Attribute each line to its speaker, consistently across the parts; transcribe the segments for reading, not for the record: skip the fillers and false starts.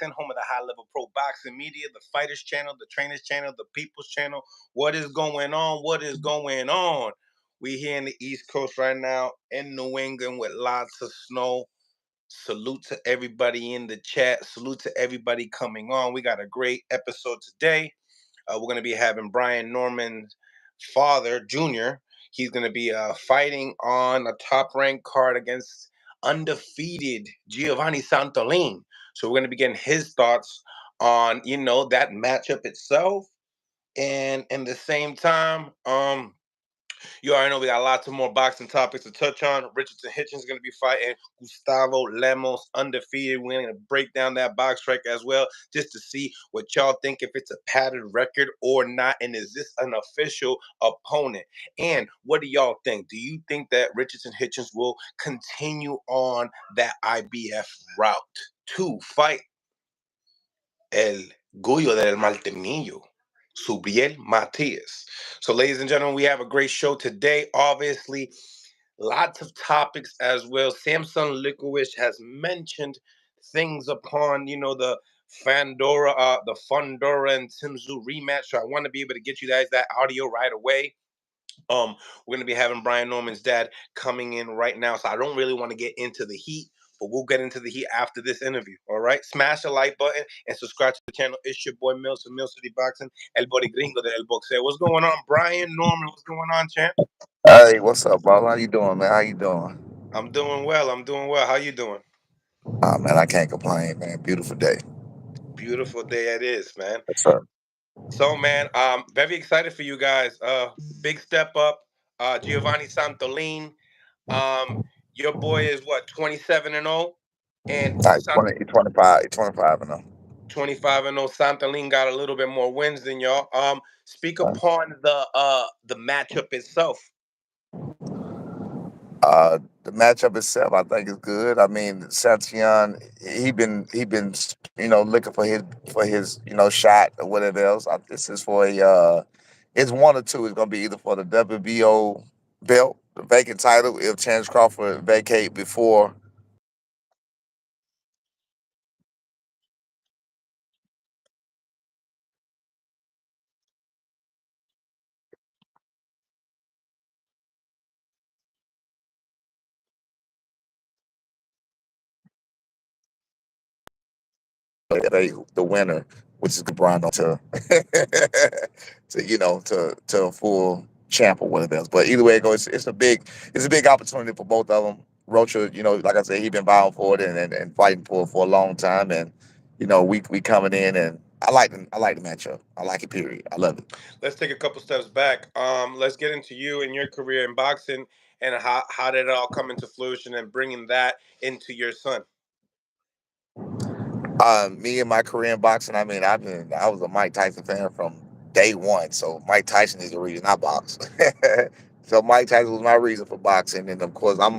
Speaker 1: home of the high level pro boxing media, the fighters channel, the trainers channel, the people's channel. What is going on? What is going on? We here in the East Coast right now in New England with lots of snow. Salute to everybody in the chat. Salute to everybody coming on. We got a great episode today. We're going to be having Brian Norman's father, Junior. He's going to be fighting on a top ranked card against undefeated Giovanni Santolin. So we're going to be getting his thoughts on, that matchup itself. And in the same time, you already know we got lots of more boxing topics to touch on. Richardson Hitchins is going to be fighting Gustavo Lemos, undefeated. We're going to break down that box strike as well, just to see what y'all think, if it's a padded record or not, and is this an official opponent? And what do y'all think? Do you think that Richardson Hitchins will continue on that IBF route to fight El Gullo del Martinillo, Subriel Matias? So, ladies and gentlemen, we have a great show today. Obviously, lots of topics as well. Samson Likovic has mentioned things upon, the Fundora and Timzu rematch. So I want to be able to get you guys that audio right away. We're gonna be having Brian Norman's dad coming in right now, so I don't really want to get into the heat, but we'll get into the heat after this interview. All right, smash the like button and subscribe to the channel. It's your boy Mills from Mill City Boxing, El Borigringo del Boxeo. What's going on, Brian Norman? What's going on, champ?
Speaker 2: Hey, what's up, bro? How you doing, man? How you doing?
Speaker 1: I'm doing well. I'm doing well. How you doing?
Speaker 2: Man, I can't complain, man. Beautiful day.
Speaker 1: Beautiful day it is, man.
Speaker 2: What's up?
Speaker 1: So, man, very excited for you guys. Big step up. Giovanni Santolin. Um, your boy is what, 27-0, and
Speaker 2: Like 20, 25, 25 and
Speaker 1: 25-0. Santolin got a little bit more wins than y'all. Speak0. upon the matchup itself.
Speaker 2: The matchup itself, I think, is good. I mean, Santion, he been looking for his shot or whatever else. This is for it's one or two. It's gonna be either for the WBO belt, the vacant title, if Chance Crawford vacate before the winner, which is Cabrano to to a full champ or whatever else. But either way it goes, it's a big opportunity for both of them. Rocha, like I said, he been bound for it and fighting for a long time, and we coming in, and I like the matchup. I like it. Period. I love it.
Speaker 1: Let's take a couple steps back. Let's get into you and your career in boxing, and how did it all come into fruition, and bringing that into your son.
Speaker 2: Me and my career in boxing, I mean, I was a Mike Tyson fan from day one. So Mike Tyson is the reason I box. So Mike Tyson was my reason for boxing, and of course I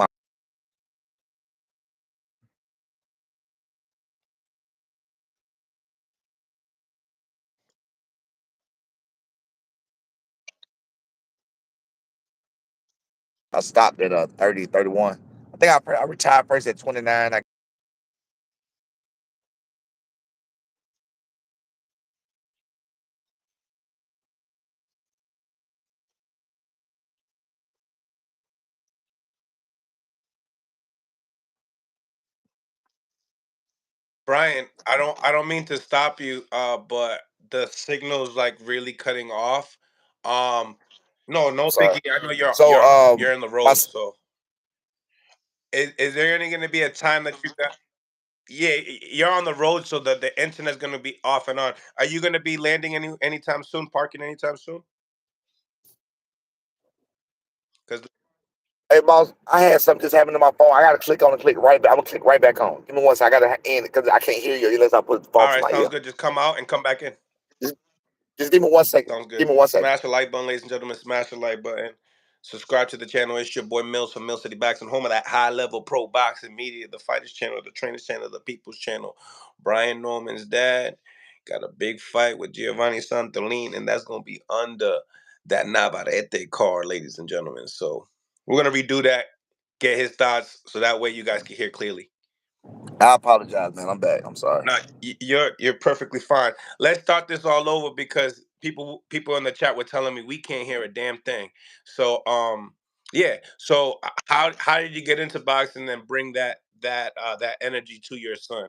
Speaker 2: stopped at 30, 31. I think I retired first at 29.
Speaker 1: Brian, I don't mean to stop you, but the signal's like really cutting off. Um, no, no
Speaker 2: Sorry.
Speaker 1: biggie. I know you're
Speaker 2: So
Speaker 1: you're you're in the
Speaker 2: my
Speaker 1: road, so is there any going to be a time that you got? Yeah, you're on the road, so the internet's going to be off and on. Are you going to be landing anytime soon? Parking anytime soon? Because
Speaker 2: Hey boss, I had something just happen to my phone. I gotta click on and click right back. I'm gonna click right back on. Give me one second. I gotta end it because I can't hear you unless I put the phone
Speaker 1: all
Speaker 2: to
Speaker 1: right,
Speaker 2: my
Speaker 1: sounds
Speaker 2: ear.
Speaker 1: good. Just come out and come back in.
Speaker 2: Just, just give me 1 second.
Speaker 1: Sounds
Speaker 2: Give
Speaker 1: good.
Speaker 2: me 1 second.
Speaker 1: Smash the like button, ladies and gentlemen. Smash the like button. Subscribe to the channel. It's your boy Mills from Mill City Boxing, home of that high level pro boxing media, the fighters channel, the trainers channel, the people's channel. Brian Norman's dad got a big fight with Giovanni Santolin, and that's going to be under that Navarrete card, ladies and gentlemen. So we're going to redo that, get his thoughts, so that way you guys can hear clearly.
Speaker 2: I apologize, man. I'm back. I'm sorry.
Speaker 1: No, you're perfectly fine. Let's start this all over because people in the chat were telling me we can't hear a damn thing. So yeah. So how did you get into boxing and bring that energy to your son?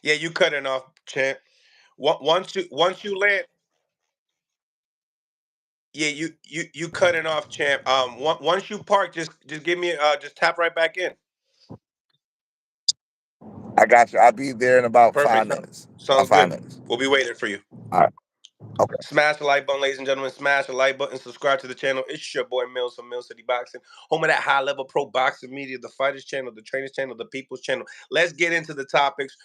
Speaker 1: Yeah, you cutting off, champ. Once you land, yeah, you cutting off, champ. Once you park, just give me just tap right back in.
Speaker 2: I got you. I'll be there in about
Speaker 1: Perfect.
Speaker 2: 5 minutes. About
Speaker 1: Sounds
Speaker 2: five
Speaker 1: good.
Speaker 2: minutes.
Speaker 1: We'll be waiting for you.
Speaker 2: All right. Okay.
Speaker 1: Smash the like button, ladies and gentlemen. Smash the like button. Subscribe to the channel. It's your boy Mills from Mill City Boxing, home of that high level pro boxing media, the Fighters Channel, the Trainers Channel, the People's Channel. Let's get into the topics.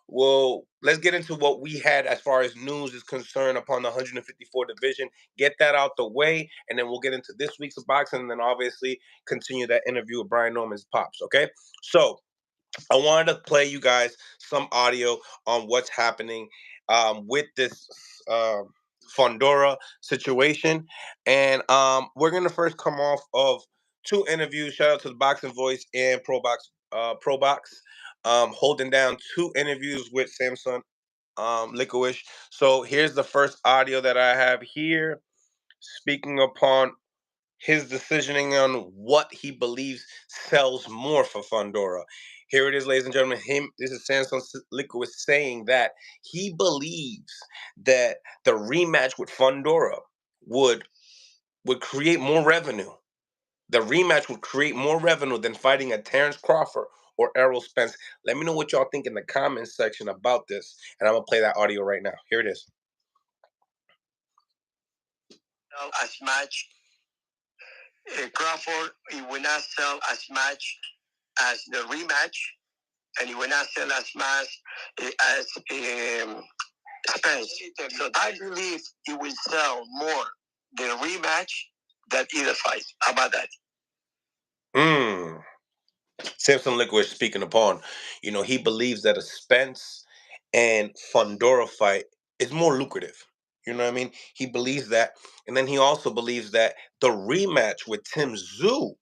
Speaker 1: Well, let's get into what we had as far as news is concerned upon the 154 division. Get that out the way, and then we'll get into this week's of boxing, and then obviously continue that interview with Brian Norman's pops. Okay, so I wanted to play you guys some audio on what's happening with this um, Fondora situation, and we're gonna first come off of two interviews. Shout out to the Boxing Voice and Pro Box, holding down two interviews with Samson Licorice. So here's the first audio that I have here, speaking upon his decisioning on what he believes sells more for Fondora. Here it is, ladies and gentlemen. This is Samson Liquid saying that he believes that the rematch with Fondora would would create more revenue. The rematch would create more revenue than fighting a Terrence Crawford or Errol Spence. Let me know what y'all think in the comments section about this, and I'm gonna play that audio right now. Here it is. As much Crawford, he will not sell as much as the rematch, and he will not sell as much as Spence. So I believe he will sell more the rematch than either fight. How about that? Mm. Samson Liquid speaking upon, he believes that a Spence and Fondora fight is more lucrative. You know what I mean? He believes that. And then he also believes that the rematch with Tim Tszyu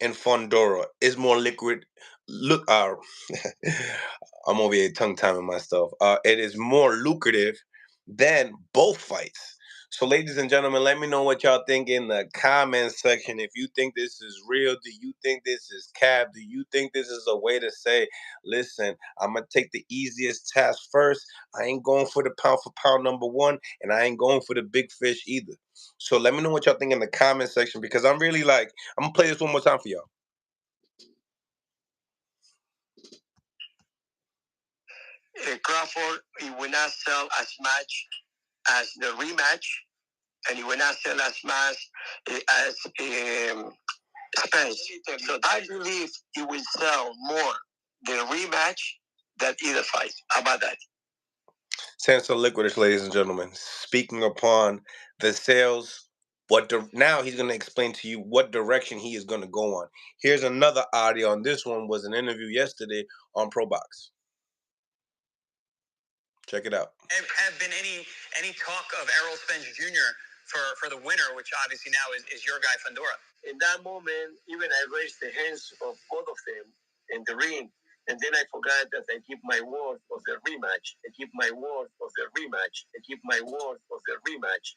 Speaker 1: and Fondora is more liquid. Look, I'm over here tongue timing myself. It is more lucrative than both fights. So, ladies and gentlemen, let me know what y'all think in the comments section. If you think this is real, do you think this is cap? Do you think this is a way to say, listen, I'm gonna take the easiest task first. I ain't going for the pound for pound number one, and I ain't going for the big fish either. So let me know what y'all think in the comment section because I'm really like, I'm gonna play this one more time for y'all. Crawford, he will not sell as much as the rematch, and he will not sell as much as Spence. So I believe he will sell more the rematch than either fight. How about that? Sansa Liquidus, ladies and gentlemen, speaking upon the sales. Now he's going to explain to you what direction he is going to go on. Here's another audio on this one. Was an interview yesterday on ProBox. Check it out. Have been any talk of Errol Spence Jr. for the winner, which obviously now is your guy Fondora. In that moment, even I raised the hands of both of them in the ring, and then I forgot that I keep my word of the rematch. I keep my word of the rematch. I keep my word of the rematch,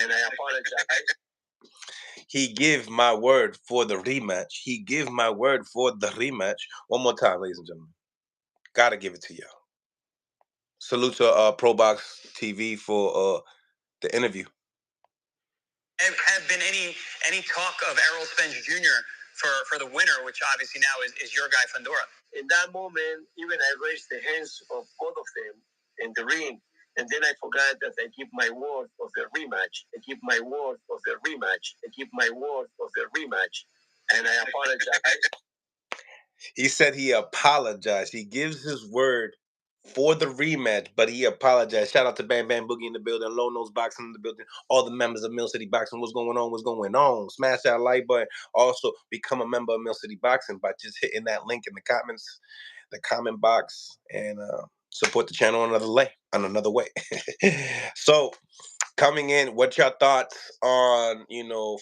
Speaker 1: and I apologize. He give my word for the rematch. He give my word for the rematch. One more time, ladies and gentlemen. Gotta give it to you. Salute to ProBox TV for the interview. Have been any talk of Errol Spence Jr. for the winner, which obviously now is your guy Fondora. In that moment, even I raised the hands of both of them in the ring, and then I forgot that I keep my word of the rematch. I keep my word of the rematch. I keep my word of the rematch, and I apologize. He said he apologized. He gives his word for the rematch, but he apologized. Shout out to Bam Bam Boogie in the building, Low Nose Boxing in the building, all the members of Mill City Boxing. What's going on? What's going on? Smash that like button. Also, become a member of Mill City Boxing by just hitting that link in the comments, the comment box, and support the channel another way. So, coming in, what's your thoughts on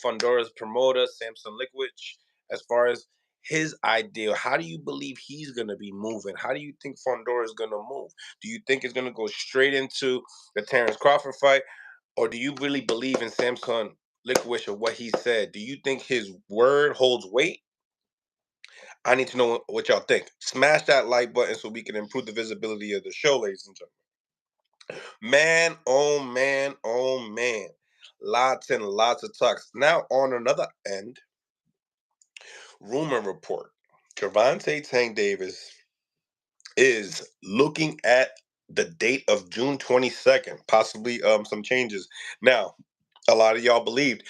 Speaker 1: Fondora's promoter Samson Liquich as far as his ideal? How do you believe he's gonna be moving? How do you think Fondora is gonna move? Do you think it's gonna go straight into the Terrence Crawford fight, or do you really believe in Samson Liquich or what he said? Do you think his word holds weight? I need to know what y'all think. Smash that like button so we can improve the visibility of the show, ladies and gentlemen. Man, oh man, oh man. Lots and lots of talks. Now, on another end, rumor report. Gervonta Tank Davis is looking at the date of June 22nd, possibly some changes. Now, a lot of y'all believed.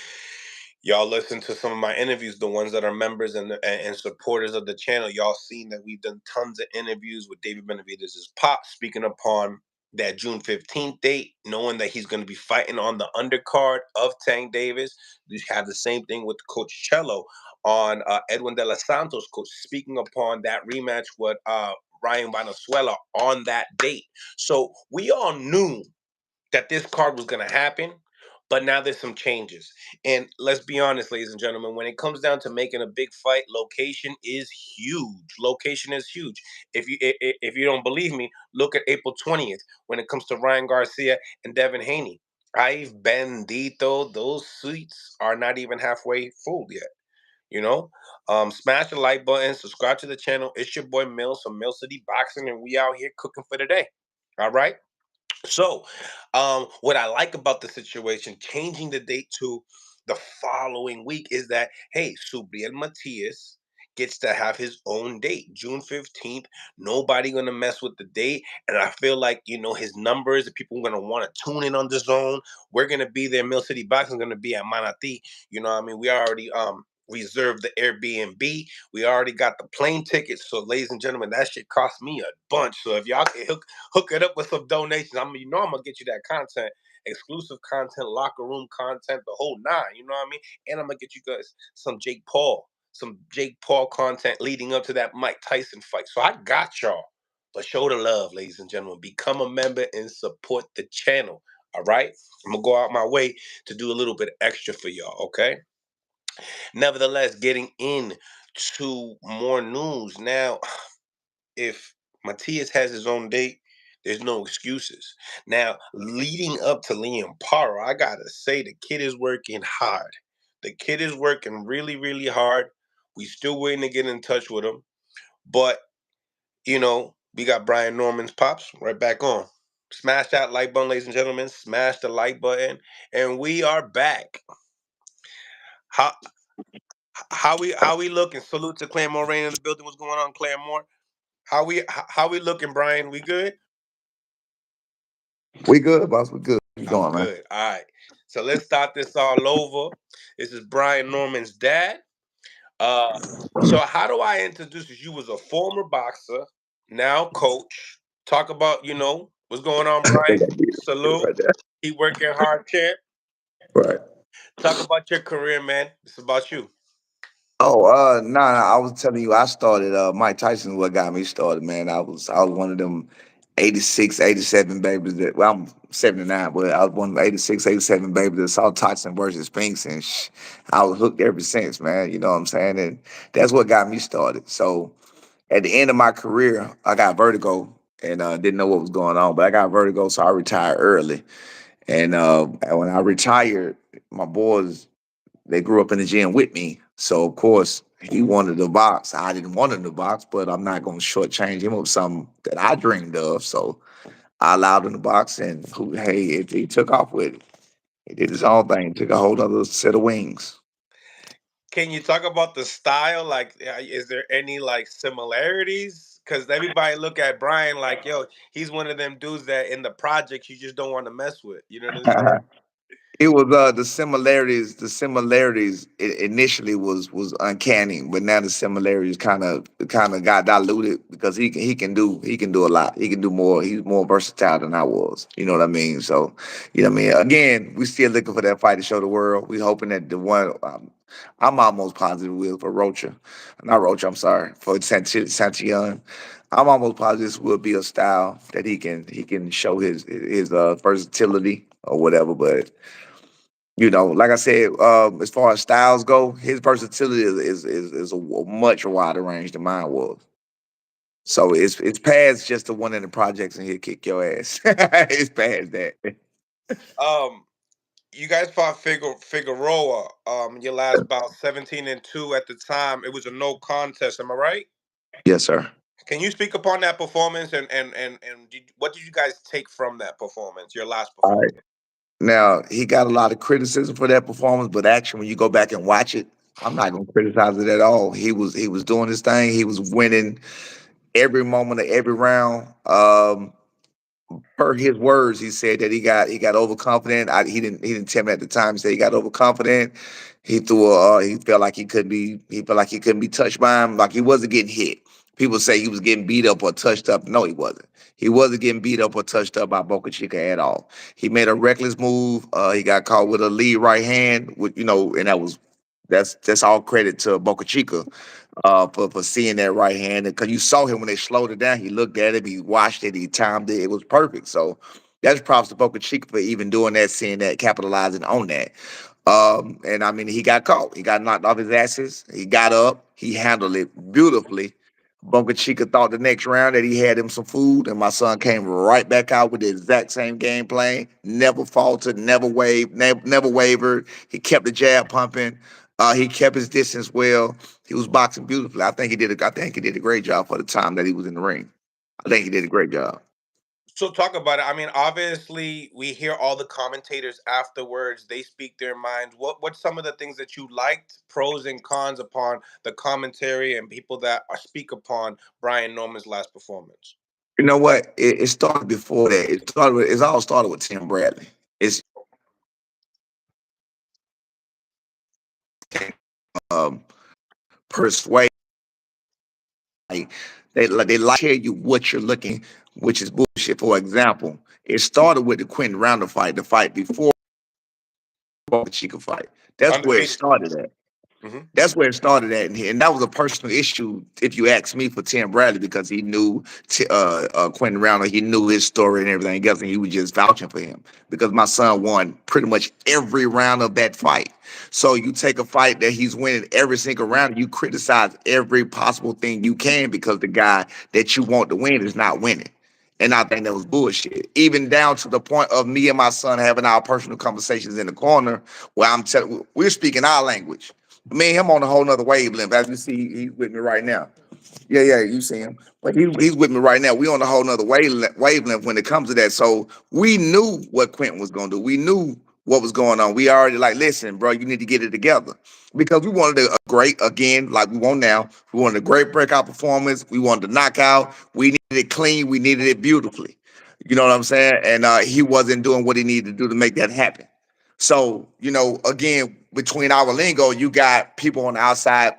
Speaker 1: Y'all listen to some of my interviews, the ones that are members and supporters of the channel. Y'all seen that we've done tons of interviews with David Benavidez' pop, speaking upon that June 15th date, knowing that he's going to be fighting on the undercard of Tank Davis. You have the same thing with Coach Cello on Edwin De Los Santos, coach, speaking upon that rematch with Ryan Valenzuela on that date. So we all knew that this card was going to happen, but now there's some changes. And let's be honest, ladies and gentlemen, when it comes down to making a big fight, location is huge. Location is huge. If you don't believe me, look at April 20th when it comes to Ryan Garcia and Devin Haney. I've bendito, those seats are not even halfway full yet. You know, smash the like button, subscribe to the channel. It's your boy Mills from Mill City Boxing, and we out here cooking for the day. All right. So, what I like about the situation, changing the date to the following week, is that hey, Subriel Matias gets to have his own date, June 15th. Nobody gonna mess with the date, and I feel like his numbers. The people gonna want to tune in on the zone. We're gonna be there. Mill City Boxing gonna be at Manati. You know, what I mean, we already reserved the Airbnb. We already got the plane tickets. So, ladies and gentlemen, that shit cost me a bunch. So if y'all can hook it up with some donations. I'm gonna get you that content, exclusive content, locker room content, the whole nine. You know what I mean? And I'm gonna get you guys some Jake Paul content leading up to that Mike Tyson fight. So I got y'all. But show the love, ladies and gentlemen. Become a member and support the channel. All right? I'm gonna go out my way to do a little bit extra for y'all. Okay? Nevertheless, getting in to more news now. If Matias has his own date, there's no excuses. Now, leading up to Liam Paro, I gotta say the kid is working hard. The kid is working really, really hard. We still waiting to get in touch with him. But, we got Brian Norman's pops right back on. Smash that like button, ladies and gentlemen. Smash the like button. And we are back. How how we looking? Salute to Claremore Rain in the building. What's going on, Claremore? How we looking, Brian? We good?
Speaker 2: We good, boss. We good. You
Speaker 1: I'm
Speaker 2: going, man?
Speaker 1: good. All right. So let's start this all over. This is Brian Norman's dad. Uh, so how do I introduce you? You was a former boxer, now coach. Talk about, what's going on,
Speaker 2: I
Speaker 1: Brian.
Speaker 2: think I did. Get it
Speaker 1: Salute.
Speaker 2: right there.
Speaker 1: Keep working hard, champ.
Speaker 2: Right.
Speaker 1: Talk about your career, man. It's about you.
Speaker 2: Oh, nah, I was telling you, I started. Mike Tyson what got me started, man. I was one of them 86, 87 babies that. Well, I'm 79, but I was one of the 86, 87 babies that saw Tyson versus Spinks, and I was hooked ever since, man. You know what I'm saying? And that's what got me started. So at the end of my career, I got vertigo and didn't know what was going on, but I got vertigo, so I retired early. And when I retired, my boys they grew up in the gym with me. So of course he wanted to box. I didn't want him to box, but I'm not gonna shortchange him of something that I dreamed of. So I allowed him to box and hey, he took off with it. He did his own thing, took a whole other set of wings.
Speaker 1: Can you talk about the style? Like, is there any like similarities? Because everybody look at Brian like, yo, he's one of them dudes that in the projects you just don't want to mess with. You know what I'm saying?
Speaker 2: It was the similarities initially was uncanny, but now the similarities kind of got diluted because he can do a lot. He can do more. He's more versatile than I was. You know what I mean? So, you know what I mean? Again, we still looking for that fight to show the world. We hoping that the one I'm almost positive will for Rocha. Not Rocha, I'm sorry, for Santillan. I'm almost positive this will be a style that he can show his versatility or whatever. But like I said, as far as styles go, his versatility is a much wider range than mine was. So it's past just the one in the projects and he'll kick your ass. It's past that.
Speaker 1: Um, you guys fought Figueroa. Your last bout, 17-2 at the time. It was a no contest. Am I right?
Speaker 2: Yes, sir.
Speaker 1: Can you speak upon that performance and what did you guys take from that performance? Your last
Speaker 2: All right.
Speaker 1: performance.
Speaker 2: Now he got a lot of criticism for that performance, but actually, when you go back and watch it, I'm not gonna criticize it at all. He was doing his thing. He was winning every moment of every round. Per his words, he said that he got overconfident. He didn't tell me at the time. He said he got overconfident. He felt like he couldn't be touched by him. Like he wasn't getting hit. People say he was getting beat up or touched up. No, he wasn't. He wasn't getting beat up or touched up by Boca Chica at all. He made a reckless move. He got caught with a lead right hand, and that's all credit to Boca Chica for seeing that right hand. Because you saw him when they slowed it down. He looked at it, he watched it, he timed it. It was perfect. So that's props to Boca Chica for even doing that, seeing that, capitalizing on that. And I mean, he got caught. He got knocked off his asses. He got up. He handled it beautifully. Boca Chica thought the next round that he had him some food, and my son came right back out with the exact same game plan. Never faltered, never wavered. He kept the jab pumping. He kept his distance well. He was boxing beautifully. I think he did a great job for the time that he was in the ring. I think he did a great job.
Speaker 1: So talk about it. I mean, obviously, we hear all the commentators afterwards. They speak their minds. What's some of the things that you liked, pros and cons upon the commentary and people that speak upon Brian Norman's last performance?
Speaker 2: You know what? It started before that. It all started with Tim Bradley. It's persuade. They tell you what you're looking, which is bullshit. For example, it started with the Quentin Rounder fight, the fight before the Chica fight. That's where it
Speaker 1: Undefeated.
Speaker 2: started at.
Speaker 1: Hmm.
Speaker 2: That's where it started at, and that was a personal issue, if you ask me, for Tim Bradley because he knew Quentin Rounder, he knew his story and everything else, and he was just vouching for him because my son won pretty much every round of that fight. So you take a fight that he's winning every single round, you criticize every possible thing you can because the guy that you want to win is not winning. And I think that was bullshit. Even down to the point of me and my son having our personal conversations in the corner where we're speaking our language. Me and him on a whole nother wavelength. As you see, he's with me right now. Yeah, yeah, you see him. But he's with me right now. We on a whole nother wavelength when it comes to that. So we knew what Quentin was gonna do. We knew what was going on. We already like, listen, bro, you need to get it together. Because we wanted a great, again, like we want now. We wanted a great breakout performance. We wanted a knockout. We needed it clean. We needed it beautifully. You know what I'm saying? And he wasn't doing what he needed to do to make that happen. So, again, between our lingo, you got people on the outside,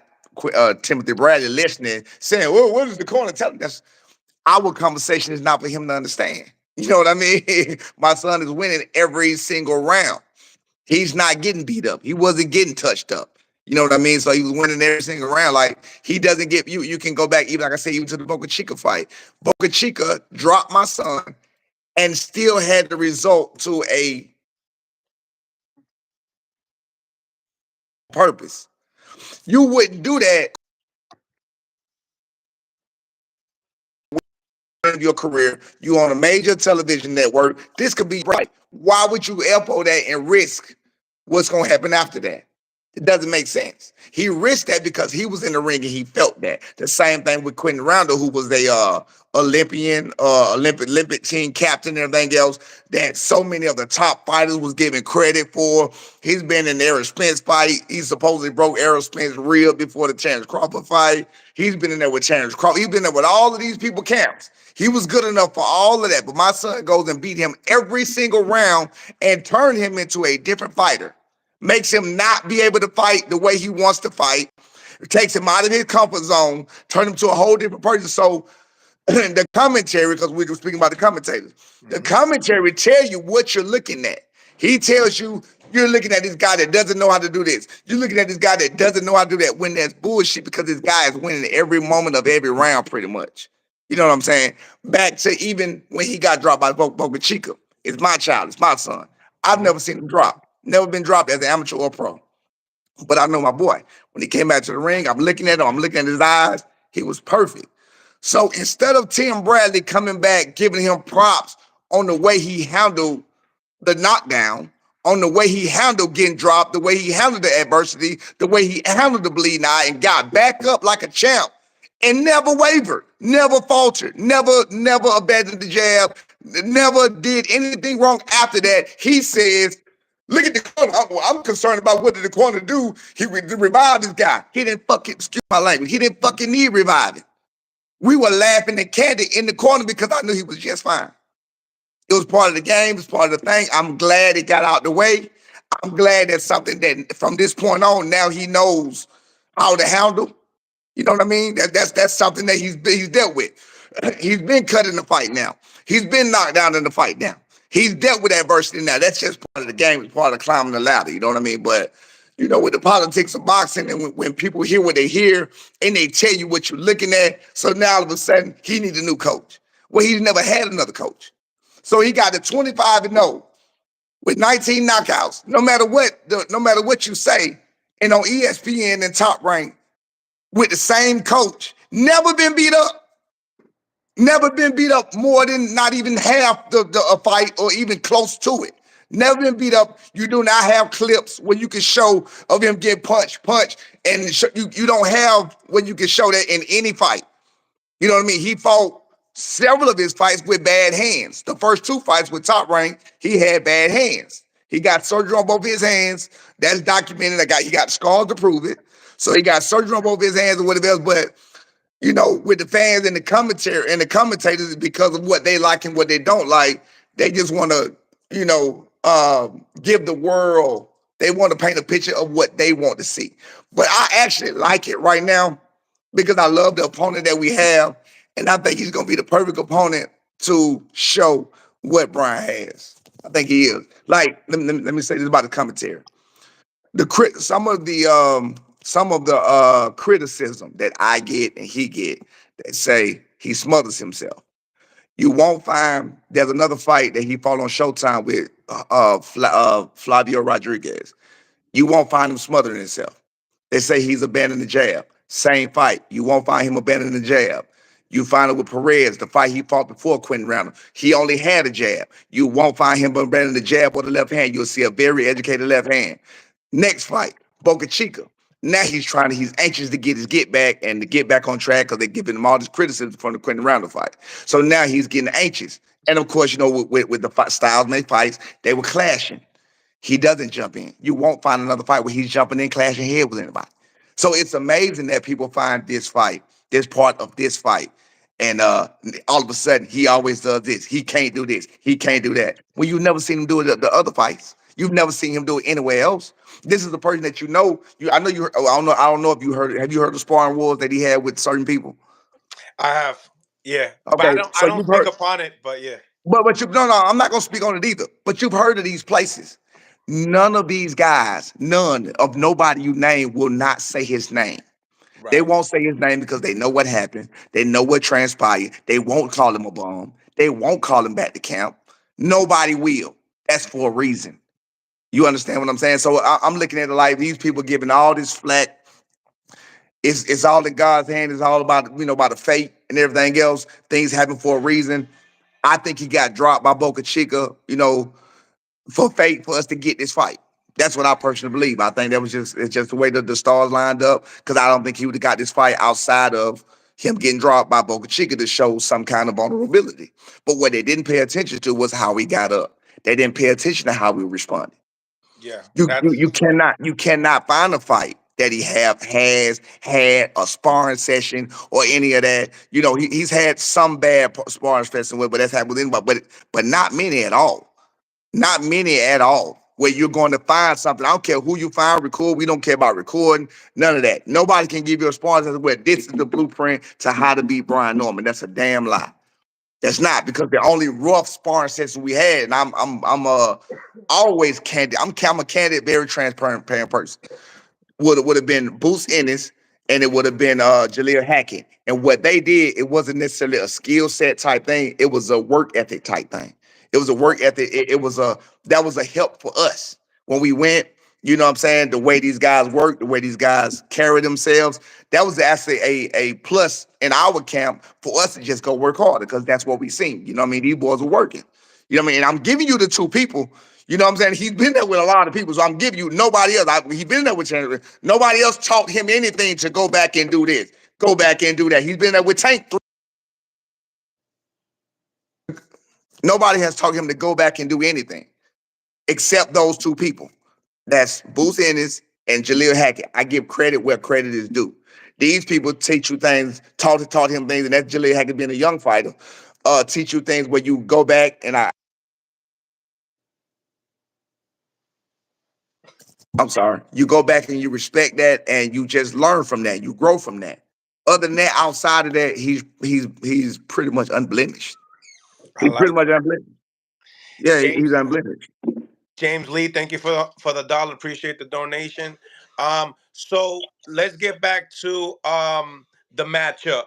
Speaker 2: Timothy Bradley listening, saying, well, what is the corner telling us? Our conversation is not for him to understand. You know what I mean? My son is winning every single round. He's not getting beat up. He wasn't getting touched up. You know what I mean? So he was winning every single round. Like he doesn't get you. You can go back, even like I said, even to the Boca Chica fight. Boca Chica dropped my son and still had the result to a purpose. You wouldn't do that of your career. You on a major television network. This could be right. Why would you elbow that and risk what's going to happen after that? It doesn't make sense. He risked that because he was in the ring and he felt that. The same thing with Quentin Rounder, who was a Olympic team captain and everything else that so many of the top fighters was giving credit for. He's been in the Errol Spence fight. He supposedly broke Errol Spence's rib before the Terrence Crawford fight. He's been in there with Terrence Crawford. He's been there with all of these people camps. He was good enough for all of that. But my son goes and beat him every single round and turned him into a different fighter. Makes him not be able to fight the way he wants to fight. It takes him out of his comfort zone, turn him to a whole different person. So the commentary, because we were speaking about the commentators, the
Speaker 1: Hmm.
Speaker 2: commentary tells you what you're looking at. He tells you you're looking at this guy that doesn't know how to do this. You're looking at this guy that doesn't know how to do that. When that's bullshit, because this guy is winning every moment of every round, pretty much. You know what I'm saying? Back to even when he got dropped by Boca Chica. It's my child. It's my son. I've
Speaker 1: Hmm.
Speaker 2: never seen him drop. Never been dropped as an amateur or pro. But I know my boy. When he came back to the ring, I'm looking at him. I'm looking at his eyes. He was perfect. So instead of Tim Bradley coming back, giving him props on the way he handled the knockdown, on the way he handled getting dropped, the way he handled the adversity, the way he handled the bleeding eye and got back up like a champ and never wavered, never faltered, never abandoned the jab, never did anything wrong after that. He says, look at the corner. I'm concerned about what did the corner do. He revived this guy. He didn't fucking, excuse my language, he didn't fucking need reviving. We were laughing and candy in the corner because I knew he was just fine. It was part of the game. It's part of the thing. I'm glad it got out the way. I'm glad that's something that from this point on, now he knows how to handle. You know what I mean? That's something that he's dealt with. He's been cut in the fight now. He's been knocked down in the fight now. He's dealt with adversity now. That's just part of the game. It's part of climbing the ladder. You know what I mean? But with the politics of boxing and when people hear what they hear and they tell you what you're looking at, so now all of a sudden he needs a new coach. Well, he's never had another coach. So he got a 25-0 with 19 knockouts. No matter what you say, and on ESPN and Top Rank with the same coach, never been beat up. Never been beat up more than not even half the a fight or even close to it. Never been beat up. You do not have clips where you can show of him getting punched, and you don't have when you can show that in any fight. You know what I mean? He fought several of his fights with bad hands. The first two fights with Top Rank, he had bad hands. He got surgery on both his hands. That's documented. He got scars to prove it. So he got surgery on both his hands or whatever else. But with the fans and the commentary and the commentators, because of what they like and what they don't like, they just want to, give the world. They want to paint a picture of what they want to see. But I actually like it right now because I love the opponent that we have, and I think he's going to be the perfect opponent to show what Brian has. I think he is. Like, let me say this about the commentary. Some of the criticism that I get and he get that say he smothers himself. You won't find there's another fight that he fought on Showtime with Flavio Rodriguez. You won't find him smothering himself. They say he's abandoning the jab. Same fight. You won't find him abandoning the jab. You find it with Perez, the fight he fought before Quentin Randall. He only had a jab. You won't find him abandoning the jab or the left hand. You'll see a very educated left hand. Next fight, Boca Chica. Now he's anxious to get his get back and to get back on track because they're giving him all this criticism from the Quentin Randall fight. So now he's getting anxious. And of course, with the styles and they fights, they were clashing. He doesn't jump in. You won't find another fight where he's jumping in, clashing head with anybody. So it's amazing that people find this fight, this part of this fight, and all of a sudden he always does this. He can't do this. He can't do that. Well, you've never seen him do it the other fights. You've never seen him do it anywhere else. This is the person that you know. I know you. I don't know. I don't know if you heard. Have you heard the sparring wars that he had with certain people?
Speaker 1: I have, yeah, but I
Speaker 2: Okay,
Speaker 1: don't. I
Speaker 2: so
Speaker 1: don't
Speaker 2: you've
Speaker 1: speak
Speaker 2: heard.
Speaker 1: upon it. But yeah,
Speaker 2: But you no, I'm not gonna speak on it either. But you've heard of these places. None of these guys, none of nobody you name will not say his name. They
Speaker 1: right.
Speaker 2: won't say his name because they know what happened. They know what transpired. They won't call him a bum. They won't call him back to camp. Nobody will. That's for a reason. You understand what I'm saying? So I'm looking at it like these people giving all this flack. It's all in God's hand. It's all about the fate and everything else. Things happen for a reason. I think he got dropped by Boca Chica, for fate for us to get this fight. That's what I personally believe. I think that was it's just the way that the stars lined up because I don't think he would have got this fight outside of him getting dropped by Boca Chica to show some kind of vulnerability. But what they didn't pay attention to was how he got up. They didn't pay attention to how he responded.
Speaker 1: Yeah,
Speaker 2: You cannot find a fight that he has had a sparring session or any of that. He's had some bad sparring session with, but that's happened with anybody, but not many at all. Not many at all. Where you're going to find something. I don't care who you find, record. We don't care about recording. None of that. Nobody can give you a sparring session where this is the blueprint to how to beat Brian Norman. That's a damn lie. That's not because the only rough sparring session we had, and I'm always candid. I'm a candid, very transparent person. Would have been Boost Ennis and it would have been Jaleel Hackett. And what they did, it wasn't necessarily a skill set type thing. It was a work ethic type thing. It was a work ethic. It was a that was a help for us when we went. You know what I'm saying? The way these guys work, the way these guys carry themselves, that was actually a plus in our camp for us to just go work harder because that's what we seen. You know what I mean? These boys were working. You know what I mean? And I'm giving you the two people. You know what I'm saying? He's been there with a lot of people, so I'm giving you nobody else. He's been there with Chandler. Nobody else taught him anything to go back and do this, go back and do that. He's been there with Tank. Nobody has taught him to go back and do anything except those two people. That's Booth Ennis and Jaleel Hackett. I give credit where credit is due. These people teach you things, taught him things, and that's Jaleel Hackett being a young fighter. Teach you things where you go back and I'm sorry, you go back and you respect that and you just learn from that. You grow from that. Other than that, outside of that, he's pretty much unblemished.
Speaker 1: I
Speaker 2: He's pretty
Speaker 1: like
Speaker 2: much unblemished. Yeah,
Speaker 1: James.
Speaker 2: he's unblemished.
Speaker 1: James Lee, thank you for the dollar. Appreciate the donation. So let's get back to the matchup,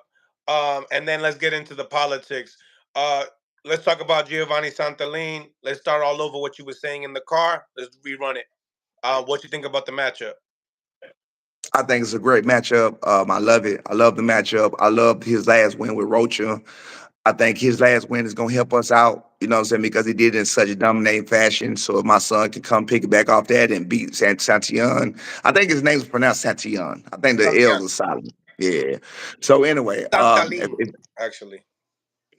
Speaker 1: and then let's get into the politics. Uh, let's talk about Giovanni Santalin. Let's start all over what you were saying in the car. Let's rerun it. What you think about the matchup?
Speaker 2: I think it's a great matchup. I love it. I love the matchup. I love his last win with Rocha. I think his last win is gonna help us out. You know what I'm saying? Because he did it in such a dominating fashion. So if my son can come pick it back off that and beat Santillan, I think his name's pronounced Santillan. I think the
Speaker 1: Santiago.
Speaker 2: L's are silent. Yeah. So anyway,
Speaker 1: Santalin, actually.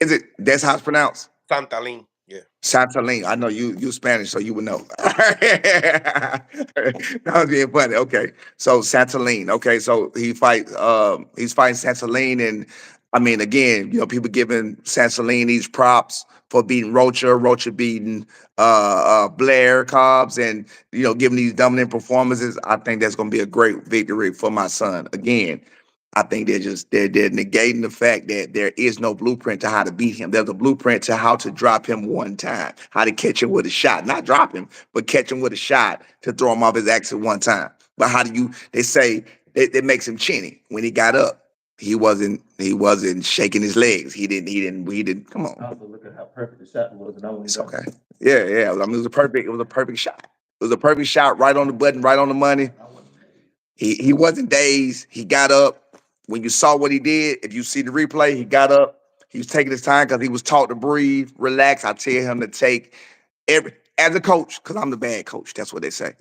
Speaker 2: is it that's how it's pronounced?
Speaker 1: Santalin. Yeah.
Speaker 2: Santalin. I know you Spanish, so you would know. That was being funny. Okay, so Santalin. Okay, so he's fighting Santalin, and I mean, again, you know, people giving Santalin these props for beating Rocha, Rocha beating Blair Cobbs, and you know, giving these dominant performances. I think that's going to be a great victory for my son. Again, I think they're negating the fact that there is no blueprint to how to beat him. There's a blueprint to how to drop him one time, how to catch him with a shot, not drop him, but catch him with a shot to throw him off his axis one time. But how do you? They say it makes him chinny when he got up. He wasn't shaking his legs. He didn't. Come on. Also, look at how perfect the shot was. It's okay. Yeah, yeah. I mean, it was a perfect shot. It was a perfect shot, right on the button, right on the money. He wasn't dazed. He got up. When you saw what he did, if you see the replay, he got up. He was taking his time because he was taught to breathe, relax. I tell him to take every as a coach, because I'm the bad coach. That's what they say.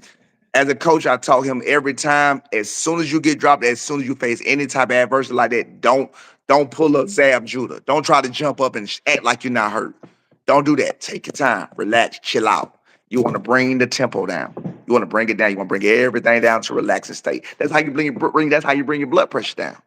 Speaker 2: As a coach, I taught him every time, as soon as you get dropped, as soon as you face any type of adversity like that, don't pull up Zab Judah. Don't try to jump up and act like you're not hurt. Don't do that. Take your time, relax, chill out. You want to bring the tempo down. You want to bring it down. You want to bring everything down to relax and state. That's how you bring. That's how you bring your blood pressure down.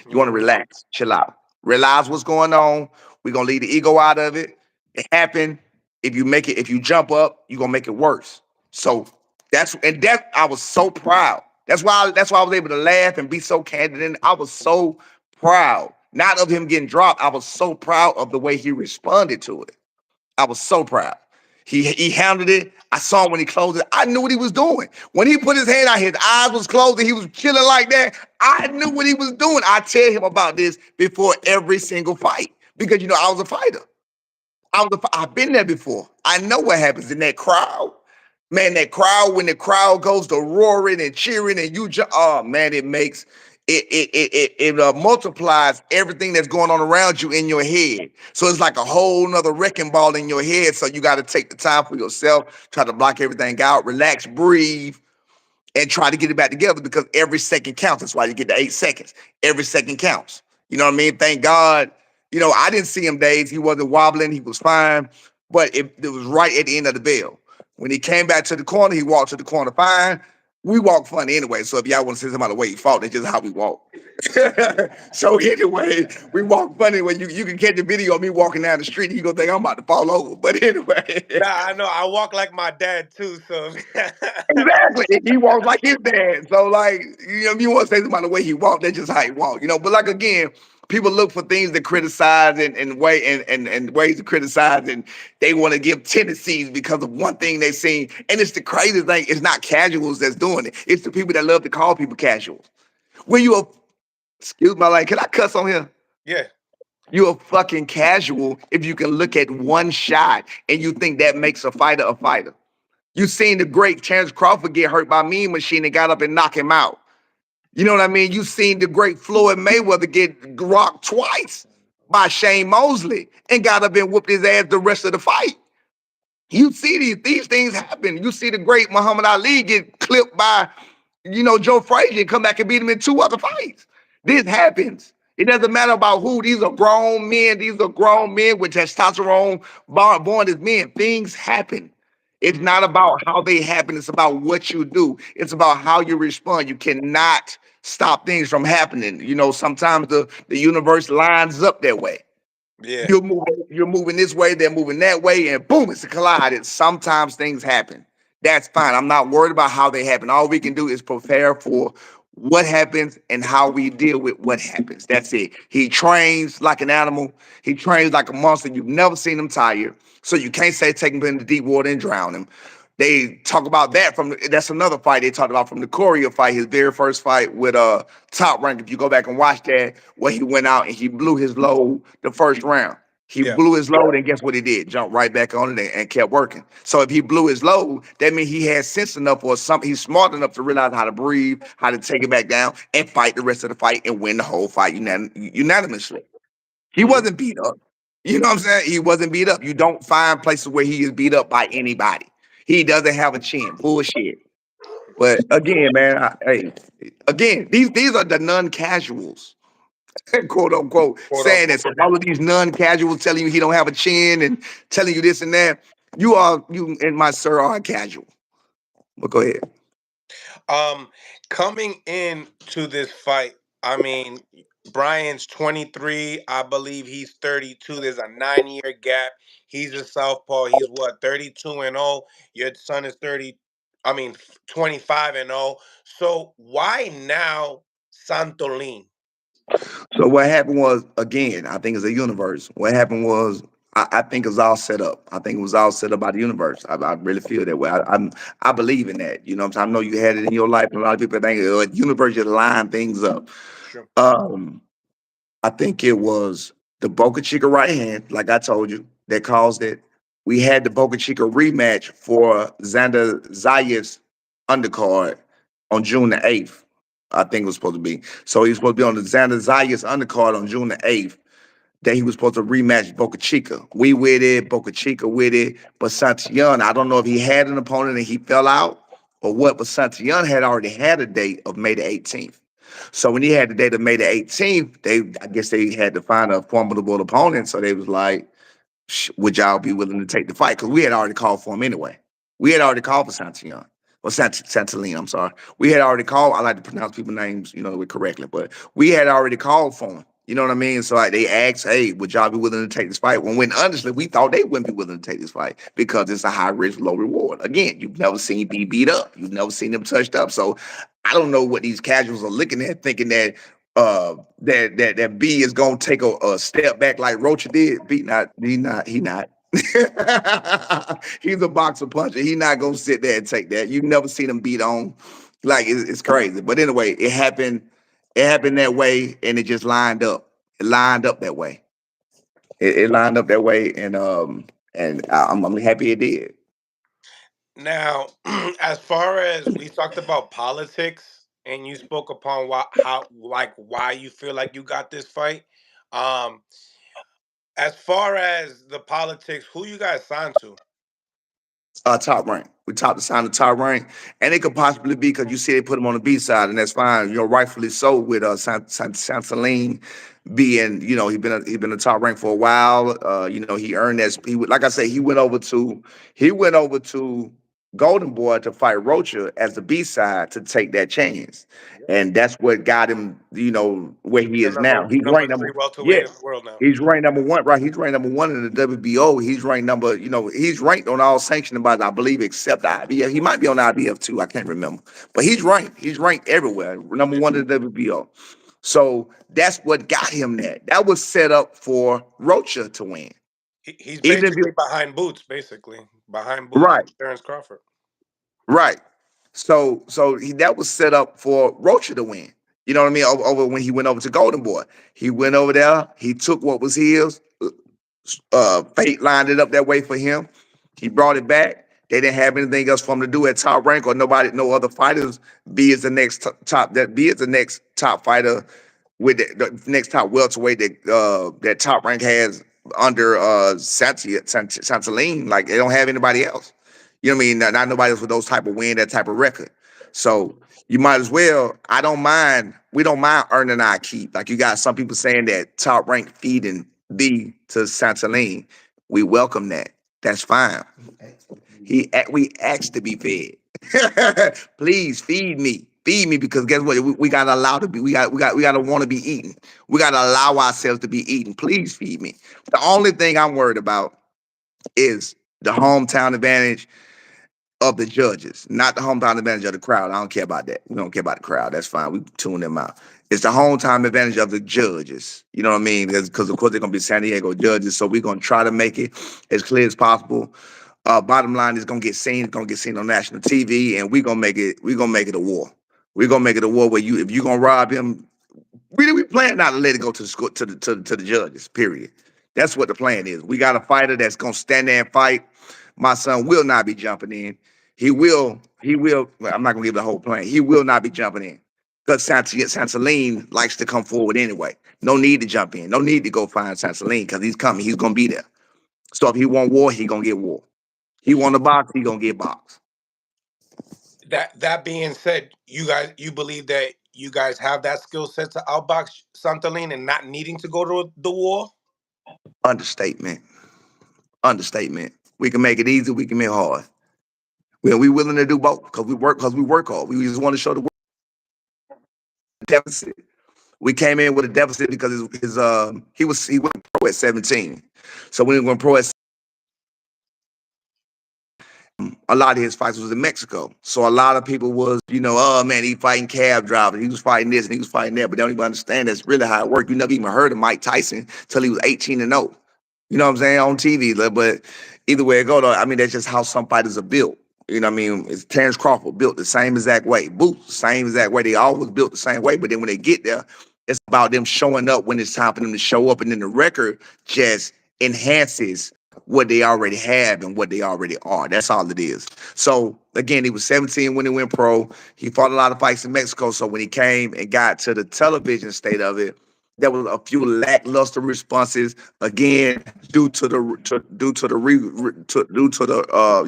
Speaker 2: You want to
Speaker 1: Mhm.
Speaker 2: relax, chill out, realize what's going on. We're gonna leave the ego out of it. It happened. If you jump up, you're gonna make it worse. So that I was so proud. That's why I was able to laugh and be so candid. And I was so proud, not of him getting dropped. I was so proud of the way he responded to it. I was so proud. He handled it. I saw him when he closed it. I knew what he was doing. When he put his hand out, his eyes was closed and he was chilling like that. I knew what he was doing. I tell him about this before every single fight because you know I was a fighter. I've been there before. I know what happens in that crowd. Man, that crowd, when the crowd goes to roaring and cheering and oh man, it makes it multiplies everything that's going on around you in your head. So it's like a whole nother wrecking ball in your head. So you got to take the time for yourself, try to block everything out, relax, breathe, and try to get it back together because every second counts. That's why you get the 8 seconds. Every second counts. You know what I mean? Thank God. You know, I didn't see him days. He wasn't wobbling. He was fine. But it was right at the end of the bell. When he came back to the corner, he walked to the corner fine. We walk funny anyway. So if y'all want to say something about the way he fought, that's just how we walk. So anyway, we walk funny when you can catch a video of me walking down the street, you gonna think I'm about to fall over. But anyway.
Speaker 1: Nah, I know. I walk like my dad too. So
Speaker 2: Exactly. He walks like his dad. So, like, you know, if you want to say something about the way he walked, that's just how he walked, you know. But like again, people look for things to criticize and ways to criticize, and they want to give tendencies because of one thing they've seen. And it's the crazy thing, it's not casuals that's doing it. It's the people that love to call people casuals. When you excuse my language, can I cuss on here?
Speaker 1: yeah.
Speaker 2: You're a fucking casual if you can look at one shot and you think that makes a fighter a fighter. You seen the great Terrence Crawford get hurt by Mean Machine and got up and knock him out. You know what I mean? You seen the great Floyd Mayweather get rocked twice by Shane Mosley and got up and whooped his ass the rest of the fight. You see these things happen. You see the great Muhammad Ali get clipped by, Joe Frazier and come back and beat him in two other fights. This happens. It doesn't matter about who. These are grown men. These are grown men with testosterone born as men. Things happen. It's
Speaker 1: Mhm.
Speaker 2: not about how they happen. It's about what you do. It's about how you respond. You cannot stop things from happening. Sometimes the universe lines up that way.
Speaker 1: Yeah.
Speaker 2: You're moving this way, they're moving that way, and boom, it's a collide. And sometimes things happen. That's fine. I'm not worried about how they happen. All we can do is prepare for what happens and how we deal with what happens. That's it. He trains like an animal. He trains like a monster. You've never seen him tired. So you can't say take him into deep water and drown him. They talk about that that's another fight they talked about from the Courier fight, his very first fight with Top Rank. If you go back and watch that, where he went out and he blew his load the first round. He
Speaker 1: Yeah.
Speaker 2: blew his load, and guess what he did? Jumped right back on it and kept working. So if he blew his load, that means he had sense enough or something. He's smart enough to realize how to breathe, how to take it back down, and fight the rest of the fight and win the whole fight unanimously. He
Speaker 1: Mhm.
Speaker 2: wasn't beat up. You know what I'm saying? He wasn't beat up. You don't find places where he is beat up by anybody. He doesn't have a chin. Bullshit. But again, man, again, these are the non-casuals, quote unquote,
Speaker 1: Quote
Speaker 2: saying
Speaker 1: unquote.
Speaker 2: that. So all of these non-casuals telling you he don't have a chin and telling you this and that. You and my sir are casual. But go ahead.
Speaker 1: Um, Coming into this fight, I mean, Brian's 23. I believe he's 32. There's a 9 year gap. He's a southpaw. He's what, 32 and 0. Your son is 30. I mean, 25 and 0. So why now Santolin?
Speaker 2: So what happened was, again, I think it's a universe. What happened was, I think it was all set up. I think it was all set up by the universe. I really feel that way. I believe in that. You know what I'm saying? I know you had it in your life, and a lot of people think the universe just line things up.
Speaker 1: Sure.
Speaker 2: Um, I think it was the Boca Chica right hand, like I told you, that caused it. We had the Boca Chica rematch for Xander Zayas undercard on June the 8th. I think it was supposed to be. So he was supposed to be on the Xander Zayas undercard on June the 8th. That he was supposed to rematch Boca Chica. We with it, Boca Chica with it. But Santillan, I don't know if he had an opponent and he fell out or what, but Santillan had already had a date of May the 18th. So when he had the date of May the 18th, I guess they had to find a formidable opponent. So they was like, would y'all be willing to take the fight? Because we had already called for him anyway. We had already called for Santillan. Or Santillane, I'm sorry. We had already called. I like to pronounce people's names, correctly, but we had already called for him. You know what I mean? So like they asked, "Hey, would y'all be willing to take this fight?" When honestly, we thought they wouldn't be willing to take this fight because it's a high risk, low reward. Again, you've never seen B beat up. You've never seen them touched up. So I don't know what these casuals are looking at, thinking that that B is gonna take a step back like Rocha did. B not, he not. He's a boxer puncher. He not gonna sit there and take that. You've never seen him beat on. Like it's crazy. But anyway, it happened. It happened that way, and it just lined up. It lined up that way. It lined up that way, and I'm happy it did.
Speaker 1: Now, as far as we talked about politics, and you spoke upon why you feel like you got this fight. Um, as far as the politics, who you guys signed to?
Speaker 2: Top rank. We talked to sign the top rank, and it could possibly be because you see they put him on the B side, and that's fine. Rightfully so with Sansaline being, he been a top rank for a while. He earned that. Like I say, he went over to Golden Boy to fight Rocha as the B side to take that chance, and that's what got him, where
Speaker 1: To be
Speaker 2: he
Speaker 1: the
Speaker 2: is now. He's
Speaker 1: number
Speaker 2: ranked number,
Speaker 1: three welterweight
Speaker 2: yeah.
Speaker 1: in the world now.
Speaker 2: He's ranked number one, right? He's ranked number one in the WBO. He's ranked number, he's ranked on all sanctioning bodies, I believe, except the IBF. He might be on the IBF too. I can't remember, but he's ranked. He's ranked everywhere. Number
Speaker 1: Yeah.
Speaker 2: one in the WBO. So that's what got him that. That was set up for Rocha to win.
Speaker 1: He's
Speaker 2: Even if
Speaker 1: basically behind Boots, basically behind Boots
Speaker 2: right,
Speaker 1: and Terrence Crawford.
Speaker 2: right. So that was set up for Rocha to win. You know what I mean? Over when he went over to Golden Boy, he went over there. He took what was his. Fate lined it up that way for him. He brought it back. They didn't have anything else for him to do at top rank, or nobody, no other fighters. B is the next top. That B is the next top fighter with the next top welterweight that top rank has under Santaline. Like they don't have anybody else. You know what I mean? Not nobody else with those type of win, that type of record. So you might as well. I don't mind. We don't mind earning our keep. Like you got some people saying that top rank feeding B to Santaline. We welcome that. That's fine. We asked to be fed. Please feed me. Feed me because guess what? We gotta allow to be. We gotta want to be eaten. We gotta allow ourselves to be eaten. Please feed me. The only thing I'm worried about is the hometown advantage of the judges, not the hometown advantage of the crowd. I don't care about that. We don't care about the crowd. That's fine. We tune them out. It's the hometown advantage of the judges. You know what I mean? Because of course they're gonna be San Diego judges, so we're gonna try to make it as clear as possible. Bottom line is gonna get seen. It's gonna get seen on national TV, and we're gonna make it. We're gonna make it a war. We're gonna make it a war where if you gonna rob him, we plan not to let it go to the school to the judges. Period. That's what the plan is. We got a fighter that's gonna stand there and fight. My son will not be jumping in. He will. He will. Well, I'm not gonna give the whole plan. He will not be jumping in because Sansaline likes to come forward anyway. No need to jump in. No need to go find Sansaline because he's coming. He's gonna be there. So if he want war, he gonna get war. He want a box, he gonna get box.
Speaker 1: That being said, you believe that you guys have that skill set to outbox Santalin and not needing to go to the war?
Speaker 2: Understatement. Understatement. We can make it easy. We can make it hard. We willing to do both because we work hard. We just want to show the deficit. We came in with a deficit because he went pro at 17. So when he went pro at a lot of his fights was in Mexico. So a lot of people was, oh man, he fighting cab drivers. He was fighting this and he was fighting that, but they don't even understand that's really how it worked. You never even heard of Mike Tyson till he was 18 and 0. You know what I'm saying? On TV. But either way it go, though, I mean, that's just how some fighters are built. You know what I mean? It's Terrence Crawford built the same exact way. Boots, same exact way. They always built the same way. But then when they get there, it's about them showing up when it's time for them to show up. And then the record just enhances what they already have and what they already are. That's all it is. So again, he was 17 when he went pro. He fought a lot of fights in Mexico. So when he came and got to the television state of it, there was a few lackluster responses. Again, due to the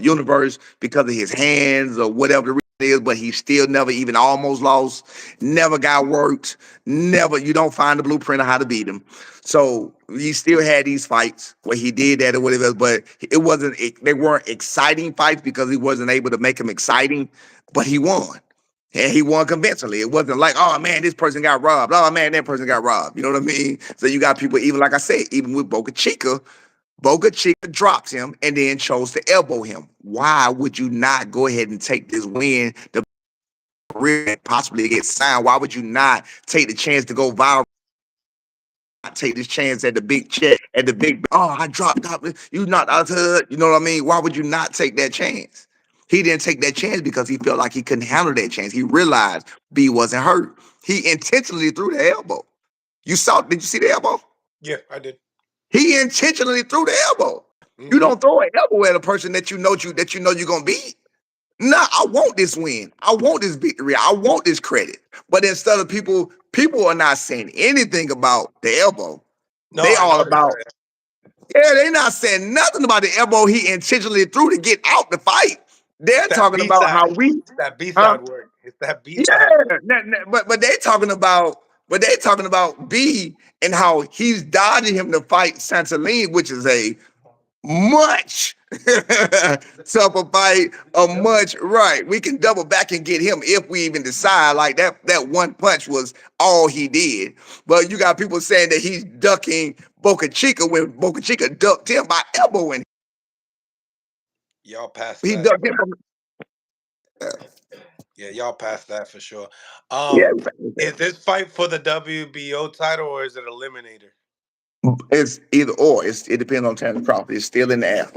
Speaker 2: universe because of his hands or whatever the reason is. But he still never even almost lost. Never got worked. Never. You don't find the blueprint of how to beat him. So he still had these fights where he did that or whatever, but it wasn't. They weren't exciting fights because he wasn't able to make them exciting. But he won. And he won convincingly. It wasn't like, oh man, this person got robbed. Oh man, that person got robbed. You know what I mean? So you got people, even like I said, even with Boca Chica dropped him and then chose to elbow him. Why would you not go ahead and take this win to possibly get signed? Why would you not take the chance to go viral? Take this chance at the big check, at the big, oh, I dropped out. You not out of, you know what I mean? Why would you not take that chance? He didn't take that chance because he felt like he couldn't handle that chance. He realized B wasn't hurt. He intentionally threw the elbow. Did you see the elbow?
Speaker 1: Yeah, I did.
Speaker 2: He intentionally threw the elbow. You
Speaker 1: Mm-hmm.
Speaker 2: don't throw an elbow at a person that you know you're gonna beat. Nah, I want this win. I want this victory. I want this credit. But instead of people are not saying anything about the elbow.
Speaker 1: No,
Speaker 2: They
Speaker 1: I
Speaker 2: all
Speaker 1: noticed
Speaker 2: about,
Speaker 1: that.
Speaker 2: yeah, they not saying nothing about the elbow he intentionally threw to get out the fight.
Speaker 1: It's
Speaker 2: They're
Speaker 1: that
Speaker 2: talking
Speaker 1: B
Speaker 2: about
Speaker 1: side.
Speaker 2: how we,
Speaker 1: It's that B
Speaker 2: huh?
Speaker 1: side work. It's that B side work.
Speaker 2: Yeah, but they talking about B and how he's dodging him to fight Santaline, which is a much tougher fight, a much right. We can double back and get him if we even decide like that one punch was all he did. But you got people saying that he's ducking Boca Chica when Boca Chica ducked him by elbowing.
Speaker 1: Y'all passed
Speaker 2: He
Speaker 1: that.
Speaker 2: ducked him from,
Speaker 1: Yeah, y'all passed that for sure.
Speaker 2: yeah.
Speaker 1: Is this fight for the WBO title or is it eliminator?
Speaker 2: It's either or. It depends on Terrence Crawford. It's still in the air.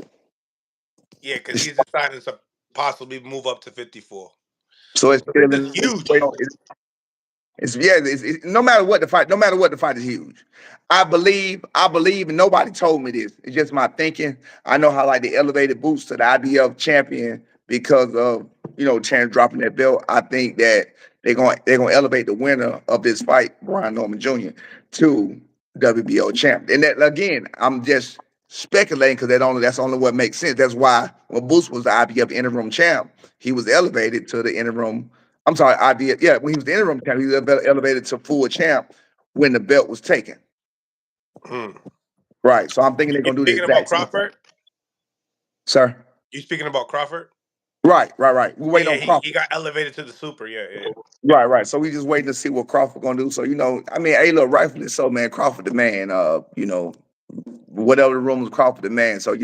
Speaker 1: Yeah, because
Speaker 2: It's,
Speaker 1: he's decided to possibly move up to 54,
Speaker 2: so it's
Speaker 1: which
Speaker 2: still
Speaker 1: is
Speaker 2: in,
Speaker 1: huge.
Speaker 2: No matter what the fight, no matter what the fight is huge. I believe, and nobody told me this. It's just my thinking. I know how like they elevated Boots to the IBF champion because of Chance dropping that belt. I think that they're gonna elevate the winner of this fight, Brian Norman Jr., to WBO champ. And that again, I'm just speculating because that's only what makes sense. That's why when Boots was the IBF interim champ, he was elevated to the interim. I'm sorry, IBF. Yeah, when he was the interim champ, he was elevated to full champ when the belt was taken.
Speaker 1: Hmm.
Speaker 2: Right. So I'm thinking they're
Speaker 1: You
Speaker 2: gonna do the
Speaker 1: speaking about
Speaker 2: exact same thing,
Speaker 1: Crawford?
Speaker 2: sir.
Speaker 1: You speaking about Crawford?
Speaker 2: Right. We
Speaker 1: Yeah,
Speaker 2: wait
Speaker 1: yeah.
Speaker 2: on
Speaker 1: He
Speaker 2: Crawford.
Speaker 1: got elevated to the super. Yeah, yeah.
Speaker 2: Right. So we just waiting to see what Crawford gonna do. So I mean, hey, look, rightfully so, man. Crawford the man. Whatever the rumors, Crawford the man. So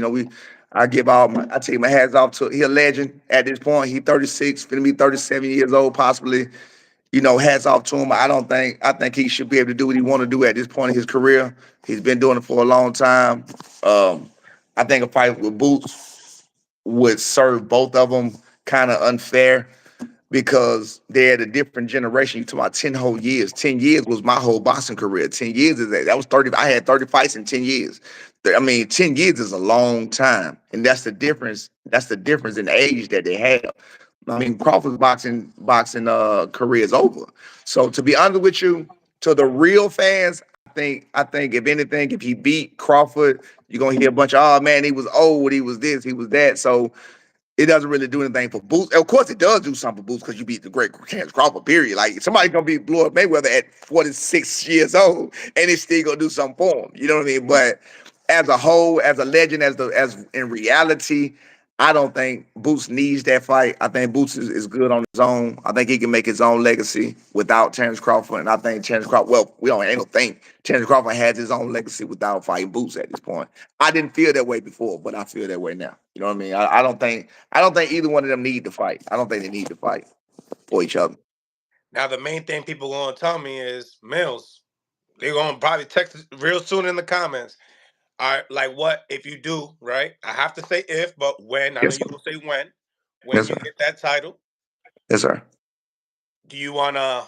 Speaker 2: I take my hats off to he a legend at this point. He 36, finna be 37 years old, possibly. Hats off to him. I think he should be able to do what he want to do at this point in his career. He's been doing it for a long time. I think a fight with Boots would serve both of them kind of unfair because they're at a different generation. You talk about 10 whole years. 10 years was my whole boxing career. 10 years is that. That was 30. I had 30 fights in 10 years. I mean, 10 years is a long time. And that's the difference. That's the difference in age that they have. I mean, Crawford's boxing career is over. So to be honest with you, to the real fans, I think if anything, if he beat Crawford, you're gonna hear a bunch of oh man, he was old, he was this, he was that. So it doesn't really do anything for Boots. Of course, it does do something for Boots because you beat the great Chance Crawford. Period. Like somebody's gonna beat Floyd Mayweather at 46 years old, and it's still gonna do something for him. You know what I mean? But as a whole, as a legend, as in reality, I don't think Boots needs that fight. I think Boots is good on his own. I think he can make his own legacy without Terrence Crawford. And I think Terrence Crawford, well, we don't ain't no think Terrence Crawford has his own legacy without fighting Boots at this point. I didn't feel that way before, but I feel that way now. You know what I mean? I don't think either one of them need to fight. I don't think they need to fight for each other.
Speaker 1: Now the main thing people gonna tell me is Mills. They're gonna probably text it real soon in the comments. All right, like what if you do, right? I have to say if, but when, I know
Speaker 2: Yes,
Speaker 1: you're
Speaker 2: sir.
Speaker 1: gonna say when
Speaker 2: Yes,
Speaker 1: you
Speaker 2: sir.
Speaker 1: get that title,
Speaker 2: Yes, sir.
Speaker 1: do you wanna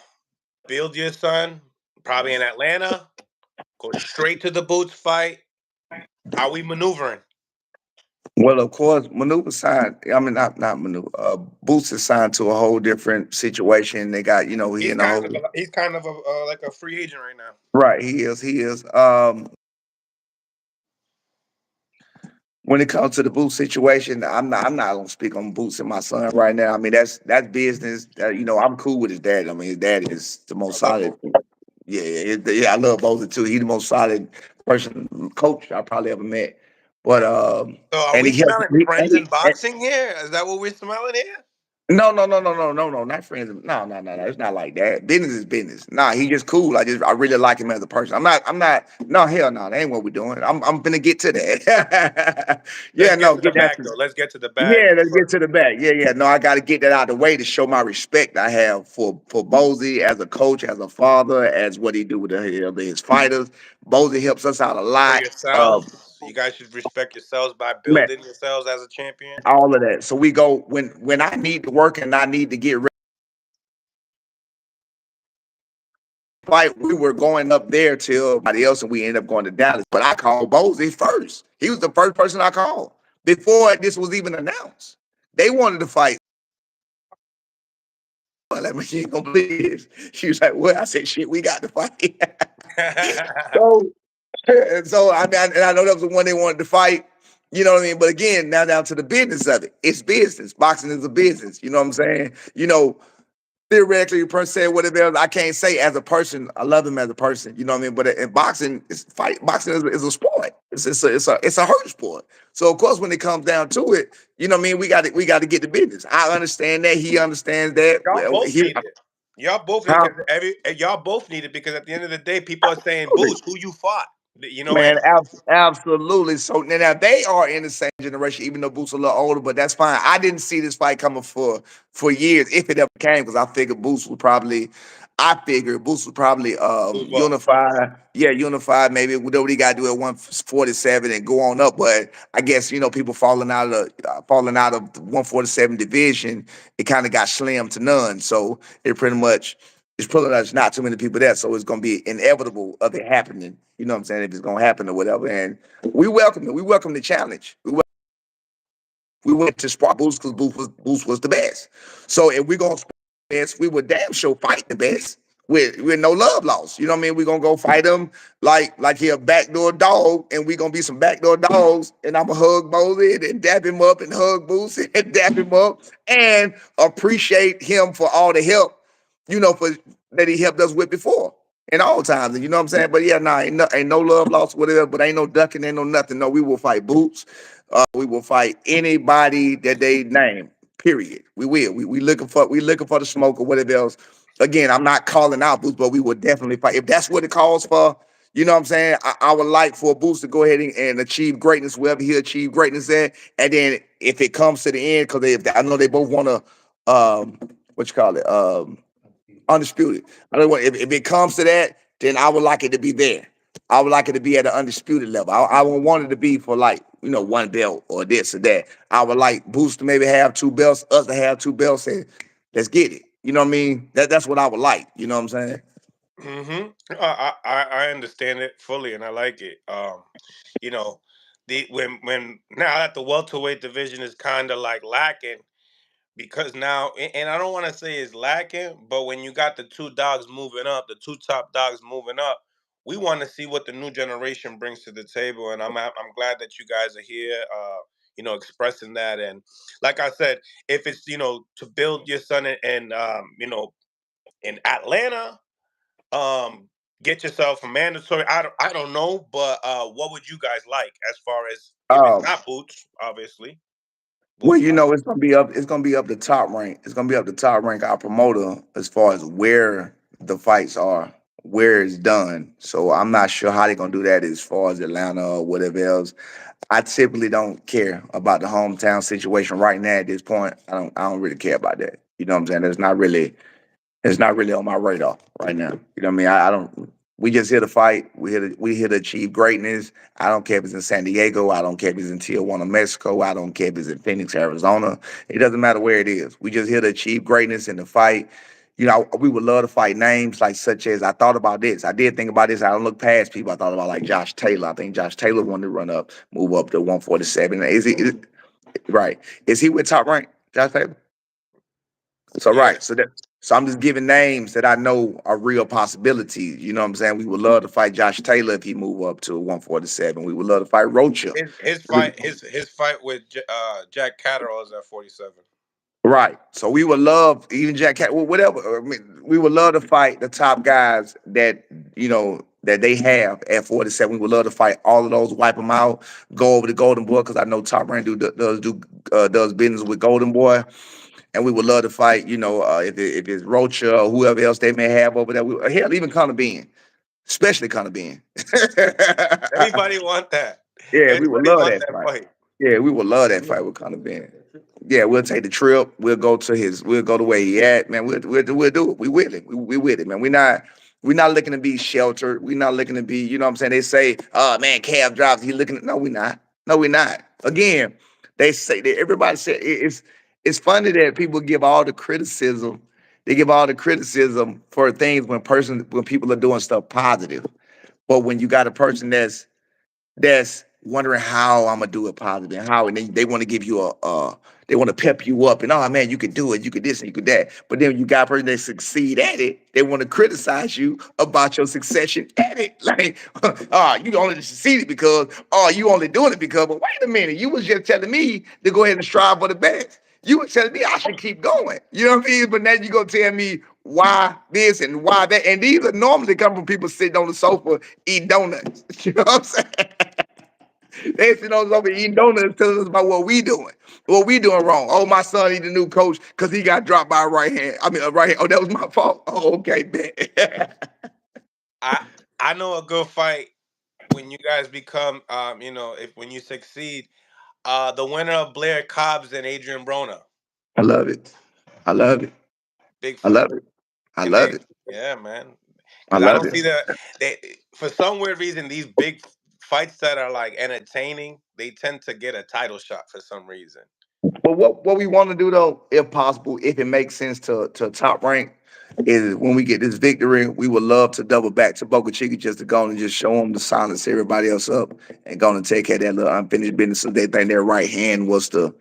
Speaker 1: build your son probably in Atlanta, go straight to the Boots fight? How we maneuvering?
Speaker 2: Well, of course, Maneuver signed. I mean, not Maneuver. Boots is signed to a whole different situation. They got, he in a whole
Speaker 1: He's kind of a like a free agent right now.
Speaker 2: right. He is. He is. When it comes to the Boots situation, I'm not gonna speak on Boots and my son right now. I mean, that's business. I'm cool with his dad. I mean, his dad is the most
Speaker 1: I love
Speaker 2: solid.
Speaker 1: both.
Speaker 2: Yeah, yeah. I love Boza too. He's the most solid person, coach I probably ever met. But
Speaker 1: So are
Speaker 2: and
Speaker 1: we
Speaker 2: he helped.
Speaker 1: smelling friends in boxing here? Is that what we're smelling here?
Speaker 2: No, not friends. No. It's not like that. Business is business. Nah, he just cool. I really like him as a person. I'm not. No, hell no. That ain't what we're doing. I'm gonna get to that.
Speaker 1: Let's
Speaker 2: Yeah,
Speaker 1: get
Speaker 2: no,
Speaker 1: to the
Speaker 2: get that.
Speaker 1: bag though. Let's get to the bag
Speaker 2: Yeah, let's get
Speaker 1: first.
Speaker 2: to the back. Yeah. No, I got to get that out of the way to show my respect I have for Bozy as a coach, as a father, as what he do with his fighters. Bozy helps us out a
Speaker 1: For
Speaker 2: lot.
Speaker 1: yourselves, you guys should respect yourselves by
Speaker 2: Man,
Speaker 1: building yourselves as a champion.
Speaker 2: all of that. So we go when I need to work and I need to get ready to fight. We were going up there till everybody else, and we ended up going to Dallas. But I called Bozy first. He was the first person I called before this was even announced. They wanted to fight. Like, man, you ain't gonna believe this. She was like, "Well," I said, "Shit, we got to fight." so, so I know that was the one they wanted to fight. You know what I mean? But again, now down to the business of it. It's business. Boxing is a business. You know what I'm saying? Theoretically, per se, whatever else, I can't say as a person. I love him as a person. You know what I mean? But in boxing, boxing is a sport. It's a hurt sport. So of course, when it comes down to it, you know what I mean. We got to get the business. I understand that. He understands that.
Speaker 1: Y'all
Speaker 2: Well,
Speaker 1: both
Speaker 2: he
Speaker 1: need it. Y'all both need
Speaker 2: how
Speaker 1: because y'all both need it because at the end of the day, people are saying, "Boost, who you fought?" You know,
Speaker 2: Man,
Speaker 1: and
Speaker 2: absolutely. So now they are in the same generation, even though Boots a little older, but that's fine. I didn't see this fight coming for years, if it ever came, because I figured Boots would probably
Speaker 1: move up.
Speaker 2: unify, maybe whatever he got to do at 147 and go on up. But I guess people falling out of the 147 division, it kind of got slim to none. So it pretty much It's probably there's not too many people there, so it's gonna be inevitable of it happening. You know what I'm saying? If it's gonna happen or whatever, and we welcome it. We welcome the challenge. We went to Spark Boost because Boost was the best. So if we're gonna spark the best, we would damn sure fight the best with no love loss. You know what I mean? We're gonna go fight them like he a backdoor dog, and we gonna be some backdoor dogs, and I'ma hug Bozy and dap him up and hug Boost and dap him up and appreciate him for all the help, for that he helped us with before. In all times, and you know what I'm saying? But yeah, nah, ain't no love lost, whatever, but ain't no ducking, ain't no nothing. No, we will fight Boots. We will fight anybody that they name. Period. We will. We looking for the smoke or whatever else. Again, I'm not calling out Boots, but we will definitely fight if that's what it calls for. You know what I'm saying? I would like for Boots to go ahead and achieve greatness wherever he achieve greatness at, and then if it comes to the end, because I know they both want to, what you call it, undisputed. I don't want if it comes to that, then I would like it to be there. I would like it to be at an undisputed level. I would want it to be for like one belt or this or that. I would like Boost to maybe have two belts, us to have two belts, and let's get it. You know what I mean? That's what I would like. You know what I'm saying?
Speaker 1: I understand it fully, and I like it. You know, the when now that the welterweight division is kind of like lacking, because now, and I don't want to say it's lacking, but when you got the two dogs moving up, the two top dogs moving up, we want to see what the new generation brings to the table, and I'm glad that you guys are here, expressing that. And like I said, if it's to build your son in Atlanta, get yourself a mandatory. I don't know, but what would you guys like as far as if it's
Speaker 2: Um,
Speaker 1: not Boots, obviously
Speaker 2: well,
Speaker 1: Boots not.
Speaker 2: it's gonna be up. It's gonna be up the top rank. It's gonna be up the top rank. Our promoter, as far as where the fights are, where it's done. So I'm not sure how they're gonna do that as far as Atlanta or whatever else. I typically don't care about the hometown situation right now at this point. I don't really care about that. You know what I'm saying? It's not really on my radar right now. You know what I mean? I don't. We just here to fight. We here to achieve greatness. I don't care if it's in San Diego. I don't care if it's in Tijuana, Mexico. I don't care if it's in Phoenix, Arizona. It doesn't matter where it is. We just here to achieve greatness and to fight. We would love to fight names like such as I thought about this. I did think about this. I don't look past people. I thought about like Josh Taylor. I think Josh Taylor wanted to move up to 147. Right? Is he with top rank? Josh Taylor. So
Speaker 1: Yeah,
Speaker 2: right, so I'm just giving names that I know are real possibilities. You know what I'm saying? We would love to fight Josh Taylor if he move up to 147. We would love to fight Rocha.
Speaker 1: his fight his fight with Jack Catterall is at 47.
Speaker 2: Right. So we would love even Jack Cat, whatever. I mean, we would love to fight the top guys that they have at 47. We would love to fight all of those, wipe them out, go over to Golden Boy because I know Top Rank does business with Golden Boy. And we would love to fight, if it's Rocha or whoever else they may have over there. Hell, even Conor Bean, especially Conor Bean.
Speaker 1: Everybody want that.
Speaker 2: Yeah, we would
Speaker 1: Everybody
Speaker 2: love
Speaker 1: want
Speaker 2: that
Speaker 1: that
Speaker 2: fight.
Speaker 1: fight.
Speaker 2: Yeah, we would love that fight with Conor Bean. Yeah, we'll take the trip. We'll go to where he at, man. We'll do it. We with it. We with it, man. We're not looking to be sheltered. We're not looking to be, you know what I'm saying? They say, oh man, cab drives, he looking at no, we're not. No, we're not. Again, they say that everybody said it's funny that people give all the criticism. They give all the criticism for things when people are doing stuff positive. But when you got a person that's wondering how I'm gonna do it positive and how, and they want to give you they want to pep you up and oh man, you could do it, you could this and you could that. But then you got a person that succeed at it, they want to criticize you about your succession at it. Like, you only succeeded because you only doing it because. But wait a minute, you was just telling me to go ahead and strive for the best. You were telling me I should keep going. You know what I mean? But now you gonna tell me why this and why that. And these are normally come from people sitting on the sofa eating donuts. You know what I'm saying? They sitting on the sofa eating donuts telling us about what we doing wrong. Oh, my son need a new coach because he got dropped by a right hand. I mean, a right hand. Oh, that was my fault. Oh, okay, bet.
Speaker 1: I I know a good fight when you guys become if when you succeed. The winner of Blair Cobbs and Adrian Broner.
Speaker 2: I love it. I love it.
Speaker 1: Big
Speaker 2: I
Speaker 1: fight.
Speaker 2: love it. I
Speaker 1: And they,
Speaker 2: love it.
Speaker 1: yeah, man.
Speaker 2: I
Speaker 1: Because I
Speaker 2: love
Speaker 1: don't
Speaker 2: it.
Speaker 1: see that they for some weird reason these big fights that are like entertaining, they tend to get a title shot for some reason.
Speaker 2: But what we want to do though, if possible, if it makes sense to top rank, is when we get this victory, we would love to double back to Boca Chica just to go and just show them to silence everybody else up and go and take care of that little unfinished business. So they think their right hand was the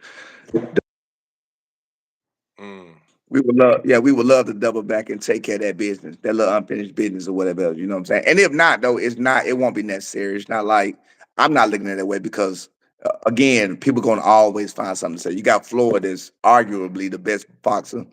Speaker 1: Mm.
Speaker 2: we would love, yeah, we would love to double back and take care of that business, that little unfinished business or whatever else. You know what I'm saying? And if not, though, it's not. It won't be necessary. It's not like I'm not looking at it that way because, again, people gonna always find something to say. You got Floyd, that's arguably the best boxer.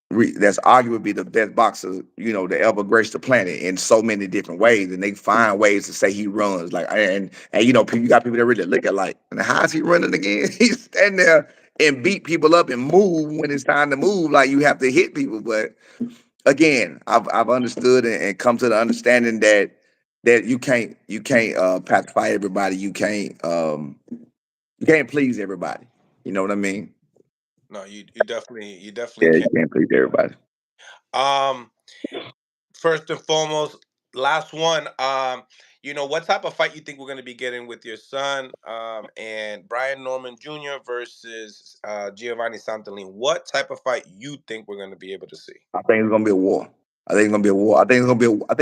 Speaker 2: That's arguably the best boxer, to ever grace the planet in so many different ways, and they find ways to say he runs like, and you got people that really look at like, and how is he running again? He's standing there and beat people up and move when it's time to move. Like you have to hit people, but again, I've understood and come to the understanding that you can't pacify everybody. You can't please everybody. You know what I mean?
Speaker 1: No, you definitely
Speaker 2: Yeah,
Speaker 1: can.
Speaker 2: you can't please everybody.
Speaker 1: Um, First and foremost, last one. What type of fight you think we're going to be getting with your son and Brian Norman Jr. versus Giovanni Santalin? What type of fight you think we're going to be able to see?
Speaker 2: I think it's gonna be a war. I think it's gonna be a war. I think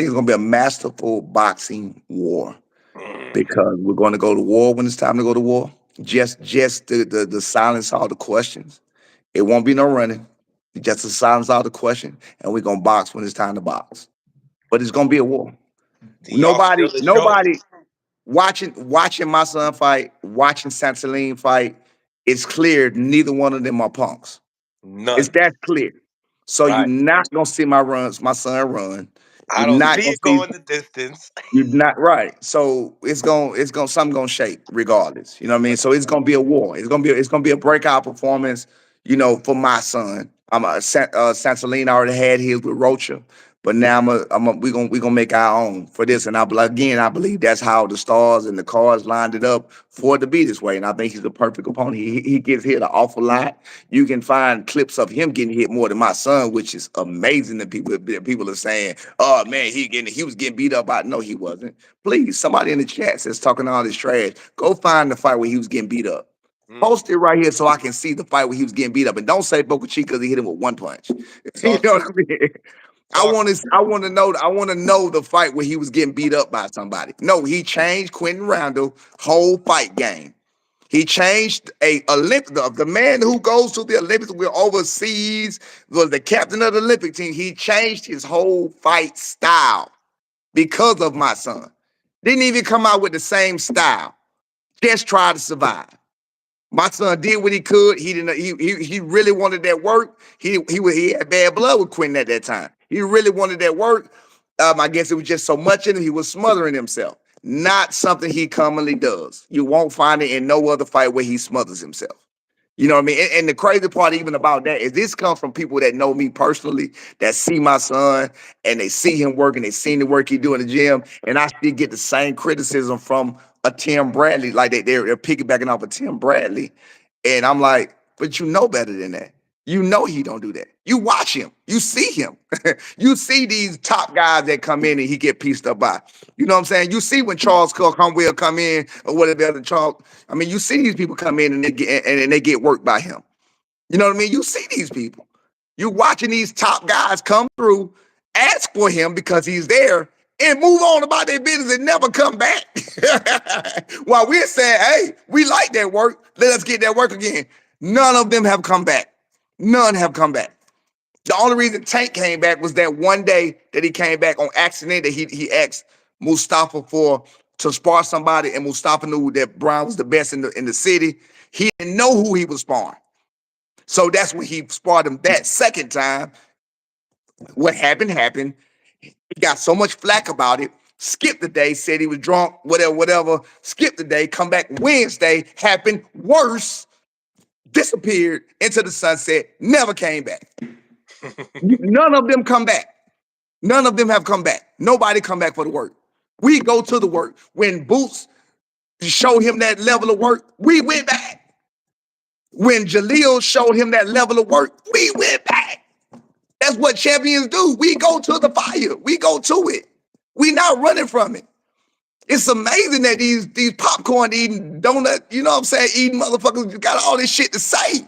Speaker 2: it's gonna be a masterful boxing war
Speaker 1: Mm.
Speaker 2: because we're going to go to war when it's time to go to war. Just the silence all the questions. It won't be no running. Just to silence all the question, and we're gonna box when it's time to box. But it's gonna be a war.
Speaker 1: Do y'all
Speaker 2: Nobody,
Speaker 1: steal the show?
Speaker 2: nobody watching my son fight, watching Santaline fight. It's clear neither one of them are punks. It's
Speaker 1: None.
Speaker 2: that clear. So you're
Speaker 1: Right.
Speaker 2: not gonna see my son run.
Speaker 1: I
Speaker 2: You're
Speaker 1: don't
Speaker 2: not
Speaker 1: see
Speaker 2: gonna
Speaker 1: it
Speaker 2: see
Speaker 1: going the distance.
Speaker 2: you're not right. So it's gonna something gonna shake regardless. You know what I mean? So it's gonna be a war. It's gonna be a breakout performance, for my son. Sansalina already had his with Rocha, but now we gonna make our own for this. And I believe that's how the stars and the cards lined it up for it to be this way. And I think he's the perfect opponent. He gets hit an awful lot. You can find clips of him getting hit more than my son, which is amazing that people are saying, "Oh man, he was getting beat up." No, he wasn't. Please, somebody in the chat says talking all this trash. Go find the fight where he was getting beat up.
Speaker 1: Mm.
Speaker 2: Post it right here so I can see the fight where he was getting beat up. And don't say Boca Chica because he hit him with one punch. You
Speaker 1: Talk
Speaker 2: know
Speaker 1: to
Speaker 2: what
Speaker 1: me.
Speaker 2: I mean?
Speaker 1: Talk to me.
Speaker 2: I want to know the fight where he was getting beat up by somebody. No, he changed Quentin Randall whole fight game. He changed the man who goes to the Olympics with overseas, was the captain of the Olympic team. He changed his whole fight style because of my son. Didn't even come out with the same style. Just try to survive. My son did what he could. He didn't. He really wanted that work. He had bad blood with Quentin at that time. He really wanted that work. I guess it was just so much in him. He was smothering himself. Not something he commonly does. You won't find it in no other fight where he smothers himself. You know what I mean? And the crazy part even about that is this comes from people that know me personally, that see my son and they see him working, they seen the work he do in the gym, and I still get the same criticism from a Tim Bradley, like they're piggybacking off of Tim Bradley, and I'm like, but you know better than that. You know he don't do that. You watch him, you see him, you see these top guys that come in and he get pieced up by. You know what I'm saying? You see when Charles Cook will come in or whatever other Charles. I mean, you see these people come in and they get worked by him. You know what I mean? You see these people. You watching these top guys come through, ask for him because he's there, and move on about their business and never come back. While we're saying, hey, we like that work. Let us get that work again. None of them have come back. None have come back. The only reason Tank came back was that one day that he came back on accident that he asked Mustafa for to spar somebody, and Mustafa knew that Brown was the best in the city. He didn't know who he was sparring. So that's when he sparred him that second time. What happened. He got so much flack about it. Skipped the day, said he was drunk, whatever. Skipped the day, come back Wednesday, happened worse, disappeared into the sunset, never came back. None of them come back. None of them have come back. Nobody come back for the work. We go to the work. When Boots showed him that level of work, we went back. When Jaleel showed him that level of work, we went back. That's what champions do. We go to the fire. We go to it. We not running from it. It's amazing that these popcorn eating donut, you know what I'm saying, eating motherfuckers got all this shit to say.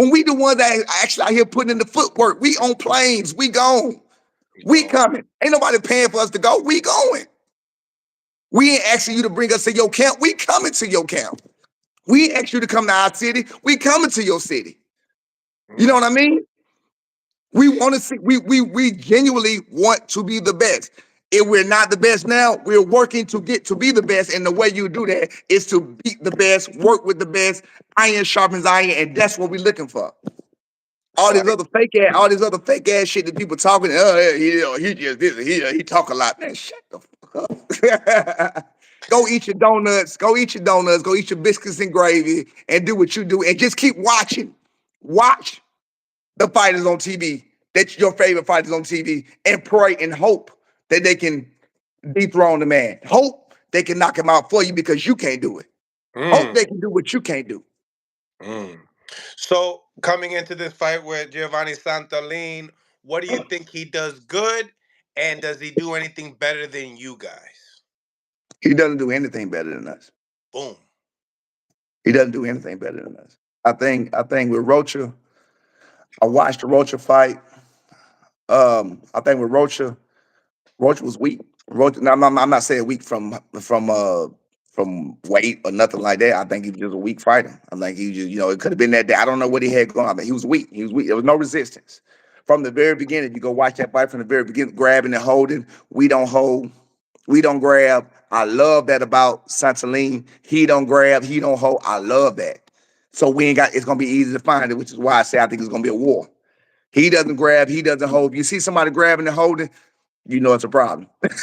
Speaker 2: When we the ones that actually out here putting in the footwork, we on planes, we gone,
Speaker 1: We
Speaker 2: we
Speaker 1: go.
Speaker 2: coming. Ain't nobody paying for us to go. We going. We ain't asking you to bring us to your camp. We coming to your camp. We ain't ask you to come to our city. We coming to your city. You know
Speaker 1: Mm,
Speaker 2: what I mean? We want to see. We genuinely want to be the best. If we're not the best now, we're working to get to be the best. And the way you do that is to beat the best, work with the best. Iron sharpens iron, and that's what we're looking for.
Speaker 1: fact.
Speaker 2: All these other fake ass shit that people talking. Oh, yeah, he just this. He talk a lot. Man, shut the fuck up. Go eat your donuts. Go eat your donuts. Go eat your biscuits and gravy, and do what you do, and just keep watching. Watch the fighters on TV. That's your favorite fighters on TV, and pray and hope that they can dethrone the man. Hope they can knock him out for you because you can't do it. Hope
Speaker 1: Mm,
Speaker 2: they can do what you can't do.
Speaker 1: mm. So coming into this fight with Giovanni Santolin, what do you think he does good, and does he do anything better than you guys?
Speaker 2: He doesn't do anything better than us.
Speaker 1: Boom.
Speaker 2: He doesn't do anything better than us. I think with Rocha, I watched the Rocha fight. I think with Rocha, Rocha was weak. Rocha, now, I'm not saying weak from weight or nothing like that. I think he was just a weak fighter. I think he just, it could have been that day. I don't know what he had going on. But he was weak. He was weak. There was no resistance. From the very beginning, you go watch that fight from the very beginning, grabbing and holding. We don't hold. We don't grab. I love that about Santalene. He don't grab. He don't hold. I love that. So we ain't got. It's gonna be easy to find it, which is why I say I think it's gonna be a war. He doesn't grab. He doesn't hold. If you see somebody grabbing and holding, you know it's a problem. If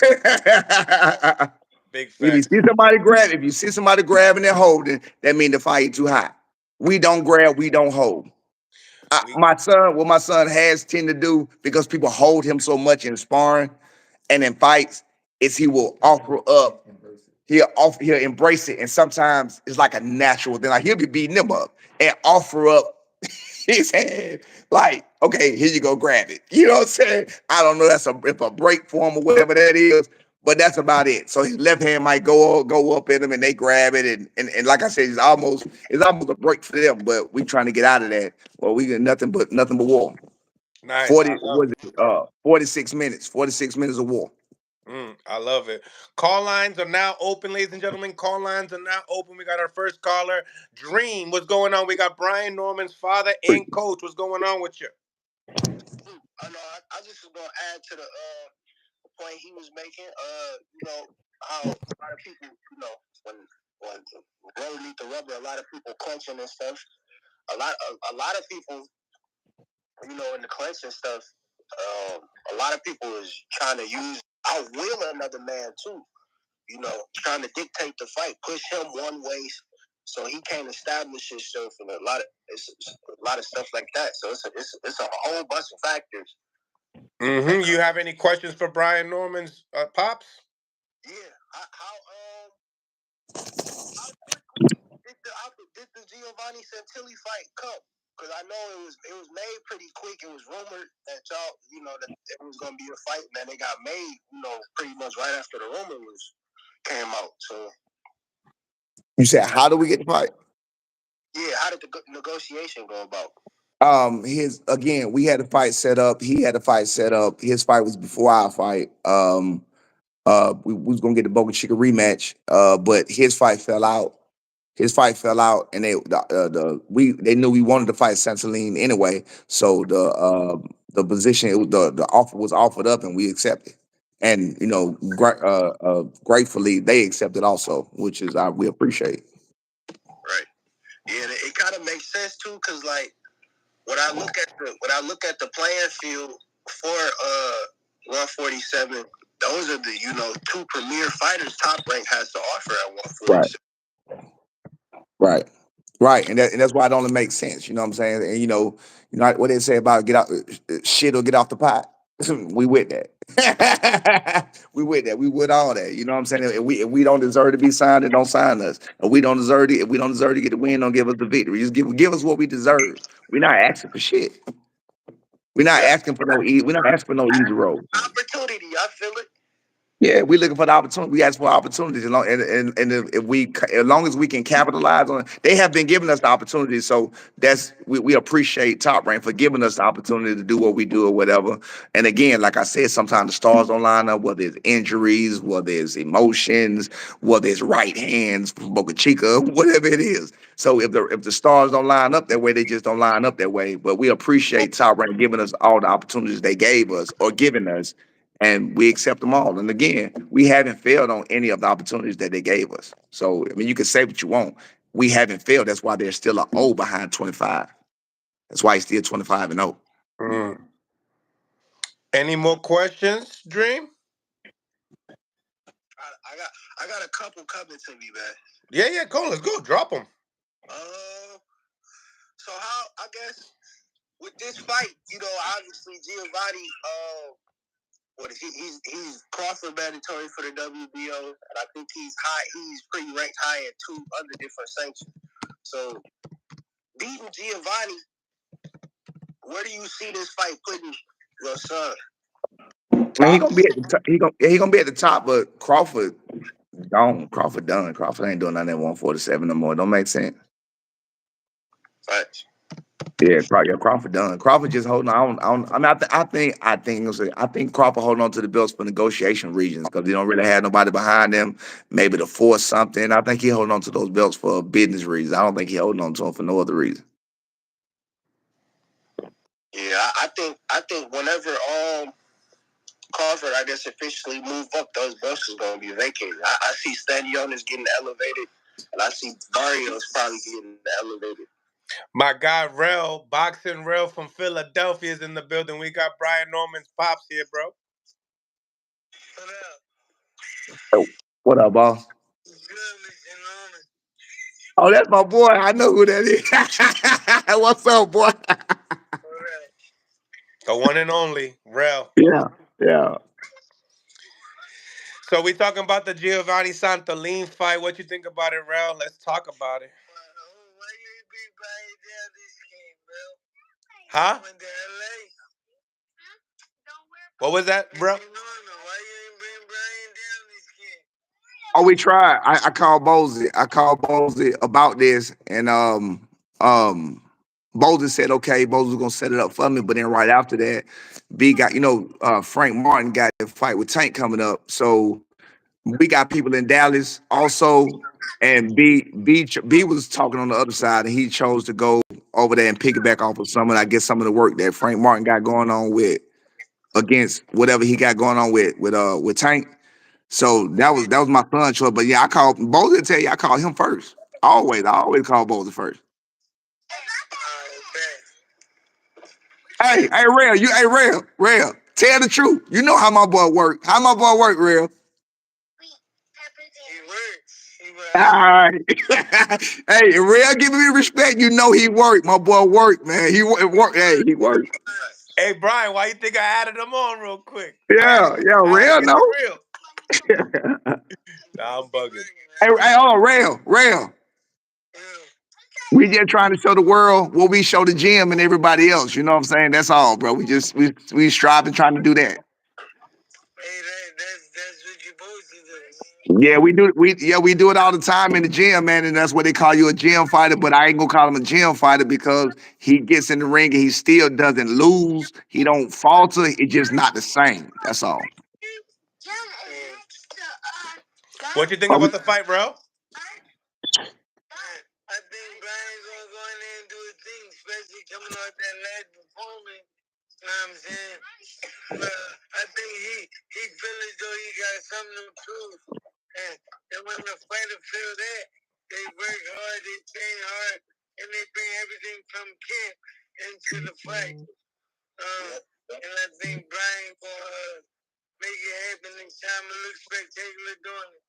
Speaker 1: Big
Speaker 2: you
Speaker 1: facts.
Speaker 2: see somebody grab, if you see somebody grabbing and holding, that means the fight too high. We don't grab. We don't hold.
Speaker 1: We
Speaker 2: What my son has tend to do because people hold him so much in sparring and in fights is he will offer up. He'll embrace it, and sometimes it's like a natural thing. Like he'll be beating them up and offer up his hand, like, okay, here you go, grab it. You know what I'm saying? I don't know. If a break for him or whatever that is, but that's about it. So his left hand might go up in him, and they grab it, and like I said, it's almost a break for them. But we trying to get out of that. Well, we get nothing but war.
Speaker 1: nice. I
Speaker 2: 40
Speaker 1: love
Speaker 2: was
Speaker 1: it.
Speaker 2: it 46 minutes. 46 minutes of war.
Speaker 1: I love it. Call lines are now open, ladies and gentlemen. Call lines are now open. We got our first caller, Dream. What's going on? We got Brian Norman's father and coach. What's going on with you?
Speaker 3: I know. I just was gonna add to the point he was making. How a lot of people, when rubber meet the rubber, a lot of people clenching and stuff. A lot of people, in the clinch and stuff. A lot of people is trying to outwill another man too. Trying to dictate the fight, push him one way, so he can't establish himself, and it's a lot of stuff like that. So it's a whole bunch of factors that
Speaker 1: You
Speaker 3: come.
Speaker 1: have any questions for Brian Norman's pops?
Speaker 3: Yeah. How quickly did the Giovanni Santilli fight come? Because I know it was made pretty quick. It was rumored that that it was gonna be a fight, and then it got made, pretty much right after the rumor was came out. So
Speaker 2: You said, how do we get the fight?
Speaker 3: yeah, how did the negotiation go about?
Speaker 2: His again, we had a fight set up. He had a fight set up. His fight was before our fight. We was gonna get the Boca Chica rematch, but his fight fell out. His fight fell out, and they knew we wanted to fight Sansaline anyway. So the position, the offer was offered up, and we accepted. And gratefully they accepted also, which is we appreciate.
Speaker 3: Right. Yeah, it kind of makes sense too, because like when I look at the playing field for 147, those are the two premier fighters Top Rank has to offer at
Speaker 2: Right.
Speaker 3: 147.
Speaker 2: Right. Right. And that's why it only makes sense. You know what I'm saying? And what they say about get out shit or get off the pot. We with that. We with that. We with all that. You know what I'm saying? If we don't deserve to be signed, then don't sign us. If we don't deserve to get the win, don't give us the victory. Just give us what we deserve. We're not asking for shit. We're not
Speaker 1: Yeah.
Speaker 2: asking for no easy road.
Speaker 3: Opportunity, I feel it.
Speaker 2: Yeah, we looking for the opportunity. We ask for opportunities, and if we, as long as we can capitalize on it, they have been giving us the opportunity. So we appreciate Top Rank for giving us the opportunity to do what we do or whatever. And again, like I said, sometimes the stars don't line up. Whether it's injuries, whether it's emotions, whether it's right hands from Boca Chica, whatever it is. So if the stars don't line up that way, they just don't line up that way. But we appreciate Top Rank giving us all the opportunities they gave us or giving us, and we accept them all. And again, we haven't failed on any of the opportunities that they gave us. So I mean, you can say what you want. We haven't failed. That's why there's still an O behind 25. That's why he's still 25-0.
Speaker 1: Mm. Any more questions, Dream?
Speaker 3: I got a couple coming to me, man.
Speaker 1: Yeah, go. Let's go. Drop them.
Speaker 3: So how, I guess with this fight, obviously Giovanni, he's Crawford mandatory for the WBO, and I think he's pretty ranked high in 2 other different sanctions. So beating Giovanni, where do you see this fight putting your son?
Speaker 2: Man, he gonna be at the top. He gonna be at the top, but Crawford gone. Crawford done. Crawford ain't doing nothing at 147 no more. Don't make sense.
Speaker 3: Right.
Speaker 2: Yeah, Crawford done. Crawford just holding on. I mean, I think Crawford holding on to the belts for negotiation reasons because he don't really have nobody behind him. Maybe to force something. I think he holding on to those belts for business reasons. I don't think he holding on to them for no other reason.
Speaker 3: Yeah, I think whenever Crawford, I guess, officially move up, those belts is gonna be vacated. I see Stanionis getting elevated, and I see Barrios probably getting elevated.
Speaker 1: My guy Rel, Boxing Rel from Philadelphia is in the building. We got Brian Norman's pops here, bro.
Speaker 3: What up?
Speaker 2: Oh, what up, boss?
Speaker 3: Good, Mr. Norman.
Speaker 2: Oh, that's my boy. I know who that is. What's up, boy?
Speaker 3: All right.
Speaker 1: The one and only Rel.
Speaker 2: Yeah.
Speaker 1: So we talking about the Giovanni Santalin fight. What you think about it, Rel? Let's talk about it.
Speaker 3: Why you ain't bring Brian down this game, bro?
Speaker 1: Huh?
Speaker 3: Went to LA.
Speaker 1: What was that, bro?
Speaker 3: Why you ain't bring Brian down this game?
Speaker 2: Oh, we tried. I called Bozy. I called Bozy about this, and Bozy said okay. Bozy was gonna set it up for me, but then right after that, B got Frank Martin got the fight with Tank coming up, so we got people in Dallas also, and B was talking on the other side, and he chose to go over there and piggyback off of some of the work that Frank Martin got going on with against whatever he got going on with Tank. So that was my son's choice. But yeah, I called Bozy. Tell you, I called him first. I always call Bozy first. Hey, Rail. Tell the truth. You know how my boy work. How my boy work, Rail.
Speaker 3: He works.
Speaker 2: All right. Hey, Rail giving me respect. You know he work. My boy work, man. He work. Hey, he work.
Speaker 1: Hey, Brian, why you think I added him on real quick?
Speaker 2: Yeah,
Speaker 1: I had to
Speaker 2: Rail,
Speaker 1: get
Speaker 2: no.
Speaker 1: the real. Nah, I'm bugging.
Speaker 2: Hey, hold on, Rail. We just trying to show the world what we show the gym and everybody else. You know what I'm saying? That's all, bro. We striving trying to do that.
Speaker 3: Hey, that's what you're supposed to do.
Speaker 2: Yeah, we do it all the time in the gym, man, and that's what they call you, a gym fighter. But I ain't gonna call him a gym fighter because he gets in the ring and he still doesn't lose. He don't falter. It's just not the same. That's all.
Speaker 1: What you think
Speaker 2: Oh,
Speaker 1: about the fight, bro?
Speaker 3: I think Brian's gonna go in there and do his thing, especially coming off that last performance. You know what I'm saying? But I think he feel as though he got something to prove. And when the fighter feel that, they work hard, they train hard, and they bring everything from camp into the fight. And I think Brian gonna make it happen next time and look spectacular doing it.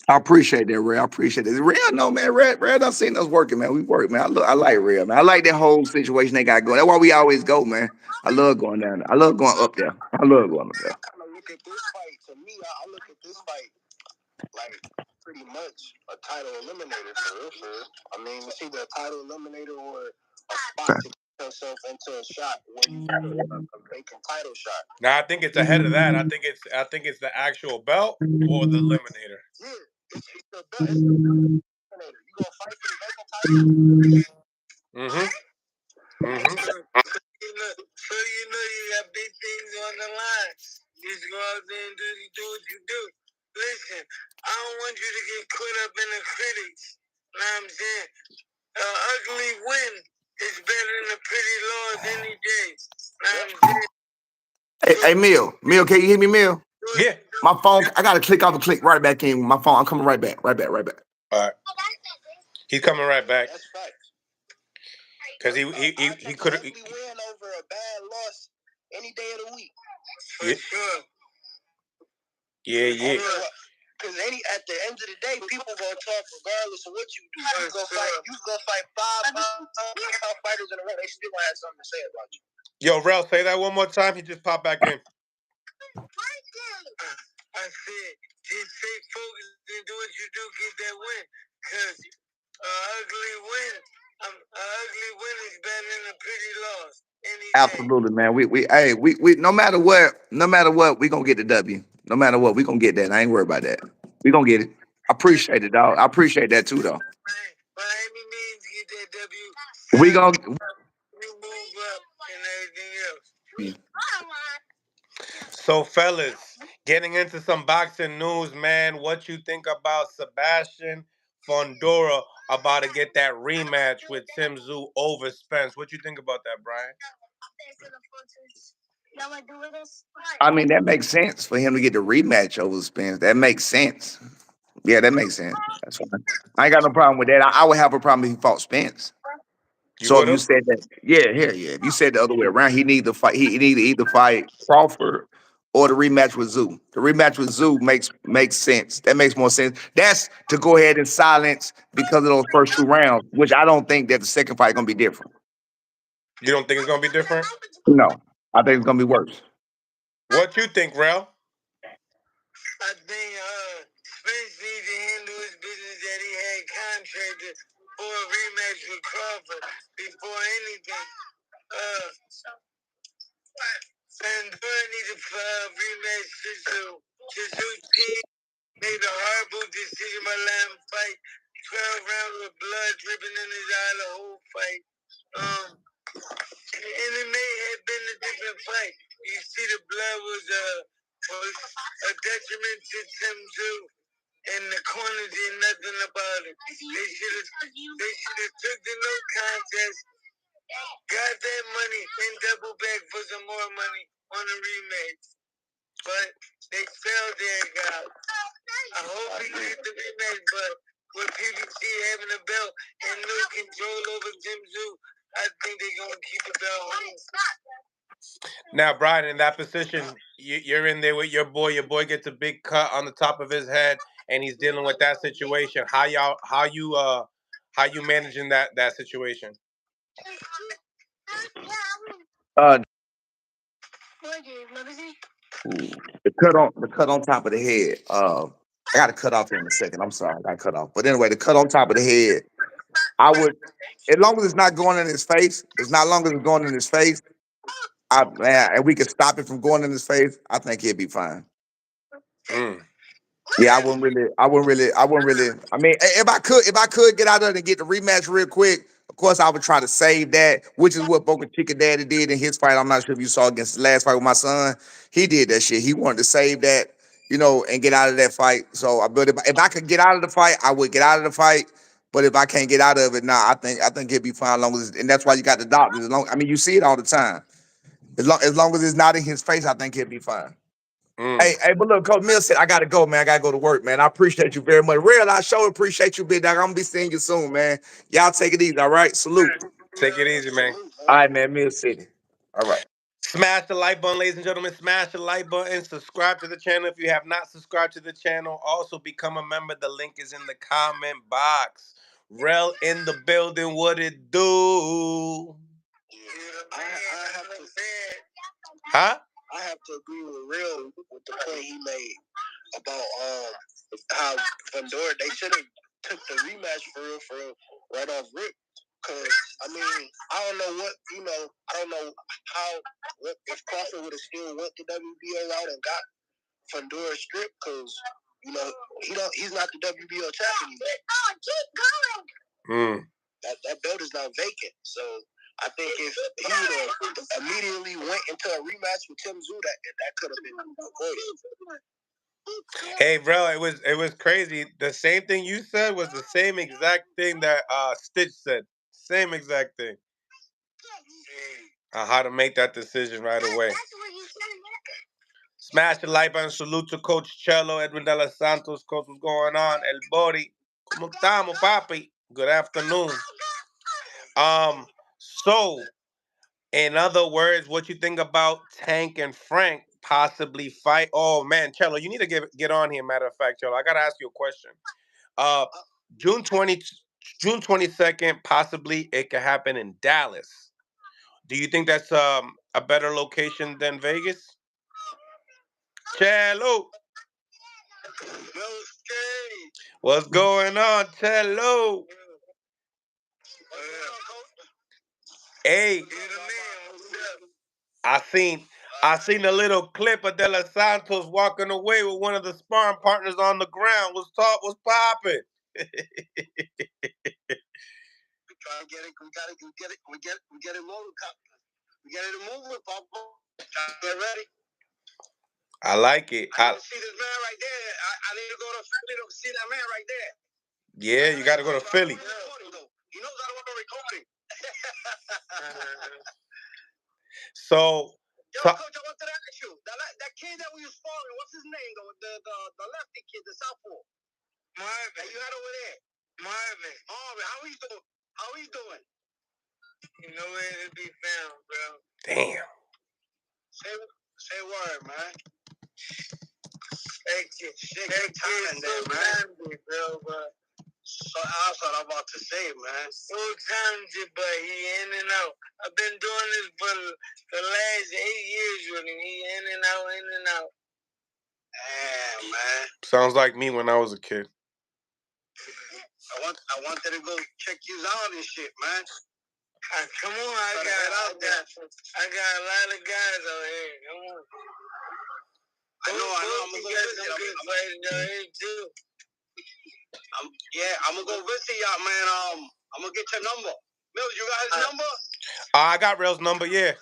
Speaker 2: I appreciate that, Ray. I appreciate it. Ray, no, man. Ray, I've seen us working, man. We work, man. I like Ray, man. I like that whole situation they got going. That's why we always go, man. I love going down there. I love going up there. I love going up there.
Speaker 3: I kind of look at this fight, to me, I look at this fight like pretty much a title eliminator for real. I mean, it's either a title eliminator or a spot
Speaker 2: Okay.
Speaker 3: to yourself into a shot where you can win a vacant title shot.
Speaker 1: Now I think it's ahead of that. I think it's the actual belt or the eliminator.
Speaker 3: Yeah, it's the belt. It's the eliminator. You gonna fight for the vacant title? So you know you got big things on the line. You just go out there and do what you do. Listen, I don't want you to get caught up in the critics. Know what I'm saying? An ugly win is better than a pretty loss any day. Know what I'm saying?
Speaker 2: Hey, Mill, can you hear me, Mill?
Speaker 1: Yeah.
Speaker 2: My phone, I gotta click off and click right back in. My phone, I'm coming right back.
Speaker 1: All right. He's coming right back.
Speaker 3: That's facts.
Speaker 1: Because he could have.
Speaker 3: win over a bad loss any day of the week. For sure.
Speaker 1: Yeah.
Speaker 3: Because at the end of the day, people gonna talk regardless of what you do. You go fight 5 fighters in a row. They still gonna have something to say about you.
Speaker 1: Yo, Rel, say that one more time. He just popped back in.
Speaker 3: I said, just stay focused and do what you do, get that win. Because ugly win is better than a pretty loss.
Speaker 2: Absolutely, man. We no matter what, we gonna get the W. No matter what, we gonna get that. I ain't worried about that. We gonna get it. I appreciate it, dog. I appreciate that too, though.
Speaker 3: By any means, get that W.
Speaker 2: We gonna
Speaker 3: move up and everything else.
Speaker 1: So, fellas, getting into some boxing news, man. What you think about Sebastian Fundora about to get that rematch with Tim Tszyu over Spence? What you think about that, Brian?
Speaker 2: I mean, that makes sense for him to get the rematch over Spence. That makes sense. Yeah, that makes sense. That's fine. I ain't got no problem with that. I would have a problem if he fought Spence.
Speaker 1: You
Speaker 2: So
Speaker 1: would
Speaker 2: if you
Speaker 1: have?
Speaker 2: said that, yeah. If you said the other way around, he need to fight. He need to either fight Crawford or the rematch with Tszyu. The rematch with Tszyu makes sense. That makes more sense. That's to go ahead and silence because of those first 2 rounds, which I don't think that the second fight gonna be different.
Speaker 1: You don't think it's gonna be different?
Speaker 2: No, I think it's gonna be worse.
Speaker 1: What you think, Rel?
Speaker 3: I think Spence needs to handle his business that he had contracted for a rematch with Crawford before anything. Fundora needs a rematch to team. Made a horrible decision by letting him fight 12 rounds with blood dripping in his eye the whole fight. And it may have been a different fight. You see, the blood was a detriment to Tim Tszyu, and the corner did nothing about it. They should have took the no contest, got that money, and double back for some more money on the rematch. But they failed their guy. I hope he gets the rematch, but with PBC having a belt and no control over Tim Tszyu, I think they're going to keep the belt home.
Speaker 1: Now, Brian, in that position, you're in there with your boy. Your boy gets a big cut on the top of his head, and he's dealing with that situation. How you managing that situation?
Speaker 2: Uh, the cut on top of the head. I got to cut off here in a second. I'm sorry, I got cut off. But anyway, the cut on top of the head. I would, as long as it's not going in his face, and we can stop it from going in his face, I think he'll be fine. Yeah, I wouldn't really. I mean, if I could get out there and get the rematch real quick, of course I would try to save that, which is what Boca Chica Daddy did in his fight. I'm not sure if you saw against the last fight with my son. He did that shit. He wanted to save that, and get out of that fight. So, but if I could get out of the fight, I would get out of the fight. But if I can't get out of it, I think he'll be fine. As long as, and that's why you got the doctors. You see it all the time. As long as it's not in his face, I think he'll be fine. Hey, but look, Coach Mills said I gotta go, man. I gotta go to work, man. I appreciate you very much. Real, I sure appreciate you, big dog. I'm gonna be seeing you soon, man. Y'all take it easy, all right? Salute.
Speaker 1: Take it easy, man.
Speaker 2: All right, man. Mill City. All right.
Speaker 1: Smash the like button, ladies and gentlemen. Smash the like button. Subscribe to the channel if you have not subscribed to the channel. Also, become a member. The link is in the comment box. Rel in the building. What it do? Huh?
Speaker 3: I have to agree with Real with the point he made about how Fundora, they should have took the rematch for real right off rip. Cause I mean, I don't know what I don't know if Crawford would have still went the WBO route and got Fundora stripped, cause he's not the WBO champion anymore. That belt is now vacant. So I think if he would have immediately went into a rematch with Tim Tszyu, that could have been avoided.
Speaker 1: Hey, bro, it was crazy. The same thing you said was the same exact thing that Stitch said. Same exact thing. How to make that decision right away. Smash the like button. Salute to Coach Cello, Edwin De Los Santos. Coach, what's going on? El Bori. ¿Cómo estamos, papi? Good afternoon. So, in other words, what you think about Tank and Frank possibly fight? Oh man, Cello, you need to get on here. Matter of fact, Cello, I gotta ask you a question. June 22nd, possibly it could happen in Dallas. Do you think that's a better location than Vegas? Cello, what's going on, Cello? Hey, I seen a little clip of De Los Santos walking away with one of the sparring partners on the ground. What's popping?
Speaker 3: We get it moving. We get it moving, Papa. Get ready.
Speaker 1: I like it.
Speaker 3: I need to see this man right there. I need to go to Philly to see that man right there.
Speaker 1: Yeah, you got to go to Philly.
Speaker 3: He knows I don't want to recording.
Speaker 1: So,
Speaker 3: Coach, I wanted to ask you. That kid that we was following, what's his name? The lefty kid, the southpaw. Marvin. That you had over there. Marvin. How he's doing? You know where to be found, bro.
Speaker 1: Damn.
Speaker 3: Say word, man. Take time there, man. Bro. So that's what I'm about to say, man. So talented, but he in and out. I've been doing this for the last 8 years with him. He in and out. Damn, man.
Speaker 1: Sounds like me when I was a kid.
Speaker 3: I wanted to go check you out and shit, man. Come on, I got a lot of guys out here. Come on. I know. I'm gonna go visit some good fighters out here too. I'm gonna go visit y'all, man. I'm gonna get your number. Mills, you got his number?
Speaker 1: I got Rail's number. Yeah,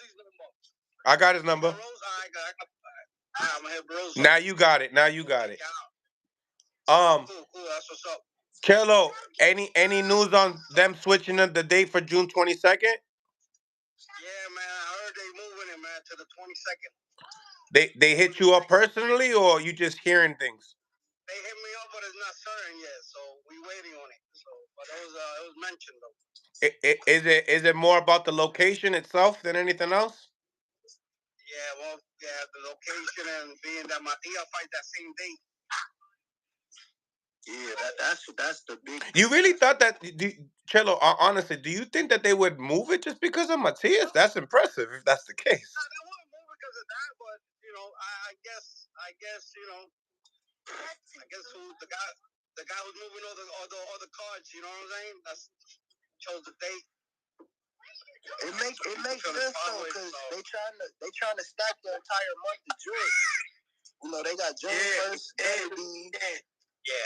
Speaker 1: I got his number.
Speaker 3: I'm gonna hit Rose.
Speaker 1: Now you got it.
Speaker 3: Cool. That's what's up.
Speaker 1: Cello, any news on them switching the date for June 22nd?
Speaker 3: Yeah, man. I heard they moving it, man, to the 22nd.
Speaker 1: They hit you up personally, or you just hearing things?
Speaker 3: They hit me up, but it's not certain yet, so we waiting on it. So, but it was mentioned though.
Speaker 1: Is it more about the location itself than anything else?
Speaker 3: Yeah, the location and being that Matia fight that same date. Yeah, that's the big.
Speaker 1: You really thought that, Cello? Honestly, do you think that they would move it just because of Matias? That's impressive if that's the case.
Speaker 3: They wouldn't move it because of that, but I guess who the guy who's moving all the cards, you know what I'm saying? That's chose the date. It makes sense though, because they trying to stack the entire month of June. They got June 1st,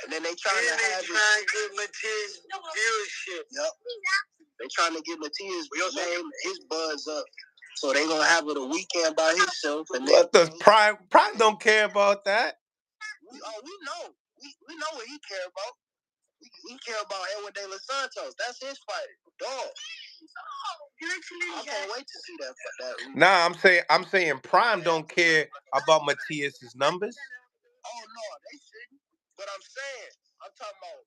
Speaker 3: and then they trying to have get Matias viewership. Yep. They trying to get Matias name his buzz up. So they gonna have it a weekend by himself. And
Speaker 1: what does Prime don't care about that?
Speaker 3: We know. We know what he care about. He care about Edwin De Los Santos. That's his fighter. Dog. I can't wait to see that.
Speaker 1: Nah, I'm saying Prime don't care about Matias's numbers.
Speaker 3: Oh no, they shouldn't. But I'm talking about.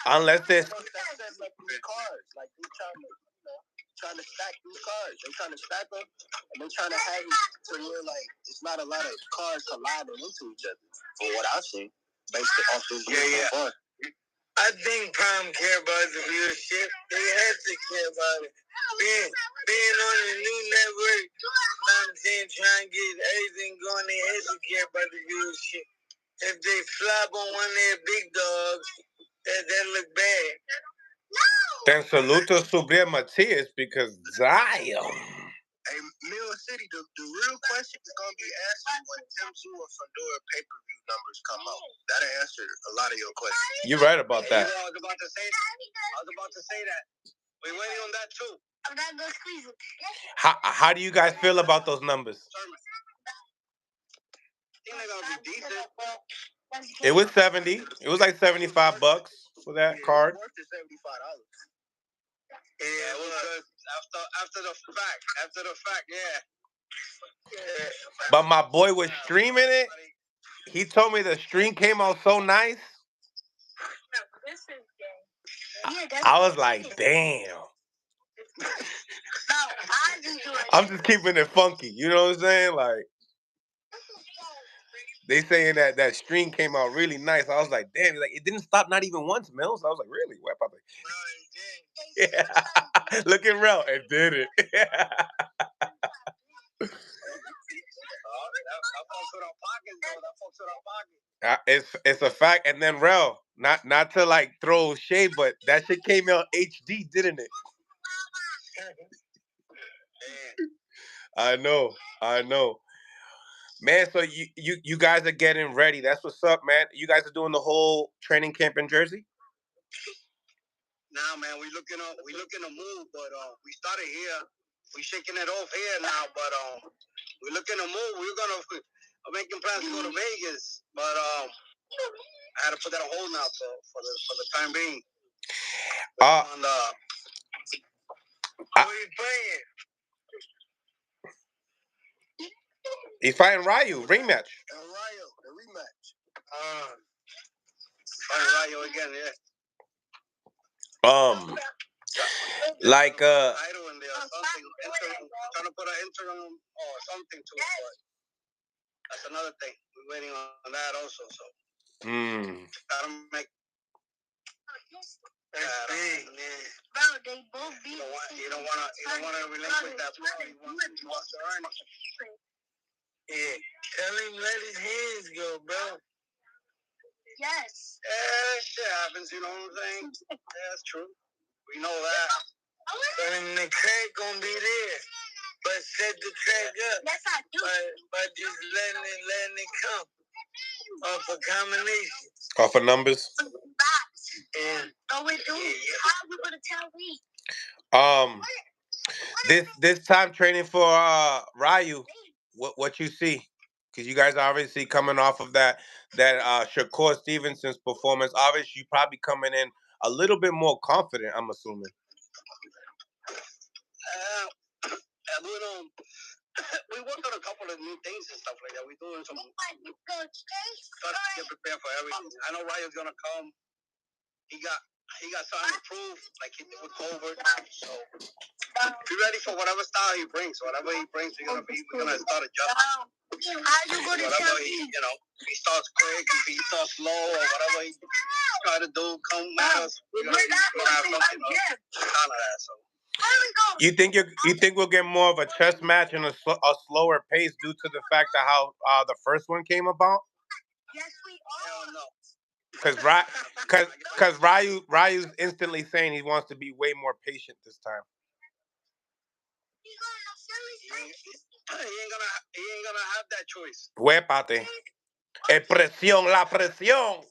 Speaker 1: Unless there's
Speaker 3: like these cards, like they trying to stack these cards. They trying to stack them, and they trying to have it to where like it's not a lot of cards colliding into each other. For what I've seen, based off this year. I think Prime care about the viewership. They have to care about it. Being on a new network, I'm saying trying to get everything going, they have to care about the viewership. If they flop on one of their big dogs, that look bad. No,
Speaker 1: Then saluto Subria Matias because Zion.
Speaker 3: Hey, Mill City, the real question is going to be answered when Tim Tszyu and Fedora pay-per-view numbers come out. That'll answer a lot of your questions.
Speaker 1: You're right about that.
Speaker 3: I was about to say that. We're waiting on that too. I'm not going to squeeze it.
Speaker 1: How do you guys feel about those numbers?
Speaker 3: I think they're going to be decent.
Speaker 1: It was 70. It was like $75 for that card.
Speaker 3: It was worth the $75. Yeah, it was good. After the fact, yeah.
Speaker 1: But my boy was streaming it. He told me the stream came out so nice. I was like, damn. I'm just keeping it funky. You know what I'm saying? Like, they saying that stream came out really nice. I was like, damn. Like, it didn't stop not even once, Mills. I was like, really? What? Yeah. Look at Rel. It did it. It's a fact. And then Rel, not to like throw shade, but that shit came out HD, didn't it? I know. Man, so you guys are getting ready. That's what's up, man. You guys are doing the whole training camp in Jersey?
Speaker 3: Nah, man, we looking to move, but we started here. We shaking it off here now, but we're looking to move. I'm making plans to go to Vegas, but I had to put that on hold now for the time being. Who are you playing?
Speaker 1: He's fighting Ryu, rematch.
Speaker 3: The rematch. Fighting Ryu again, yeah.
Speaker 1: Like
Speaker 3: title in there or something. Trying to put an interim or something to it, but that's another thing. We're waiting on that also. So gotta make. That's big, man. Bro, they both beat. You don't wanna relinquish that ball. He wants to earn it. Yeah, tell him let his hands go, bro. Yes. Yeah, shit happens. You know what I'm saying? Yeah, that's true. We know that. And the crack gonna be there. But set the track up. Yes, I do. But just letting it come. Off a combination.
Speaker 1: Off of numbers.
Speaker 3: And how we gonna tell me?
Speaker 1: This time training for Ryu, what you see? Because you guys are obviously coming off of that Shakur Stevenson's performance. Obviously, you probably coming in a little bit more confident, I'm assuming.
Speaker 3: We worked on a couple of new things and stuff like that. We're doing some stuff to get prepared for everything. I know Ryu's gonna come. He got something to prove, like he did with Colbert. So be ready for whatever style he brings. Whatever he brings, we're gonna start adjusting. How you gonna tell me? If he starts quick, if he starts slow, or whatever he try to do, come at us. We're gonna have something kind of that. So.
Speaker 1: You think we'll get more of a chess match and a slower pace due to the fact of how the first one came about?
Speaker 3: Yes, we are.
Speaker 1: Because Ryu's instantly saying he wants to be way more patient this time.
Speaker 3: He ain't gonna have that choice.
Speaker 1: Huépate. La presión.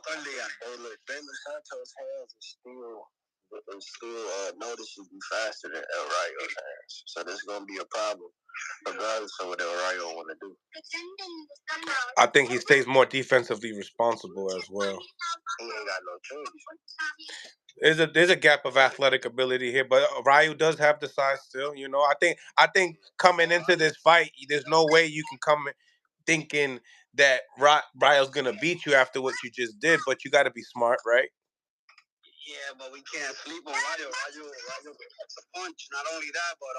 Speaker 3: Todo el día. Hey, look, Baylor Santos' hands are still noticeably faster than El Rayo's hands. So this is gonna be a problem, regardless of what El Rayo want to do.
Speaker 1: I think he stays more defensively responsible as well.
Speaker 3: He ain't got no choice.
Speaker 1: There's a gap of athletic ability here, but Ryu does have the size still. I think coming into this fight, there's no way you can come thinking that Ryu's gonna beat you after what you just did, but you got to be smart, right?
Speaker 3: Yeah, but we can't sleep on Ryu. Ryu gets a punch. Not only that, but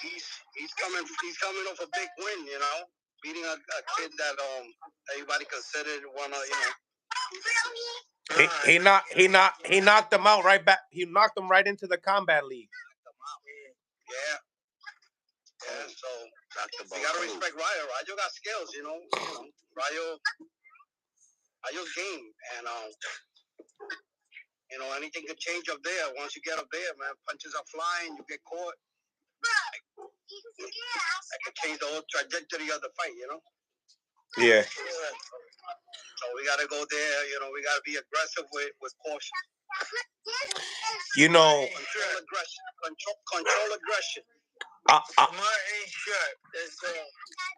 Speaker 3: he's coming off a big win. Beating a kid that everybody considered one of
Speaker 1: He knocked him out right back. He knocked him right into the combat league.
Speaker 3: Yeah. So you gotta respect Ryu. Ryu got skills, Ryu's game, and You know, anything could change up there. Once you get up there, man, punches are flying. You get caught. That could change the whole trajectory of the fight. You know.
Speaker 1: Yeah.
Speaker 3: So we gotta go there. You know, we gotta be aggressive with caution.
Speaker 1: You know.
Speaker 3: Control aggression. Control aggression.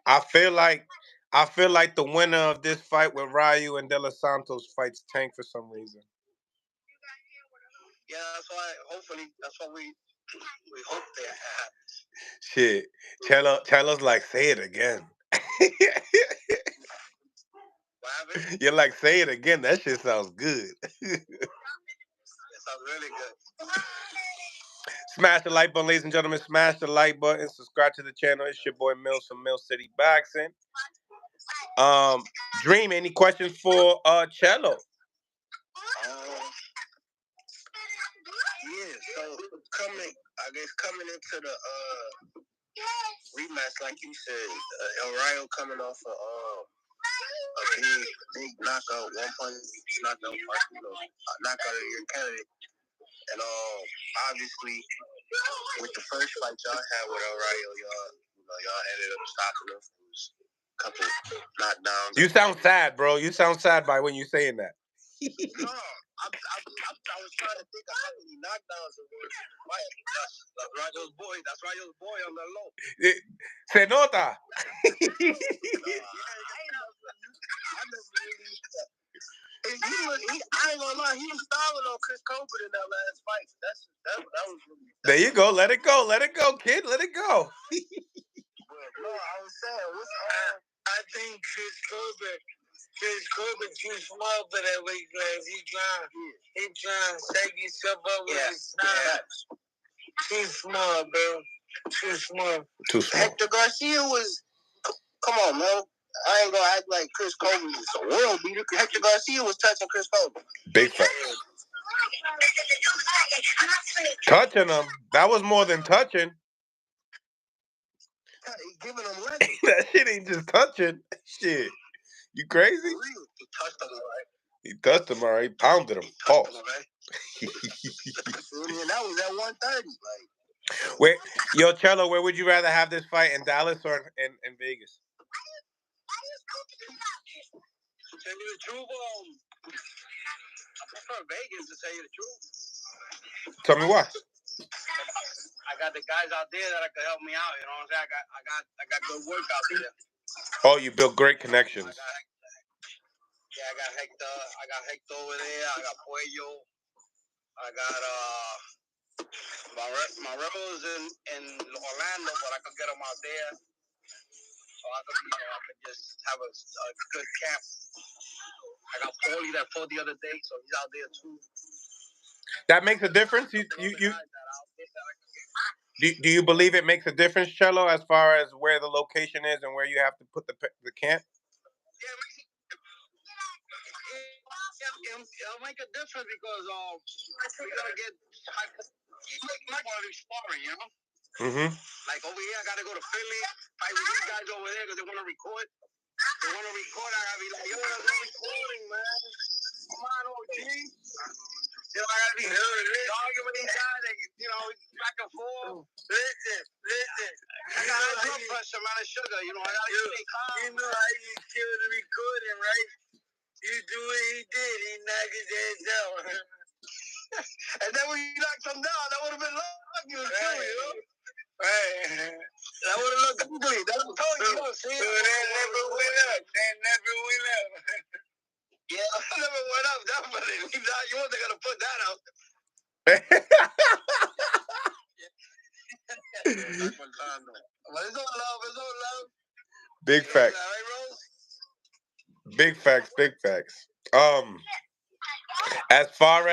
Speaker 1: I feel like the winner of this fight with Ryu and De Los Santos fights Tank for some reason.
Speaker 3: Yeah, that's why. Hopefully, that's what we hope they have.
Speaker 1: Shit, tell us like say it again.
Speaker 3: What happened?
Speaker 1: You're like say it again. That shit sounds good.
Speaker 3: It sounds really good.
Speaker 1: Smash the like button, ladies and gentlemen. Smash the like button. Subscribe to the channel. It's your boy Mills from Mill City Boxing. Dream, any questions for Cello?
Speaker 3: Yeah, so coming into the rematch, like you said, El Rayo coming off a big knockout, one punch knockout, knockout of your candidate, and obviously with the first fight y'all had with El Rayo, y'all ended up stopping him. It was a couple knockdowns.
Speaker 1: You sound sad, bro. You sound sad by when you saying that.
Speaker 3: No, I was trying to think of how many knockdowns it was. That's Rayo's boy on the low.
Speaker 1: Se nota.
Speaker 3: I ain't gonna lie, he was styling on Chris Colbert in that last fight. That was really.
Speaker 1: There you go. Let it go. Let it go, kid. Let it go.
Speaker 3: No, I was saying, I think Chris Colbert too small for that weight class. He trying to shake himself up with his time. Too small, bro. Too small. Hector Garcia was. Come on, man. I ain't gonna act like Chris Colbert is a world beater. Hector Garcia was touching Chris Colbert.
Speaker 1: Big fact. Touching him. That was more than touching.
Speaker 3: He's giving him legs.
Speaker 1: That shit ain't just touching. Shit. You crazy?
Speaker 3: He touched him, right?
Speaker 1: He touched him, all right. He pounded him. Pause.
Speaker 3: And that was at 130. Like.
Speaker 1: Wait, yo, Cello, where would you rather have this fight, in Dallas or in Vegas?
Speaker 3: To tell you the truth, I prefer Vegas, to tell you the truth.
Speaker 1: Tell me why.
Speaker 3: I got the guys out there that can help me out. You know what I'm saying? I got good work out there.
Speaker 1: Oh, you built great connections.
Speaker 3: I got Hector. I got Hector over there. I got Puello. I got my rebels in Orlando, but I could get them out there. So I could just have a good camp. I got Paulie that fought the other day, so he's out there too.
Speaker 1: That makes a difference. Do you believe it makes a difference, Cello, as far as where the location is and where you have to put the camp?
Speaker 3: It'll make a difference because we gotta get my quality sparring, you know.
Speaker 1: Mm-hmm.
Speaker 3: Like over here, I gotta go to Philly, fight with these guys over there because they want to record. I gotta be like, yo, there's no recording, man. Come on, OG. I gotta be arguing with these guys, back and forth. Listen. I got high blood pressure, man, and sugar. I gotta stay calm. You know how you kill the recording, right? You do what he did. He knocked his ass out. And then when you knocked him down, that would have been lucky too, Right. That would have looked ugly. That's what I told you. See? So that never went up. Yeah, that never went up, definitely. You wasn't going to put that out. But it's all love.
Speaker 1: Big facts. Big facts. As far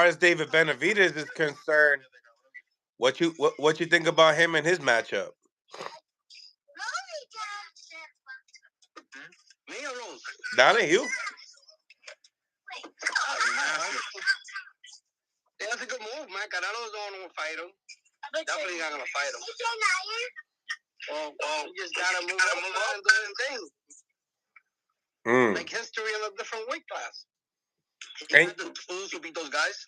Speaker 1: as David Benavidez is concerned, what you think about him and his matchup?
Speaker 3: Me or Rose?
Speaker 1: That ain't you.
Speaker 3: Yeah, that's a good move, man. Canelo's the one who will fight him. Definitely not gonna fight him. Well, you just gotta move on and do the thing. Make history in a different weight class. He had the tools to beat those guys.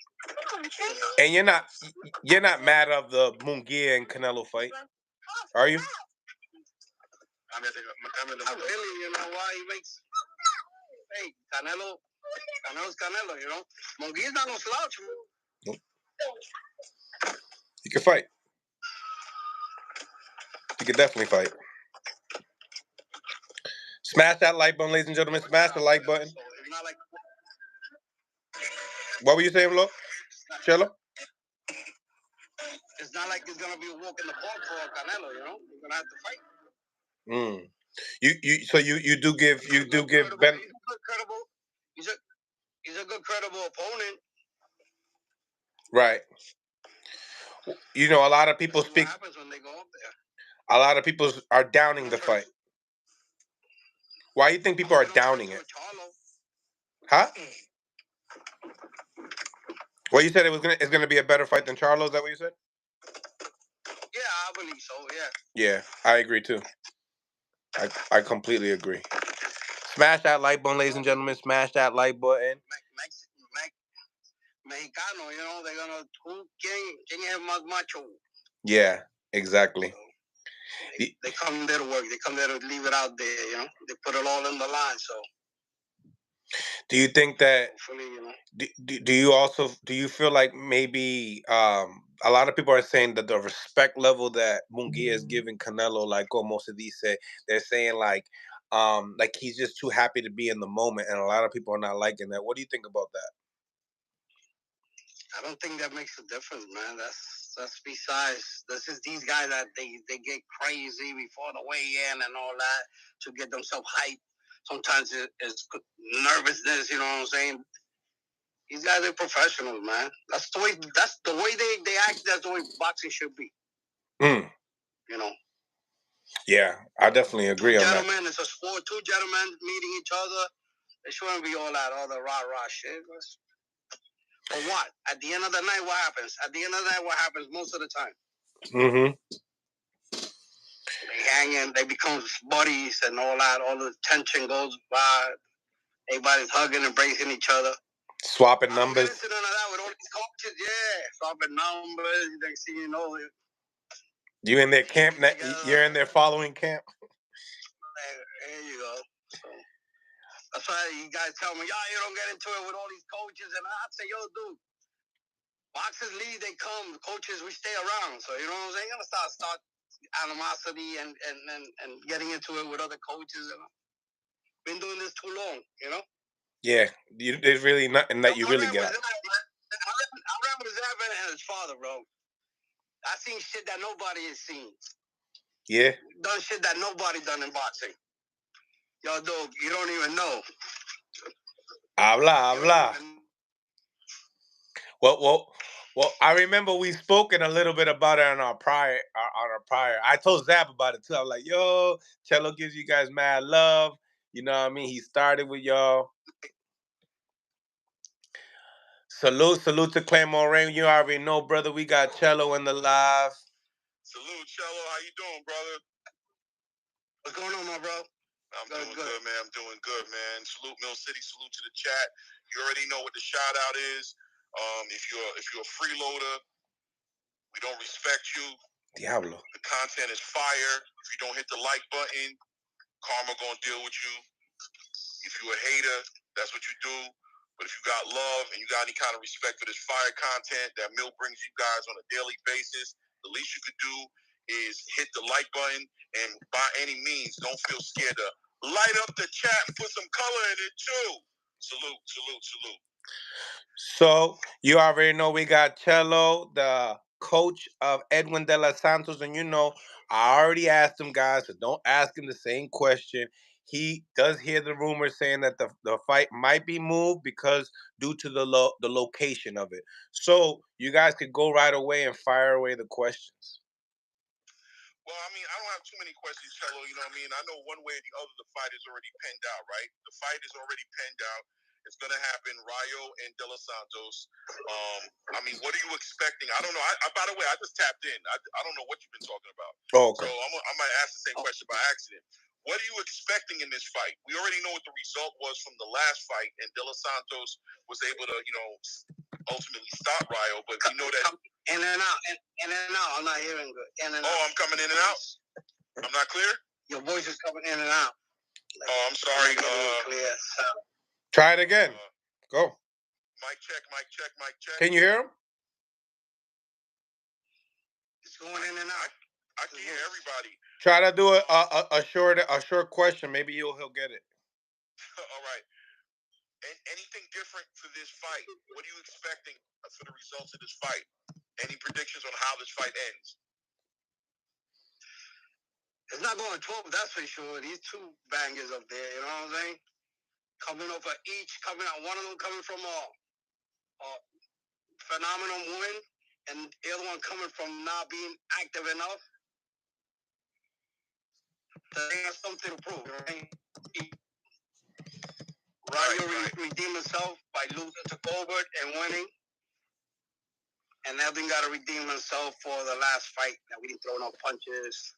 Speaker 1: And you're not mad of the Munguia and Canelo fight, are you?
Speaker 3: I really, you know why he makes. Hey, Canelo's Canelo, you know. Munguia's not no slouch.
Speaker 1: Nope. He can fight. He can definitely fight. Smash that like button, ladies and gentlemen. Smash the like button.
Speaker 3: So it's not like.
Speaker 1: What were you saying, Flo? Cello?
Speaker 3: It's not like it's gonna be a walk in the park for Canelo, you know. He's gonna have to fight.
Speaker 1: So you do give Ben.
Speaker 3: He's a good credible opponent.
Speaker 1: Right. You know, a lot of people speak.
Speaker 3: What happens when they go up there?
Speaker 1: A lot of people are downing the fight. Why do you think people are downing it? Huh? Well, you said it's gonna be a better fight than Charlo. Is that what you said?
Speaker 3: Yeah, I believe so. Yeah.
Speaker 1: Yeah, I agree too. I completely agree. Smash that like button, ladies and gentlemen. Smash that like button.
Speaker 3: Mexicano, you know, they're gonna ¿quién es más macho?
Speaker 1: Yeah, exactly.
Speaker 3: They come there to work. They come there to leave it out there. You know, they put it all in the line. So.
Speaker 1: Do you think that?
Speaker 3: Hopefully, you know.
Speaker 1: Do you feel like maybe a lot of people are saying that the respect level that Munguia is giving Canelo, like what most of these say, they're saying like he's just too happy to be in the moment, and a lot of people are not liking that. What do you think about that?
Speaker 3: I don't think that makes a difference, man. That's besides. This is these guys that they get crazy before the weigh-in and all that to get themselves hyped. Sometimes it's nervousness, you know what I'm saying? These guys are professionals, man. That's the way they act. That's the way boxing should be. You know.
Speaker 1: Yeah, I definitely agree on that.
Speaker 3: Gentlemen, it's a sport. Two gentlemen meeting each other. It shouldn't be all the rah shit. But what? At the end of the night, what happens? At the end of the night, what happens most of the time? They hang in, they become buddies and all that. All the tension goes by. Everybody's hugging, embracing each other.
Speaker 1: Swapping numbers.
Speaker 3: I don't get into none of that with all these coaches. Yeah, swapping numbers. Next thing you know,
Speaker 1: you in their camp? You're in their following camp.
Speaker 3: There you go. So that's why you guys tell me, you don't get into it with all these coaches. And I say, yo, dude, boxers leave, they come. Coaches, we stay around. So you know what I'm saying? You gotta start animosity and getting into it with other coaches. And been doing this too long, you know.
Speaker 1: Yeah, there's really nothing that you really got.
Speaker 3: I remember Zab and his father, bro. I seen shit that nobody has seen.
Speaker 1: Yeah.
Speaker 3: Done shit that nobody done in boxing. Yo, dude, you don't even know.
Speaker 1: Habla. Well, I remember we spoken a little bit about it on our prior. I told Zap about it too. I was like, yo, Cello gives you guys mad love. You know what I mean? He started with y'all. Salute to Claymore Rain. You already know, brother. We got Cello in the live.
Speaker 4: Salute, Cello. How you doing, brother?
Speaker 3: What's going on, my bro?
Speaker 4: I'm doing good, man. I'm doing good, man. Salute Mill City. Salute to the chat. You already know what the shout out is. If you're a freeloader, we don't respect you.
Speaker 1: Diablo.
Speaker 4: The content is fire. If you don't hit the like button, karma gonna deal with you. If you're a hater, that's what you do. But if you got love and you got any kind of respect for this fire content that Mill brings you guys on a daily basis, the least you could do is hit the like button, and by any means, don't feel scared to light up the chat and put some color in it too. Salute.
Speaker 1: So you already know we got Cello, the coach of Edwin De Los Santos, and you know I already asked him, guys, so don't ask him the same question. He does hear the rumors saying that the fight might be moved because due to the location of it. So you guys could go right away and fire away the questions.
Speaker 4: Well, I mean, I don't have too many questions, Cello. You know what I mean? I know one way or the other the fight is already penned out, right? The fight is already penned out. It's going to happen, Rayo and De Los Santos. I mean, what are you expecting? I don't know. By the way, I just tapped in. I don't know what you've been talking about.
Speaker 1: Oh, okay.
Speaker 4: So I might ask the same question by accident. What are you expecting in this fight? We already know what the result was from the last fight, and De Los Santos was able to, ultimately stop Rayo. But we know that
Speaker 3: in and out, in and out. I'm not hearing good. In and out.
Speaker 4: I'm coming in and out. I'm not clear.
Speaker 3: Your voice is coming in and out.
Speaker 4: I'm sorry.
Speaker 3: Clear.
Speaker 1: Try it again. Go.
Speaker 4: Mic check. Mic check. Mic check.
Speaker 1: Can you hear him?
Speaker 3: It's going in and out.
Speaker 4: I can hear everybody.
Speaker 1: Try to do a short question. Maybe he'll get it.
Speaker 4: All right. And anything different for this fight? What are you expecting for the results of this fight? Any predictions on how this fight ends?
Speaker 3: It's not going 12, that's for sure. These two bangers up there, you know what I'm saying? Coming out, one of them coming from a phenomenal win, and the other one coming from not being active enough. They have something to prove, right? Rayo redeemed himself by losing to Colbert and winning. And Elvin got to redeem himself for the last fight that we didn't throw no punches,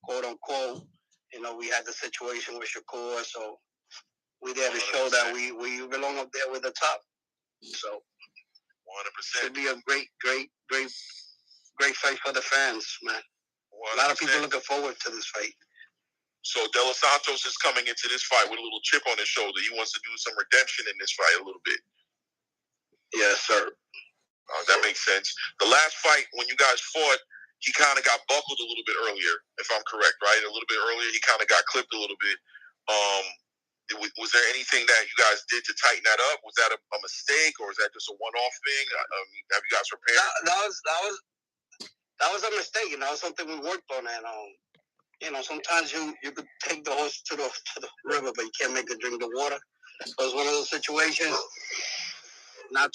Speaker 3: quote unquote. We had the situation with Shakur, so we there to show that we belong up there with the top. So
Speaker 4: 100%.
Speaker 3: Should be a great fight for the fans, man. 100%. A lot of people looking forward to this fight.
Speaker 4: So De Los Santos is coming into this fight with a little chip on his shoulder. He wants to do some redemption in this fight a little bit.
Speaker 3: Yes, sir.
Speaker 4: That makes sense. The last fight, when you guys fought, he kind of got buckled a little bit earlier, if I'm correct, right? A little bit earlier, he kind of got clipped a little bit. Was there anything that you guys did to tighten that up? Was that a mistake, or is that just a one-off thing? Have you guys prepared?
Speaker 3: That was a mistake. That was something we worked on, and sometimes you could take the horse to the river, but you can't make it drink the water. So it's one of those situations. Not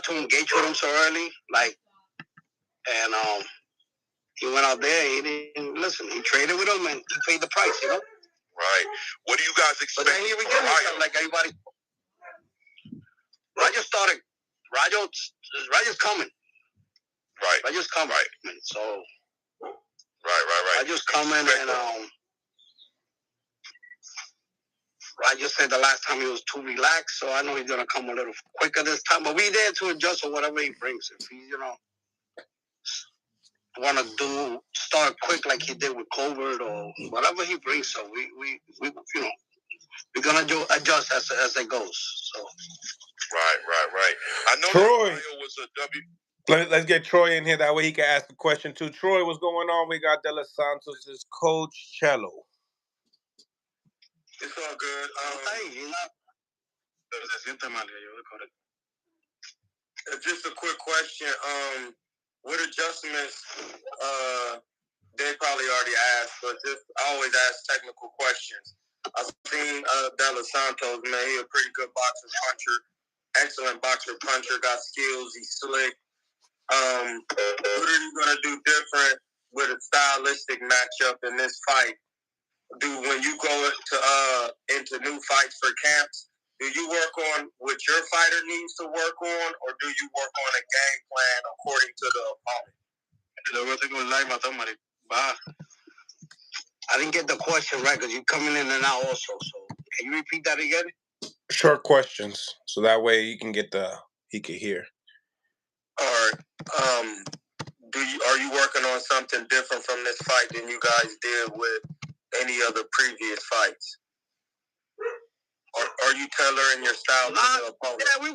Speaker 3: to engage with him so early, and he went out there. He didn't listen. He traded with him, and he paid the price.
Speaker 4: Right. What do you guys expect?
Speaker 3: But then he redeemed himself like everybody. Rajo's coming.
Speaker 4: Right.
Speaker 3: Rajo's coming.
Speaker 4: Right.
Speaker 3: So.
Speaker 4: Right.
Speaker 3: Rajo's coming, and Rajo said the last time he was too relaxed, so I know he's gonna come a little quicker this time. But we there to adjust for whatever he brings. If he, want to start quick like he did with Colbert or whatever he brings, so we're gonna adjust as it goes. So.
Speaker 4: Right. I know
Speaker 1: Troy
Speaker 4: that Rayo was a W.
Speaker 1: Let's get Troy in here. That way he can ask a question too. Troy, what's going on? We got De Los Santos' coach, Cello.
Speaker 5: It's all good. Just a quick question. What adjustments, they probably already asked, but I always ask technical questions. I've seen De Los Santos, man. He's a pretty good boxer, puncher. Excellent boxer, puncher. Got skills. He's slick. What are you going to do different with a stylistic matchup in this fight? When you go into new fights for camps, do you work on what your fighter needs to work on, or do you work on a game plan according to the opponent?
Speaker 3: I didn't get the question right because you're coming in and out also. So can you repeat that again?
Speaker 1: Short questions, so that way he can hear.
Speaker 5: All right. Are you working on something different from this fight than you guys did with any other previous fights? Or are you tailoring your style to the opponent?
Speaker 3: Yeah, we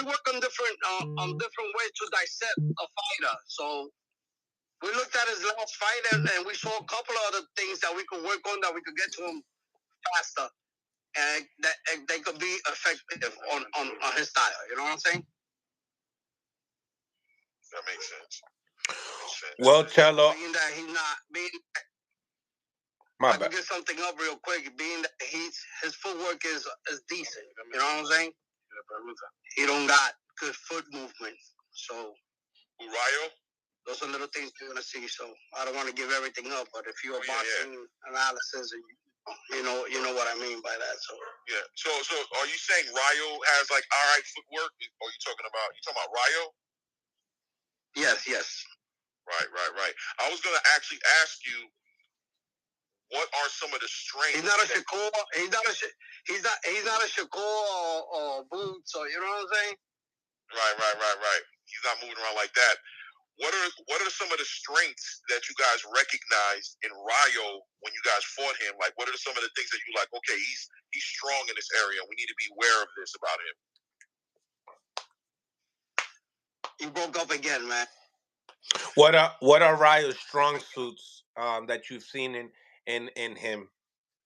Speaker 3: work on different ways to dissect a fighter. So we looked at his last fight and we saw a couple of other things that we could work on that we could get to him faster, and that they could be effective on his style. You know what I'm saying?
Speaker 4: That makes sense.
Speaker 1: Well, Cello.
Speaker 3: Being that he's not being.
Speaker 1: My
Speaker 3: I
Speaker 1: bad.
Speaker 3: can get something up real quick. Being that his footwork is decent. You know what I'm saying? He don't got good foot movement. So.
Speaker 4: Rayo?
Speaker 3: Those are little things you're gonna see. So I don't want to give everything up, but if you're a boxing analysis, and you know what I mean by that. So
Speaker 4: yeah. So are you saying Rayo has all right footwork? Or you talking about Rayo?
Speaker 3: Yes.
Speaker 4: Right. I was gonna actually ask you, what are some of the strengths?
Speaker 3: He's not a Shakur. He's not a Shakur or Boots, or you know what I'm saying?
Speaker 4: Right. He's not moving around like that. What are some of the strengths that you guys recognized in Rayo when you guys fought him? Like, what are some of the things that you like? Okay, he's strong in this area. We need to be aware of this about him.
Speaker 3: He broke up again, man.
Speaker 1: What are Rayo's strong suits that you've seen in him?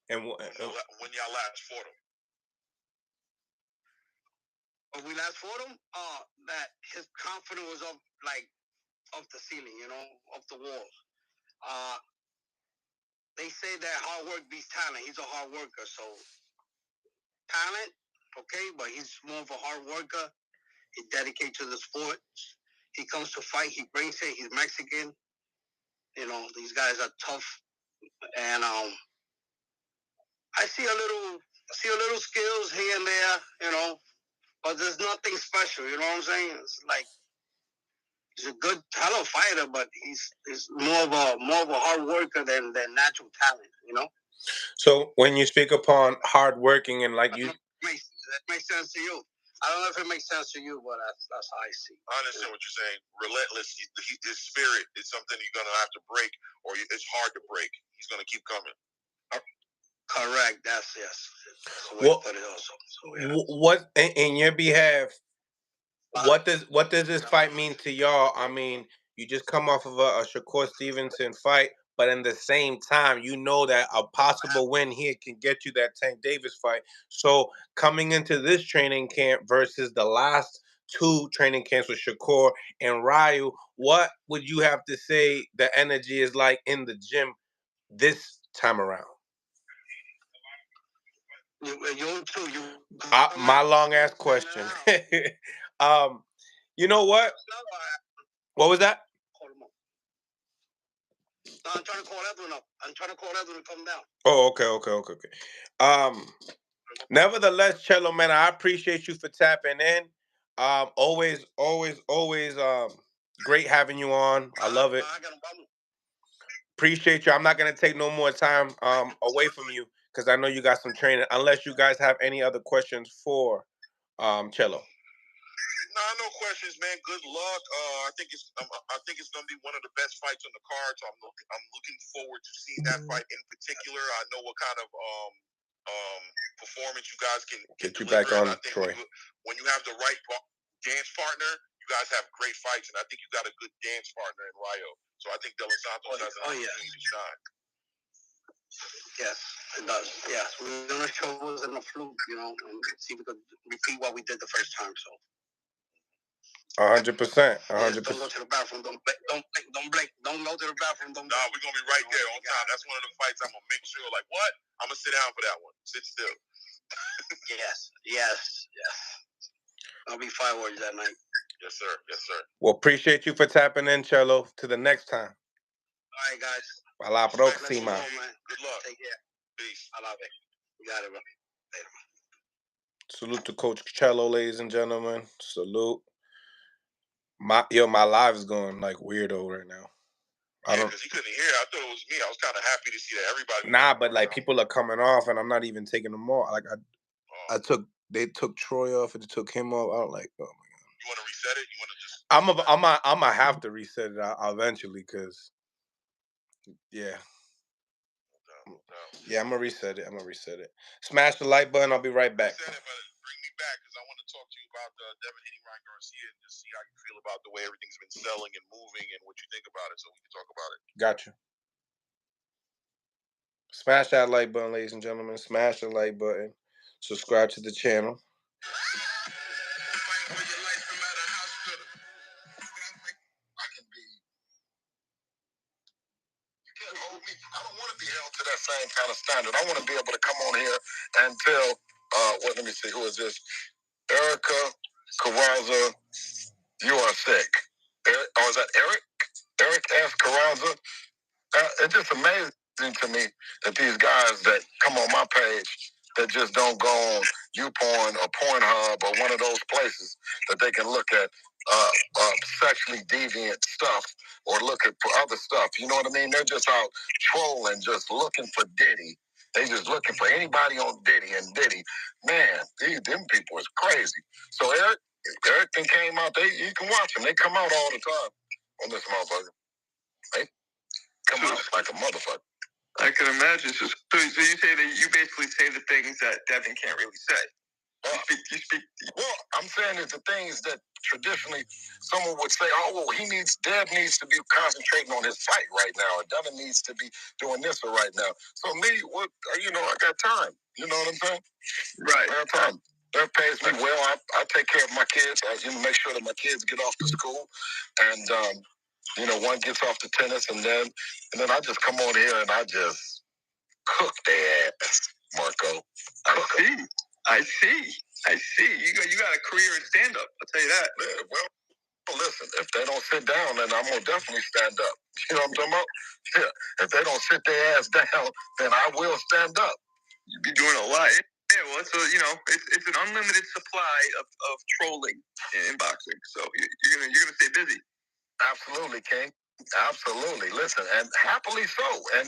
Speaker 1: And
Speaker 4: when y'all last fought him?
Speaker 3: When we last fought him, that his confidence was up the ceiling, up the walls. They say that hard work beats talent. He's a hard worker, so talent, okay, but he's more of a hard worker. He's dedicated to the sport. He comes to fight. He brings it. He's Mexican. These guys are tough, and I see a little skills here and there, but there's nothing special. You know what I'm saying? It's like he's a good, hello fighter, but he's more of a hard worker than natural talent.
Speaker 1: So when you speak upon hard working and like you,
Speaker 3: that makes sense to you. I don't know if it makes sense to you, but that's how I see.
Speaker 4: I understand what you're saying. Relentless. His spirit is something you're gonna have to break, or it's hard to break. He's gonna keep coming.
Speaker 3: Correct. That's yes. That's the way to put it also. So, yeah.
Speaker 1: What in your behalf? What does this fight mean to y'all? I mean, you just come off of a Shakur Stevenson fight, but in the same time, you know that a possible win here can get you that Tank Davis fight. So coming into this training camp versus the last two training camps with Shakur and Ryu, what would you have to say the energy is like in the gym this time around? My long ass question. You know what? What was that?
Speaker 3: No, I'm trying to call Edwin up. I'm trying to call Edwin to come down.
Speaker 1: Oh, okay. Nevertheless, Cello, man, I appreciate you for tapping in. Always, great having you on. I love it. Appreciate you. I'm not gonna take no more time away from you because I know you got some training. Unless you guys have any other questions for Cello.
Speaker 4: No questions, man. Good luck. I think it's gonna be one of the best fights on the card. So I'm looking forward to seeing that fight in particular. I know what kind of performance you guys can
Speaker 1: Get you
Speaker 4: deliver.
Speaker 1: back on,
Speaker 4: I think
Speaker 1: Troy.
Speaker 4: When you have the right dance partner, you guys have great fights, and I think you got a good dance partner in Rayo. So I think De Los Santos has an opportunity to shine.
Speaker 3: Yes, it does. Yes, we're gonna show us in a fluke, and see if we could repeat what we did the first time. So.
Speaker 1: 100%. 100%.
Speaker 3: Don't go to the bathroom. Don't blink. Don't go to the bathroom. We're
Speaker 4: gonna be right there on time. That's one of the fights I'm gonna make sure. Like what? I'm gonna sit down for that one. Sit still.
Speaker 3: Yes. I'll be fireworks that night.
Speaker 4: Yes, sir.
Speaker 1: Well, appreciate you for tapping in, Cello. To the next time.
Speaker 3: All right, guys.
Speaker 1: A la próxima.
Speaker 4: Good luck.
Speaker 3: Take care.
Speaker 4: Peace.
Speaker 3: I love it. You got it, bro. Later.
Speaker 1: Salute to Coach Cello, ladies and gentlemen. Salute. My live is going like weirdo right now.
Speaker 4: Because he couldn't hear. I thought it was me. I was kind of happy to see that everybody.
Speaker 1: Nah, but like people are coming off, and I'm not even taking them off. Like they took Troy off, and they took him off. I don't like. Oh my god.
Speaker 4: You want to reset it? You want to just?
Speaker 1: I'm gonna have to reset it eventually, cause yeah. Yeah, I'm gonna reset it. Smash the like button. I'll be right back.
Speaker 4: Reset it, but bring me back because I want to talk to you about Devin Haney, Ryan Garcia, and just see how you feel about the way everything's been selling and moving, and what you think about it, so we can talk about it.
Speaker 1: Got you. Smash that like button, ladies and gentlemen. Smash the like button. Subscribe to the channel.
Speaker 2: I don't want to be held to that same kind of standard. I want to be able to come on here and tell, let me see, who is this? Erica Carranza, you are sick. Is that Eric? Eric S. Carranza? It's just amazing to me that these guys that come on my page that just don't go on YouPorn or Pornhub or one of those places that they can look at sexually deviant stuff or looking for other stuff. You know what I mean? They're just out trolling, just looking for Diddy. They just looking for anybody on Diddy and Diddy. Man, them people is crazy. So Eric came out. You can watch them. They come out all the time on this motherfucker. They come out like a motherfucker. I can imagine. So you say that you basically say the things that Devin can't really say. You speak. Well, I'm saying it's the things that traditionally someone would say, oh, well, Dev needs to be concentrating on his fight right now, or Devin needs to be doing this right now. So me, I got time. You know what I'm saying? Right. I got time. That pays me well. I take care of my kids. I make sure that my kids get off to school, and one gets off to tennis, and then I just come on here and I just cook their ass, Marco. I see. You got a career in stand-up. I'll tell you that. Yeah, well, listen, if they don't sit down, then I'm going to definitely stand up. You know what I'm talking about? Yeah. If they don't sit their ass down, then I will stand up. You be doing a lot. Yeah, well, it's an unlimited supply of trolling in boxing. So you're gonna stay busy. Absolutely, King. Absolutely. Listen, and happily so. And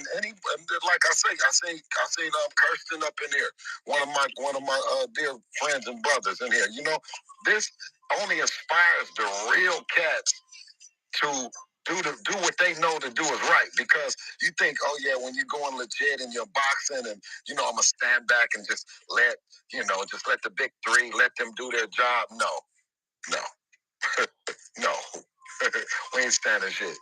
Speaker 2: like I say Kirsten up in here, one of my dear friends and brothers in here. This only inspires the real cats to do what they know to do is right. Because you think, oh yeah, when you're going legit and you're boxing, and I'm gonna stand back and just let the big three let them do their job. No, no, we ain't standing shit.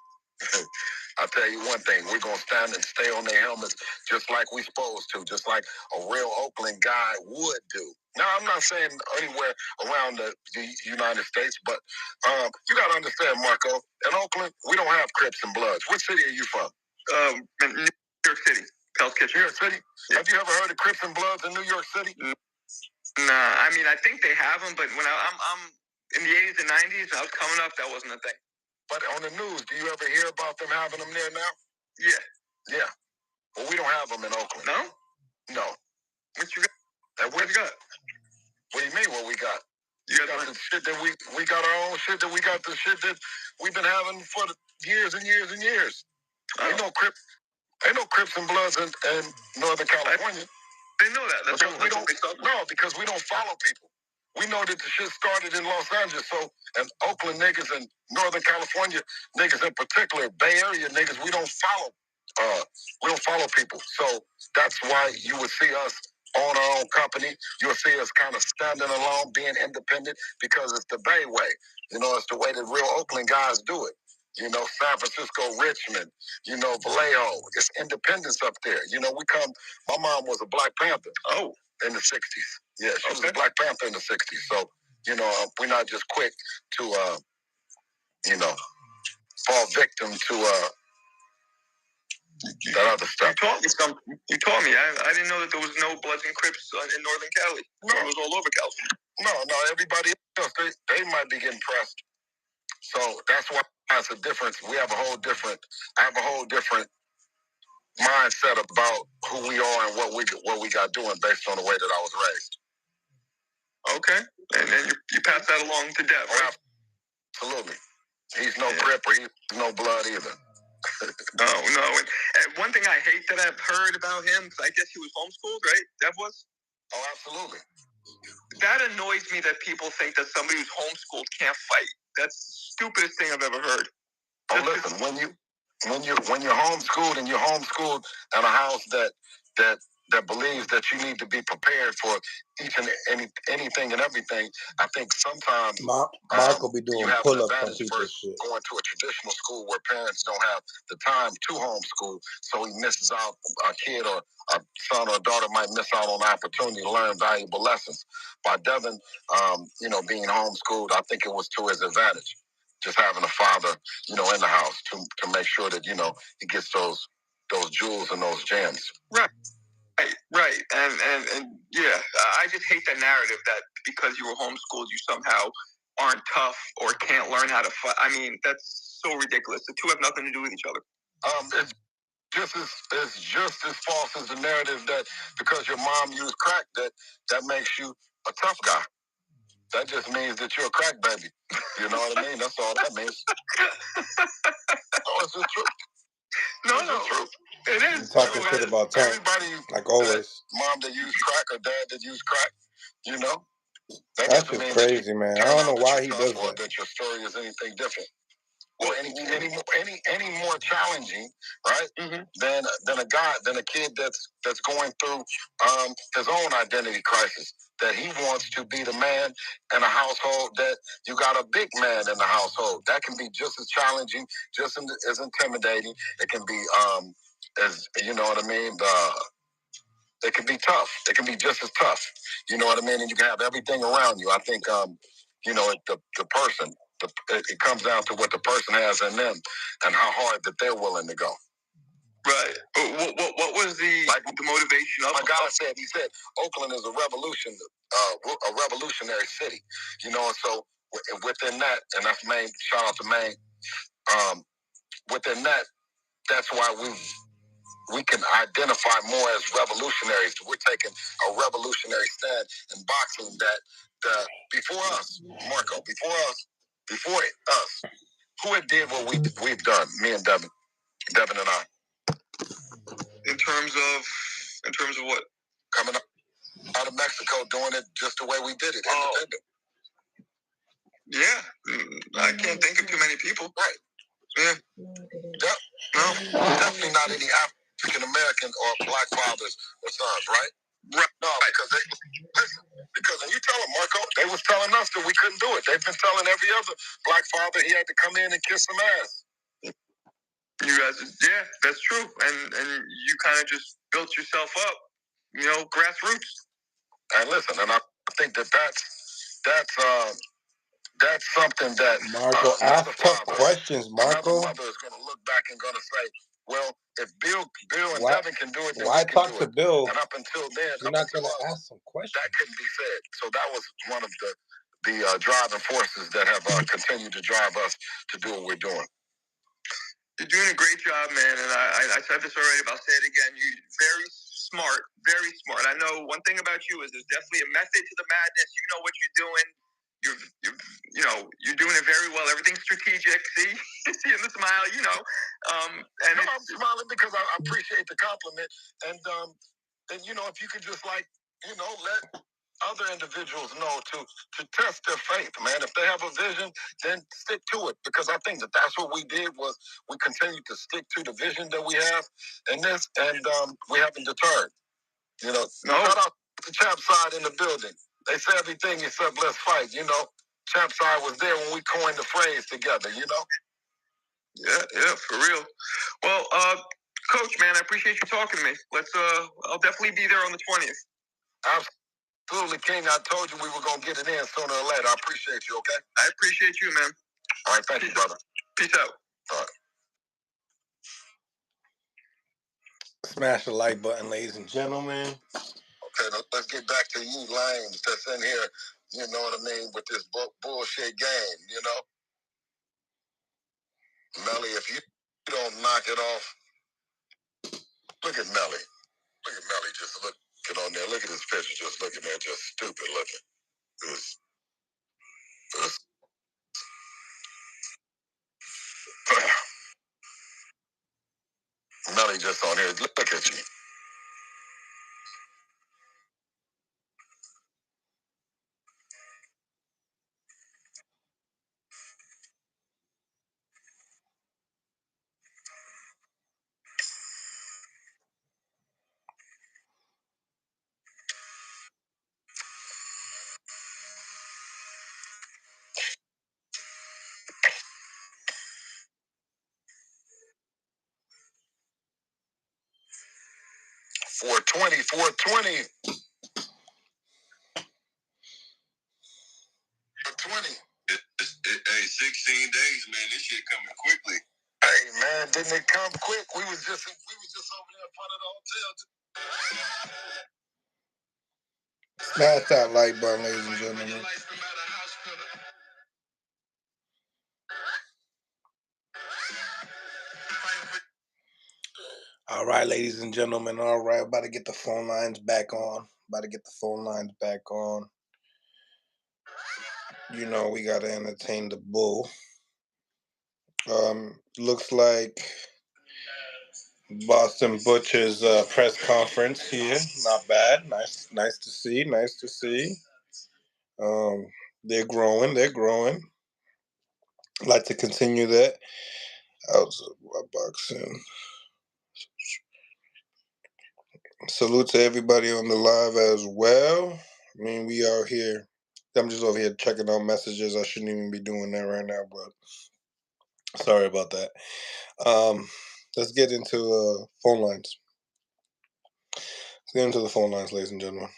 Speaker 2: I'll tell you one thing, we're going to stand and stay on their helmets just like we supposed to, just like a real Oakland guy would do. Now, I'm not saying anywhere around the United States, but you got to understand, Marco, in Oakland, we don't have Crips and Bloods. What city are you from? New York City. Hell's Kitchen. New York City? Yeah. Have you ever heard of Crips and Bloods in New York City? Nah, I mean, I think they have them, but when I'm in the 80s and 90s, I was coming up, that wasn't a thing. But on the news, do you ever hear about them having them there now? Yeah. Well, we don't have them in Oakland. No. What you got? And what you got? What do you mean? What we got? You got the shit that we got our own shit that we got the shit that we've been having for years and years and years. Oh. Ain't no Crips and Bloods in Northern California. They know that. Because we don't follow people. We know that the shit started in Los Angeles, and Oakland niggas and Northern California niggas in particular, Bay Area niggas, we don't follow people. So that's why you would see us own our own company. You'll see us kind of standing alone, being independent, because it's the Bay way. It's the way that real Oakland guys do it. San Francisco, Richmond, Vallejo. It's independence up there. My mom was a Black Panther. Oh. In the 60s. Yeah, she was a Black Panther in the 60s. So, we're not just quick to, fall victim to that other stuff. You told me. I didn't know that there was no Bloods and Crips in Northern Cali. No. It was all over California. No, everybody else, they might be getting pressed. So that's why it's a difference. I have a whole different mindset about who we are and what we got doing based on the way that I was raised. Okay. And then you pass that along to Dev, right? Absolutely. He's no Crip or he's no Blood either. No. And one thing I hate that I've heard about him, because I guess he was homeschooled, right? Dev was? Oh, absolutely. That annoys me that people think that somebody who's homeschooled can't fight. That's the stupidest thing I've ever heard. Oh, listen, when you're homeschooled and you're homeschooled in a house that believes that you need to be prepared for each and anything and everything, I think sometimes
Speaker 1: Mark will be doing pull-ups on people's shit.
Speaker 2: Going to a traditional school where parents don't have the time to homeschool, so he misses out. A kid or a son or a daughter might miss out on the opportunity to learn valuable lessons. By Devin, being homeschooled, I think it was to his advantage. Just having a father, in the house to make sure that, he gets those jewels and those gems. Right. And yeah, I just hate the narrative that because you were homeschooled, you somehow aren't tough or can't learn how to fight. I mean, that's so ridiculous. The two have nothing to do with each other. It's just as false as the narrative that because your mom used crack, that makes you a tough guy. That just means that you're a crack baby.
Speaker 5: You know what I mean? That's all that means. No, it's the truth.
Speaker 4: No,
Speaker 5: It's the truth.
Speaker 4: it is.
Speaker 1: You talking shit about Tank,
Speaker 5: Everybody,
Speaker 1: like always.
Speaker 5: mom that used crack or dad that used crack, you know, that
Speaker 1: That's
Speaker 5: doesn't
Speaker 1: just
Speaker 5: mean
Speaker 1: crazy, man. I don't know why he does
Speaker 5: or
Speaker 1: that.
Speaker 5: that your story is anything different. Or any more challenging, right?
Speaker 4: Mm-hmm.
Speaker 5: Than a kid that's going through his own identity crisis. That he wants to be the man in a household. That you got a big man in the household. That can be just as challenging, just as intimidating. It can be as you know what I mean. It can be tough. It can be just as tough. You know what I mean? And you can have everything around you. I think you know the person. It comes down to what the person has in them and how hard that they're willing to go.
Speaker 4: Right. What was the motivation of?
Speaker 5: My guy said, he said, Oakland is a revolutionary city. You know, and so within that, and that's Maine. Shout out to Maine. Within that, that's why we can identify more as revolutionaries. We're taking a revolutionary stand in boxing that before us, Marco, before us, who had did what we've done, me and Devin and I.
Speaker 4: In terms of what?
Speaker 5: Coming out of Mexico, doing it just the way we did it, independent.
Speaker 4: Yeah, I can't think of too many people.
Speaker 5: Right.
Speaker 4: Yeah.
Speaker 5: No, definitely not any African American or black fathers or sons, right?
Speaker 4: Right.
Speaker 5: No, because when you tell them, Marco, they was telling us that we couldn't do it. They've been telling every other black father he had to come in and kiss some ass.
Speaker 4: You guys, yeah, that's true. And you kind of just built yourself up, you know, grassroots.
Speaker 5: And listen, and I think that's something that
Speaker 1: Marco, ask tough questions, Marco.
Speaker 5: Another mother is going to look back and going to say, well, if Bill and Devin can do it, then
Speaker 1: why
Speaker 5: we can
Speaker 1: talk
Speaker 5: do
Speaker 1: to
Speaker 5: it.
Speaker 1: Bill?
Speaker 5: And up until then,
Speaker 1: you're not going to ask some questions.
Speaker 5: That couldn't be said. So that was one of the driving forces that have continued to drive us to do what we're doing.
Speaker 4: You're doing a great job, man. And I said this already, but I'll say it again. You're very smart, very smart. I know one thing about you is there's definitely a method to the madness. You know what you're doing. You're doing it very well. Everything's strategic. See, seeing the smile, you know.
Speaker 5: I'm smiling because I appreciate the compliment. And you know, if you could just let other individuals know to test their faith, man. If they have a vision, then stick to it. Because I think that's what we did was we continued to stick to the vision that we have in this, and we haven't deterred. You know, shout out to Chapside in the building. They say everything except let's fight. You know, Chapside was there when we coined the phrase together. You know.
Speaker 4: Yeah, for real. Well, Coach, man, I appreciate you talking to me. I'll definitely be there on the 20th.
Speaker 5: Absolutely, King. I told you we were going to get it in sooner or later. I appreciate you, okay?
Speaker 4: I appreciate you, man.
Speaker 5: All right, thank you, brother.
Speaker 4: Peace out.
Speaker 5: All right.
Speaker 1: Smash the like button, ladies and gentlemen.
Speaker 5: Okay, let's get back to you lames that's in here, you know what I mean, with this bullshit game, you know? Melly, if you don't knock it off, look at Melly. Look at Melly just looking on there. Look at his picture just looking there, just stupid looking. Melly just on here. Look at you. Four twenty. 20.
Speaker 4: Hey, 16 days, man. This shit coming quickly.
Speaker 5: Hey, man, didn't it come quick? We was just over there in front of the hotel.
Speaker 1: Smash that like button, ladies and gentlemen. All right, ladies and gentlemen. All right, about to get the phone lines back on. we gotta entertain the bull. Looks like Boston Butcher's press conference here. Not bad. Nice to see. Nice to see. They're growing. They're growing. I'd like to continue that. Outside boxing. Salute to everybody on the live as well. I mean, we out here. I'm just over here checking out messages. I shouldn't even be doing that right now, but sorry about that. Let's get into phone lines. Let's get into the phone lines, ladies and gentlemen.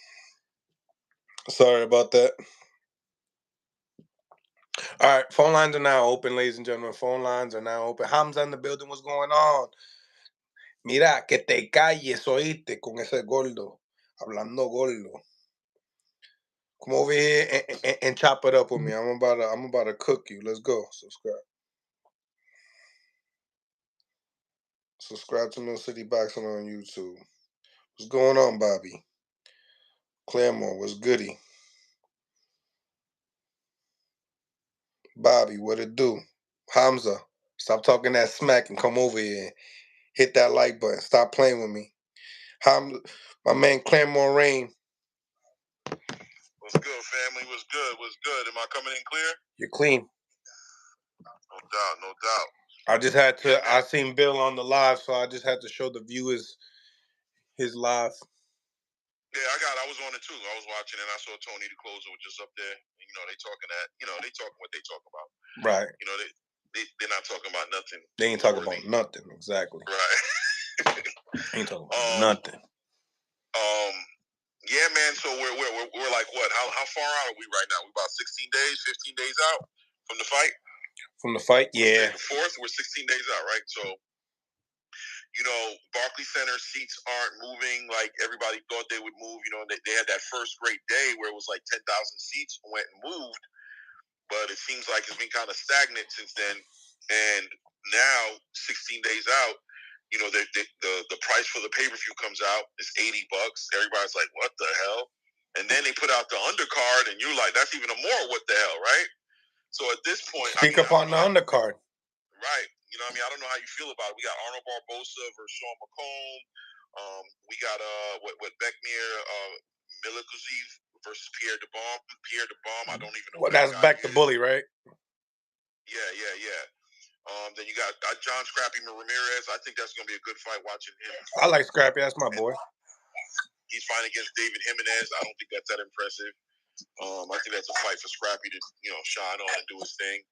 Speaker 1: Sorry about that. All right, phone lines are now open, ladies and gentlemen. Phone lines are now open. Hamza in the building. What's going on? Mira, que te calles, oíste, con ese gordo. Hablando gordo. Come over here and chop it up with me. I'm about to cook you. Let's go. Subscribe to No City Boxing on YouTube. What's going on, Bobby? Claremore, what's goody? Bobby, what it do? Hamza, stop talking that smack and come over here and hit that like button. Stop playing with me. Hamza, my man Claremore Rain.
Speaker 4: What's good, family? What's good? What's good? Am I coming in clear?
Speaker 1: You're clean.
Speaker 4: No doubt, no doubt.
Speaker 1: I just had to. I seen Bill on the live, so I just had to show the viewers his live.
Speaker 4: Yeah, I was on it too. I was watching, and I saw Tony the closer was just up there. And, they talking they talking what they talk about.
Speaker 1: Right.
Speaker 4: They're not talking about nothing.
Speaker 1: They ain't talking about nothing. Exactly.
Speaker 4: Right.
Speaker 1: Ain't talking about nothing.
Speaker 4: Yeah, man. So we're like what? How far out are we right now? We're about 16 days, 15 days out from the fight.
Speaker 1: From the fight, yeah.
Speaker 4: The 4th, we're 16 days out, right? So. Barclays Center seats aren't moving like everybody thought they would move. They had that first great day where it was like 10,000 seats went and moved, but it seems like it's been kind of stagnant since then. And now, 16 days out, the price for the pay-per-view comes out. It's $80. Everybody's like, what the hell? And then they put out the undercard, and you're like, that's even a more what the hell, right? So at this point,
Speaker 1: Speak up on the undercard.
Speaker 4: Right. I don't know how you feel about it. We got Arnold Barbosa versus Sean McComb. We got what Bekmir Milikuziv versus Pierre DeBomb. I don't even know.
Speaker 1: Well, that's back to Bully, right?
Speaker 4: Yeah. Then you got John Scrappy Ramirez. I think that's gonna be a good fight. Watching him.
Speaker 1: I like Scrappy. That's my boy.
Speaker 4: He's fighting against David Jimenez. I don't think that's that impressive. I think that's a fight for Scrappy to shine on and do his thing.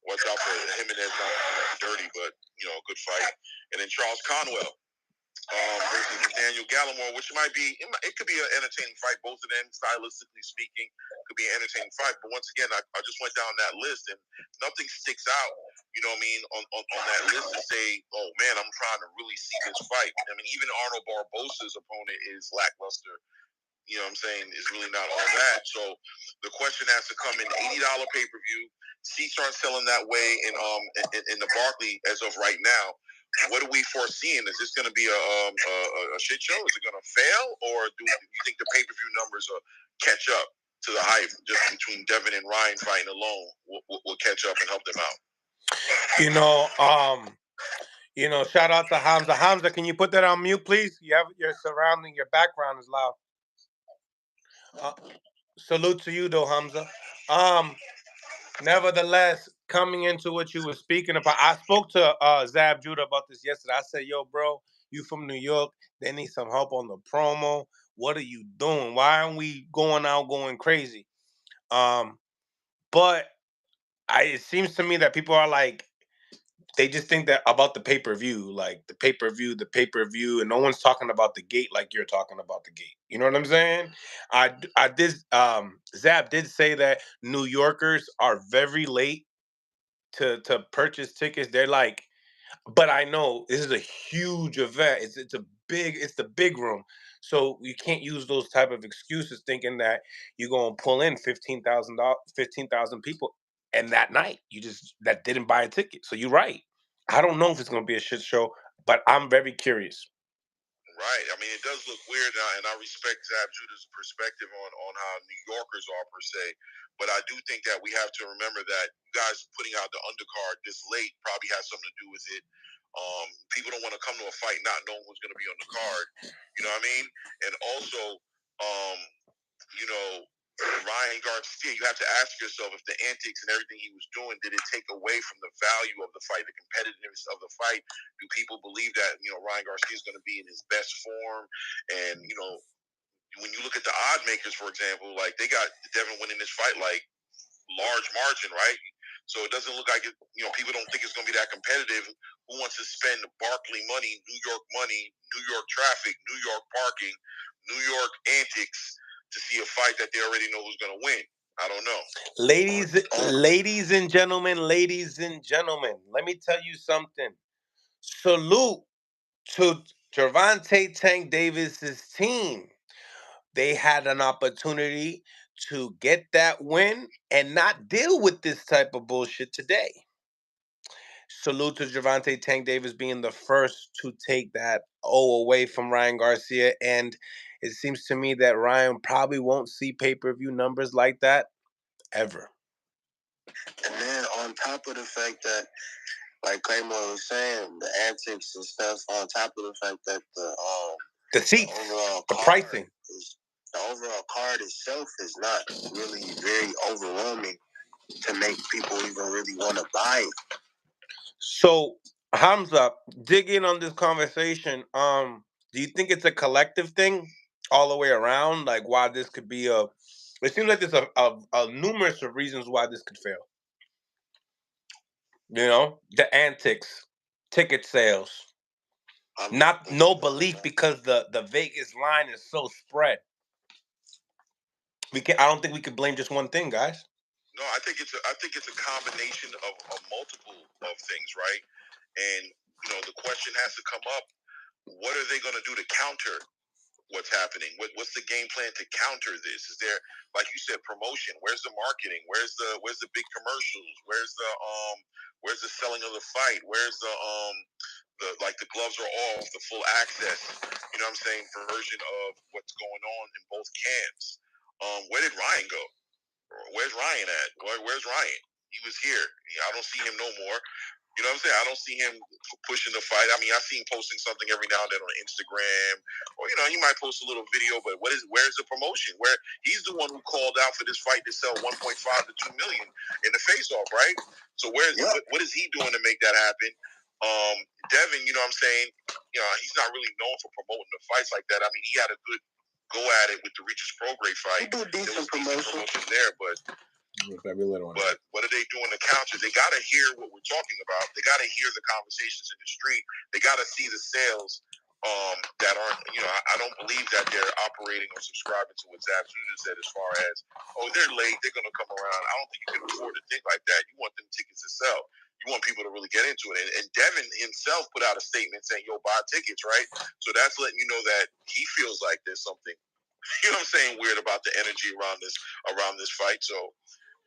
Speaker 4: Watch out for Jimenez, not dirty, but good fight. And then Charles Conwell versus Daniel Gallimore, which it could be an entertaining fight. Both of them, stylistically speaking, could be an entertaining fight. But once again, I just went down that list and nothing sticks out. On that list to say, oh man, I'm trying to really see this fight. Even Arnold Barbosa's opponent is lackluster. Is really not all that. So the question has to come in $80 pay-per-view. Seats aren't selling that way in the Barclay as of right now. What are we foreseeing? Is this going to be a shit show? Is it going to fail, or do you think the pay-per-view numbers will catch up to the hype just between Devin and Ryan fighting alone? Will catch up and help them out.
Speaker 1: Shout out to Hamza. Hamza, can you put that on mute, please? You have your background is loud. Salute to you, though, Hamza. Nevertheless, coming into what you were speaking about, I spoke to Zab Judah about this yesterday. I said, yo, bro, you from New York. They need some help on the promo. What are you doing? Why aren't we going crazy? But it seems to me that people are like, they just think that about the pay-per-view, like the pay-per-view, and no one's talking about the gate like you're talking about the gate. You know what I'm saying? I did. Zap did say that New Yorkers are very late to purchase tickets. They're like, but I know this is a huge event. It's the big room, so you can't use those type of excuses thinking that you're gonna pull in 15,000 people, and that night that didn't buy a ticket. So you're right. I don't know if it's gonna be a shit show, but I'm very curious.
Speaker 4: Right. I mean, it does look weird, and I respect Zab Judah's perspective on how New Yorkers are per se. But I do think that we have to remember that you guys putting out the undercard this late probably has something to do with it. People don't want to come to a fight not knowing who's going to be on the card. You know what I mean? And also, um, you know, Ryan Garcia, you have to ask yourself if the antics and everything he was doing, did it take away from the value of the fight, the competitiveness of the fight? Do people believe that, Ryan Garcia is going to be in his best form? And, when you look at the odd makers, for example, like they got Devin winning this fight like large margin, right? So it doesn't look like it, people don't think it's going to be that competitive. Who wants to spend Barkley money, New York traffic, New York parking, New York antics to see a fight that they already know who's going to win? I don't know.
Speaker 1: Ladies and gentlemen, let me tell you something. Salute to Gervonta Tank Davis's team. They had an opportunity to get that win and not deal with this type of bullshit today. Salute to Gervonta Tank Davis being the first to take that O away from Ryan Garcia. And it seems to me that Ryan probably won't see pay-per-view numbers like that ever.
Speaker 3: And then on top of the fact that, like Claymore was saying, the antics and stuff, on top of the fact that
Speaker 1: the seats, the pricing.
Speaker 3: The overall card itself is not really very overwhelming to make people even really want to buy it.
Speaker 1: So, Hamza, dig in on this conversation. Do you think it's a collective thing all the way around? Like, why this could be it seems like there's a numerous of reasons why this could fail. The antics, ticket sales, no belief because the Vegas line is so spread. I don't think we could blame just one thing, guys.
Speaker 4: No, I think it's a combination of multiple of things, right? And the question has to come up: what are they going to do to counter what's happening? What's the game plan to counter this? Is there, like you said, promotion? Where's the marketing? Where's the big commercials? Where's the selling of the fight? Where's the gloves are off, the full access? You know what I'm saying? Version of what's going on in both camps. Where did Ryan go? Where's Ryan at? Where's Ryan? He was here. I don't see him no more. You know what I'm saying? I don't see him pushing the fight. I mean, I see him posting something every now and then on Instagram, or he might post a little video. But where's the promotion? Where he's the one who called out for this fight to sell 1.5 to 2 million in the face-off, right? So what is he doing to make that happen? Devin, you know what I'm saying? He's not really known for promoting the fights like that. I mean, he had a good go at it with the Regis Prograis fight.
Speaker 3: There was decent promotion
Speaker 4: there, but what are they doing to counter? They got to hear what we're talking about. They got to hear the conversations in the street. They got to see the sales that aren't, I don't believe that they're operating or subscribing to what Zab Judah said as far as, they're late, they're going to come around. I don't think you can afford to think like that. You want them tickets to sell. You want people to really get into it. And Devin himself put out a statement saying, buy tickets, right? So that's letting you know that he feels like there's something, weird about the energy around this fight. So,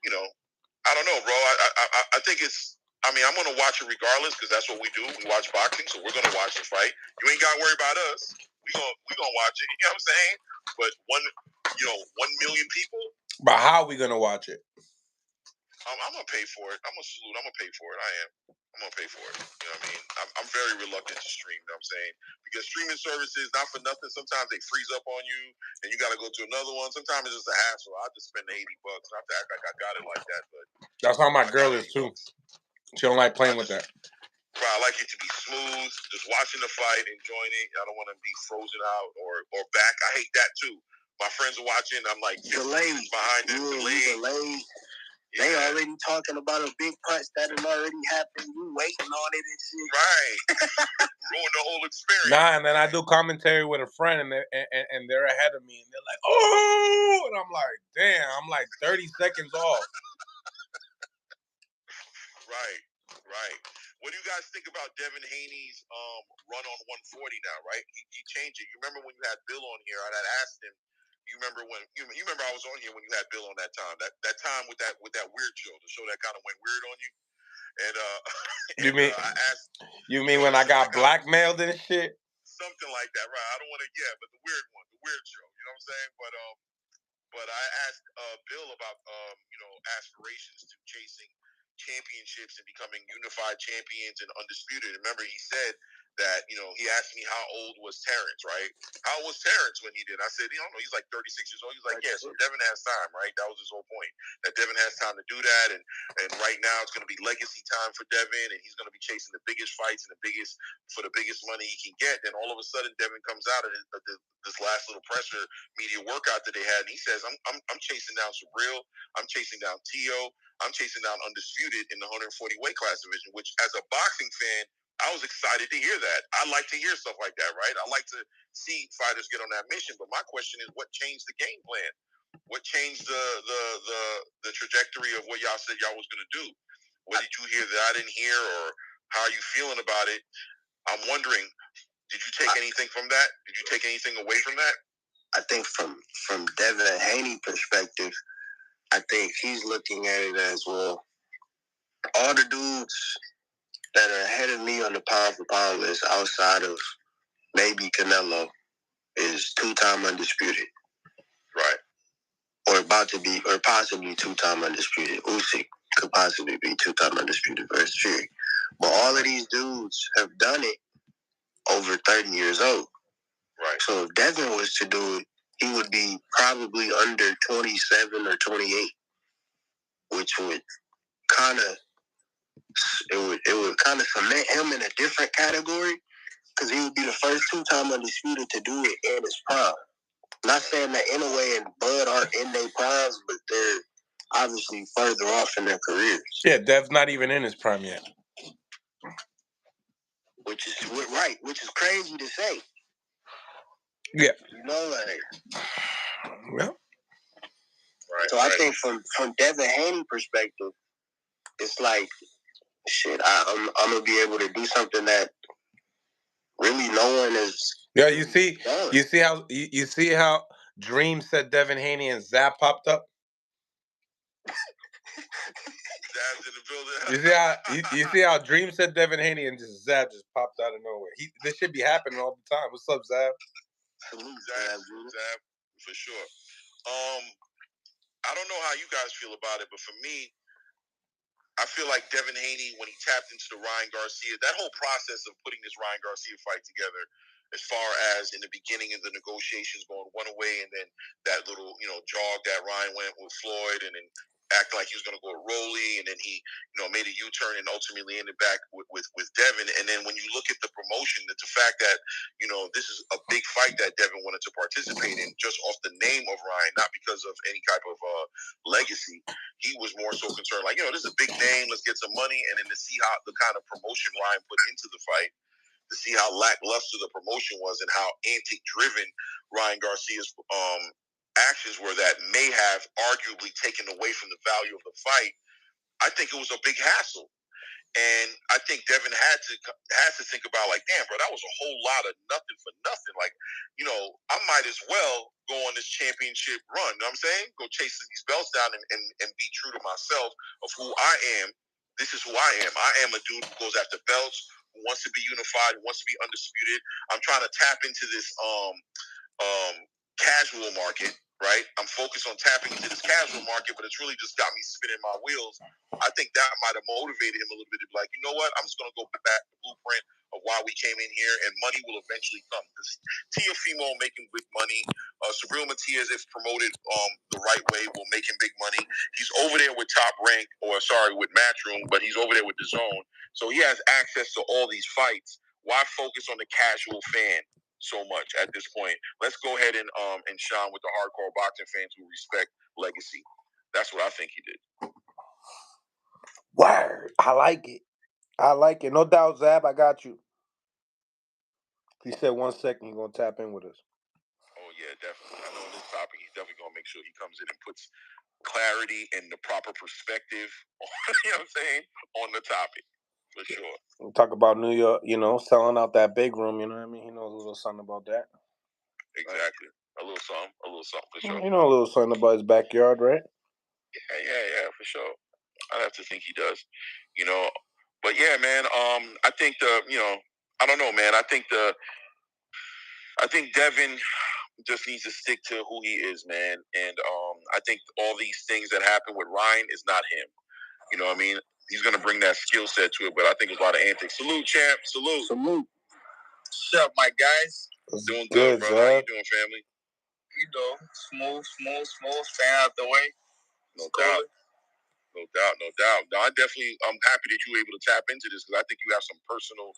Speaker 4: I don't know, bro. I think it's. I mean, I'm gonna watch it regardless because that's what we do. We watch boxing, so we're gonna watch the fight. You ain't gotta worry about us. We gonna watch it. You know what I'm saying? But 1 million people.
Speaker 1: But how are we gonna watch it?
Speaker 4: I'm gonna pay for it. I'm gonna salute. I'm gonna pay for it. I am. I'm gonna pay for it. You know what I mean? I'm very reluctant to stream. You know what I'm saying? Because streaming services, not for nothing, sometimes they freeze up on you, and you got to go to another one. Sometimes it's just a hassle. I just spend $80. I have to act like I got it like that. But
Speaker 1: that's how my girl is too. She don't like playing with that.
Speaker 4: Bro, I like it to be smooth, just watching the fight, enjoying it. I don't want to be frozen out or back. I hate that too. My friends are watching. I'm like
Speaker 3: delayed
Speaker 4: behind it,
Speaker 3: delayed. Yeah. They already talking about a big punch that had already happened. You waiting on it and shit.
Speaker 4: Right. Ruin the whole experience.
Speaker 1: Nah, and then I do commentary with a friend, and they're ahead of me, and they're like, "Oh!" and I'm like, "Damn!" I'm like 30 seconds off.
Speaker 4: Right. What do you guys think about Devin Haney's run on 140 now? Right, he changed it. You remember when you had Bill on here? I had asked him. You remember when you remember I was on here when you had Bill on that time? That time with that weird show, the show that kind of went weird on you. And
Speaker 1: I asked. You mean when I got blackmailed and shit?
Speaker 4: something like that, right? I don't want to, but the weird one, the weird show. You know what I'm saying? But I asked Bill about aspirations to chasing championships and becoming unified champions and undisputed. Remember, he said that he asked me how old was Terrence, right? How old was Terrence when he did? I said, he's like 36 years old. He's like, yeah, so Devin has time, right? That was his whole point. That Devin has time to do that, and right now it's going to be legacy time for Devin, and he's going to be chasing the biggest fights and the biggest money he can get. Then all of a sudden, Devin comes out of this last little pressure media workout that they had, and he says, I'm chasing down Surreal, I'm chasing down Tio, I'm chasing down undisputed in the 140 weight class division, which as a boxing fan, I was excited to hear that. I like to hear stuff like that, right? I like to see fighters get on that mission. But my question is, what changed the game plan? What changed the trajectory of what y'all said y'all was going to do? What did you hear that I didn't hear, or how are you feeling about it? I'm wondering, did you take anything from that? Did you take anything away from that?
Speaker 3: I think from Devin Haney perspective, I think he's looking at it as, well, all the dudes that are ahead of me on the pound for pound list outside of maybe Canelo is 2-time undisputed.
Speaker 4: Right.
Speaker 3: Or about to be, or possibly 2-time undisputed. Usyk could possibly be 2-time undisputed versus Fury. But all of these dudes have done it over 30 years old.
Speaker 4: Right.
Speaker 3: So if Devin was to do it, he would be probably under 27 or 28, which would kind of cement him in a different category, because he would be the first 2-time undisputed to do it in his prime. Not saying that in a way and Bud aren't in their primes, but they're obviously further off in their careers.
Speaker 1: Yeah, Dev's not even in his prime yet.
Speaker 3: Which is crazy to say.
Speaker 1: Yeah.
Speaker 3: Yeah. Right. So I think from Devin Haney perspective, it's like, shit, I'm gonna be able to do something that really no one is.
Speaker 1: Yeah, you see how Dream said Devin Haney and Zap popped up.
Speaker 4: Zab's in the building.
Speaker 1: You see how Dream said Devin Haney and just Zap just popped out of nowhere. This should be happening all the time. What's up, Zap?
Speaker 4: Zap, for sure. I don't know how you guys feel about it, but for me, I feel like Devin Haney, when he tapped into the Ryan Garcia, that whole process of putting this Ryan Garcia fight together, as far as in the beginning of the negotiations going one way, and then that little, jog that Ryan went with Floyd, and then acting like he was going to go to Rolly, and then he, made a U-turn and ultimately ended back with Devin. And then when you look at the promotion, that the fact that, this is a big fight that Devin wanted to participate in just off the name of Ryan, not because of any type of legacy. He was more so concerned, like, this is a big name, let's get some money, and then to see how the kind of promotion Ryan put into the fight, to see how lackluster the promotion was and how antic-driven Ryan Garcia's actions were that may have arguably taken away from the value of the fight. I think it was a big hassle. And I think Devin has to think about, like, damn, bro, that was a whole lot of nothing for nothing. Like, I might as well go on this championship run. You know what I'm saying? Go chase these belts down and be true to myself of who I am. This is who I am. I am a dude who goes after belts, who wants to be unified, who wants to be undisputed. I'm trying to tap into this casual market, right? I'm focused on tapping into this casual market, but it's really just got me spinning my wheels. I think that might have motivated him a little bit to be like, you know what? I'm just going to go back to the blueprint of why we came in here, and money will eventually come. Because Teofimo making big money. Sabril Matias, if promoted the right way, will make him big money. He's over there with with Matchroom, but he's over there with DAZN. So he has access to all these fights. Why focus on the casual fan so much at this point? Let's go ahead and shine with the hardcore boxing fans who respect legacy. That's what I think he did.
Speaker 1: Word. I like it. No doubt, Zab, I got you. He said 1 second he's going to tap in with us.
Speaker 4: Oh, yeah, definitely. I know on this topic, he's definitely going to make sure he comes in and puts clarity and the proper perspective, you know what I'm saying, on the topic, for sure.
Speaker 1: We'll talk about New York, selling out that big room, you know what I mean? He knows a little something about that.
Speaker 4: Exactly. A little something, for sure.
Speaker 1: A little something about his backyard, right?
Speaker 4: Yeah, for sure. I have to think he does, But yeah, man, I think I don't know, man. I think I think Devin just needs to stick to who he is, man. And I think all these things that happen with Ryan is not him. You know what I mean? He's going to bring that skill set to it, but I think it's a lot of antics. Salute, champ. Salute.
Speaker 3: Salute. What's up, my guys?
Speaker 4: Doing good, brother. How you doing, family?
Speaker 3: You know, smooth. Staying out the way.
Speaker 4: No doubt. No doubt. No, I'm happy that you were able to tap into this because I think you have some personal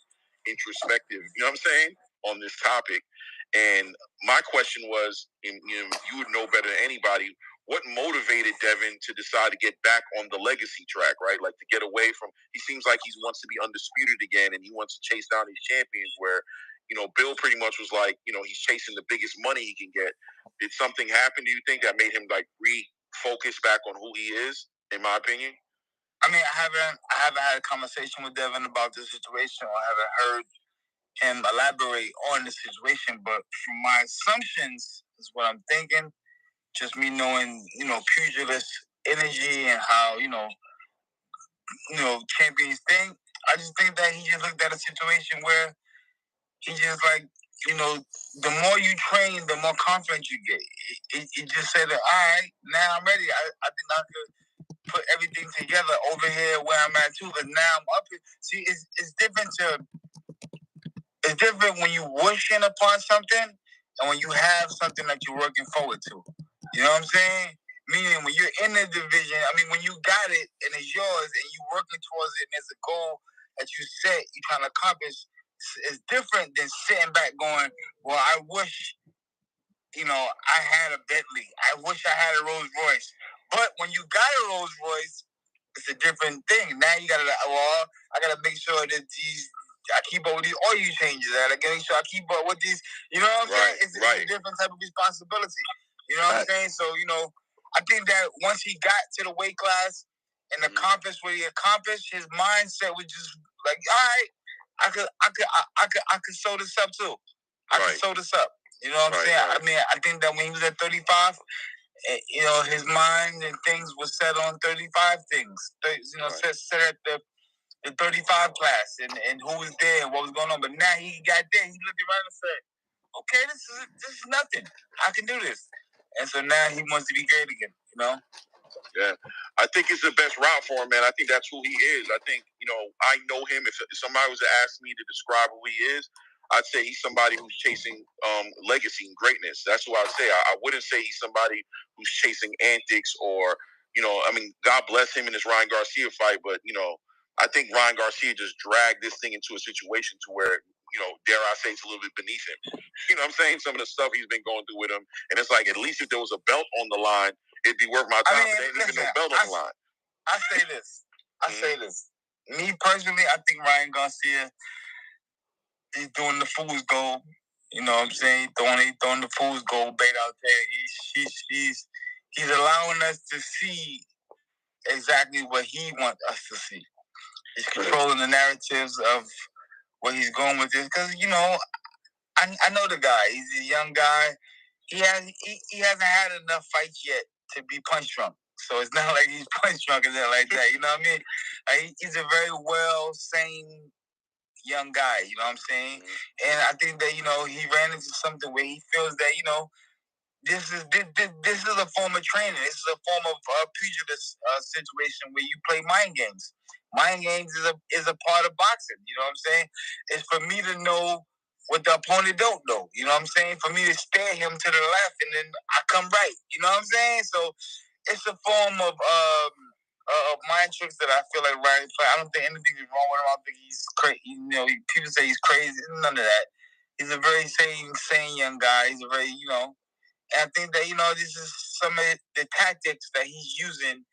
Speaker 4: introspective, you know what I'm saying, on this topic. And my question was, you would know better than anybody, what motivated Devin to decide to get back on the legacy track, right? Like to get away from, he seems like he wants to be undisputed again and he wants to chase down these champions where, Bill pretty much was like, he's chasing the biggest money he can get. Did something happen, do you think, that made him like refocus back on who he is, in my opinion?
Speaker 3: I mean, I haven't had a conversation with Devin about this situation, or I haven't heard him elaborate on the situation. But from my assumptions, is what I'm thinking. Just me knowing, pugilist energy and how champions think. I just think that he just looked at a situation where he just like, the more you train, the more confident you get. He just said that, all right, now I'm ready. I think I could put everything together over here where I'm at too, but now I'm up here. See, it's different when you wishing upon something and when you have something that you're working forward to. You know what I'm saying? Meaning when you're in the division, when you got it and it's yours and you're working towards it and there's a goal that you set, you're trying to accomplish, it's different than sitting back going, well, I wish, I had a Bentley. I wish I had a Rolls Royce. But when you got a Rolls Royce, it's a different thing. Now you gotta, I gotta make sure that I keep up with these oil changes. I gotta make sure I keep up with these. You know what I'm saying? It's a different type of responsibility. You know what I'm saying? So I think that once he got to the weight class and accomplished what he accomplished, his mindset was just like, all right, I could sew this up too. I could sew this up. You know what I'm saying? Right. I think that when he was at 35, his mind and things were set on 35 things. Set at the 35 class and who was there and what was going on. But now he got there. He looked around and said, okay, this is nothing. I can do this. And so now he wants to be great again,
Speaker 4: Yeah, I think it's the best route for him, man. I think that's who he is. I think, I know him. If somebody was to ask me to describe who he is, I'd say he's somebody who's chasing legacy and greatness. That's what I'd say. I wouldn't say he's somebody who's chasing antics or, God bless him in this Ryan Garcia fight, but, I think Ryan Garcia just dragged this thing into a situation to where, dare I say, it's a little bit beneath him. You know what I'm saying? Some of the stuff he's been going through with him. And it's like, at least if there was a belt on the line, it'd be worth my time. But there ain't even no belt on the line.
Speaker 3: I say this. Me personally, I think Ryan Garcia, he's doing the fool's gold. You know what I'm saying? He's throwing the fool's gold bait out there. He's allowing us to see exactly what he wants us to see. He's controlling the narratives of where he's going with this. Because, I know the guy. He's a young guy. He hasn't had enough fights yet to be punch drunk. So it's not like he's punch drunk and like that. You know what I mean? He's a very sane young guy. You know what I'm saying? And I think that, he ran into something where he feels that, this is a form of training. This is a form of pugilist situation where you play mind games. Mind games is a part of boxing. You know what I'm saying? It's for me to know what the opponent don't know. You know what I'm saying? For me to stare him to the left and then I come right. You know what I'm saying? So it's a form of mind tricks that I feel like Ryan. I don't think anything is wrong with him. I don't think he's crazy. People say he's crazy. None of that. He's a very sane young guy. He's a very and I think that, this is some of the tactics that he's using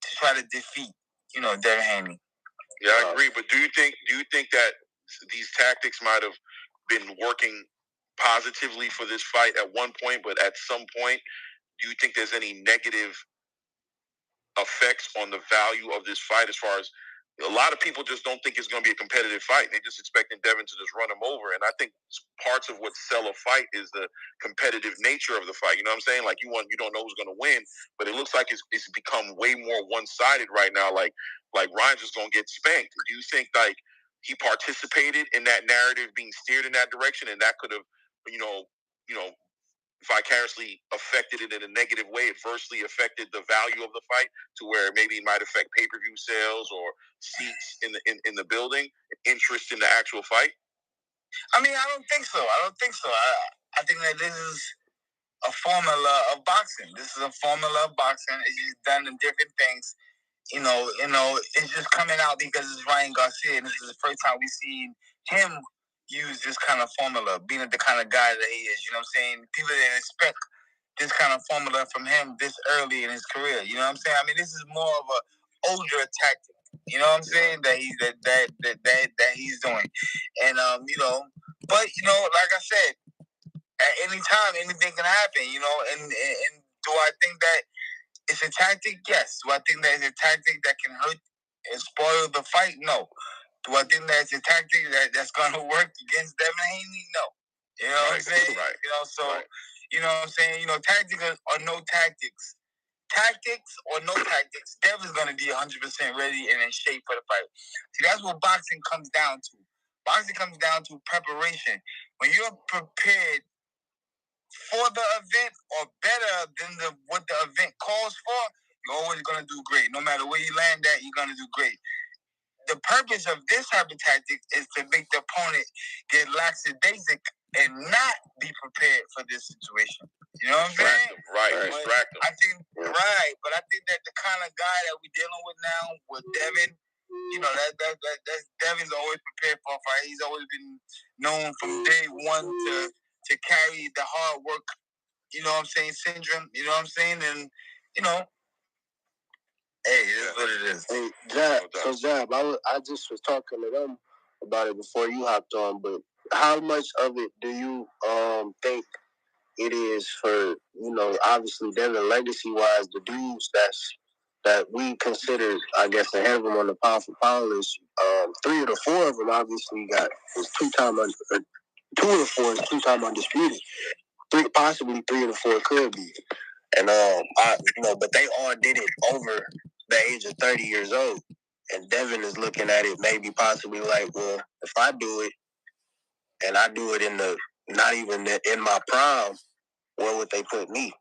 Speaker 3: to try to defeat, Devin Haney.
Speaker 4: Yeah, I agree. But do you think that these tactics might have been working positively for this fight at one point, but at some point, do you think there's any negative effects on the value of this fight as far as a lot of people just don't think it's going to be a competitive fight. They're just expecting Devin to just run him over. And I think parts of what sell a fight is the competitive nature of the fight. You know what I'm saying? Like you don't know who's going to win, but it looks like it's become way more one-sided right now. Like Ryan's just going to get spanked. Do you think like he participated in that narrative being steered in that direction and that could have, vicariously affected it in a negative way, adversely affected the value of the fight to where maybe it might affect pay-per-view sales or seats in the building, interest in the actual fight?
Speaker 3: I mean, I don't think so. I think that this is a formula of boxing. This is a formula of boxing. It's just done in different things. It's just coming out because it's Ryan Garcia, and this is the first time we've seen him use this kind of formula, being the kind of guy that he is. You know what I'm saying? People didn't expect this kind of formula from him this early in his career. You know what I'm saying? I mean, this is more of a older tactic. You know what I'm saying? That he's doing, and but like I said, at any time anything can happen. And do I think that it's a tactic? Yes. Do I think that it's a tactic that can hurt and spoil the fight? No. Do I think that it's a tactic that's going to work against Devin Haney? No. You know what I'm saying?
Speaker 4: Right.
Speaker 3: You know what I'm saying? Tactics or no tactics. Tactics or no tactics, Devin's going to be 100% ready and in shape for the fight. See, that's what boxing comes down to. Boxing comes down to preparation. When you're prepared for the event or better than what the event calls for, you're always going to do great. No matter where you land at, you're going to do great. The purpose of this type of tactic is to make the opponent get lackadaisic and not be prepared for this situation. You know what I'm saying?
Speaker 4: Right. Distract them.
Speaker 3: I think but I think that the kind of guy that we're dealing with now with Devin, that's Devin's always prepared for a fight. He's always been known from day one to carry the hard work, you know what I'm saying, syndrome, you know what I'm saying? And, hey, it is what it is.
Speaker 5: Hey, Jab, I just was talking to them about it before you hopped on, but how much of it do you think it is for, obviously Devin legacy-wise, the dudes that we consider, I guess, ahead of him on the pound for pound list, 3 of the 4 of them obviously is two-time 2 of the 4 is two-time undisputed. 3, possibly 3 of the 4 could be. And but they all did it over the age of 30 years old. And Devin is looking at it maybe possibly like, well, if I do it and I do it not even in my prime, where would they put me?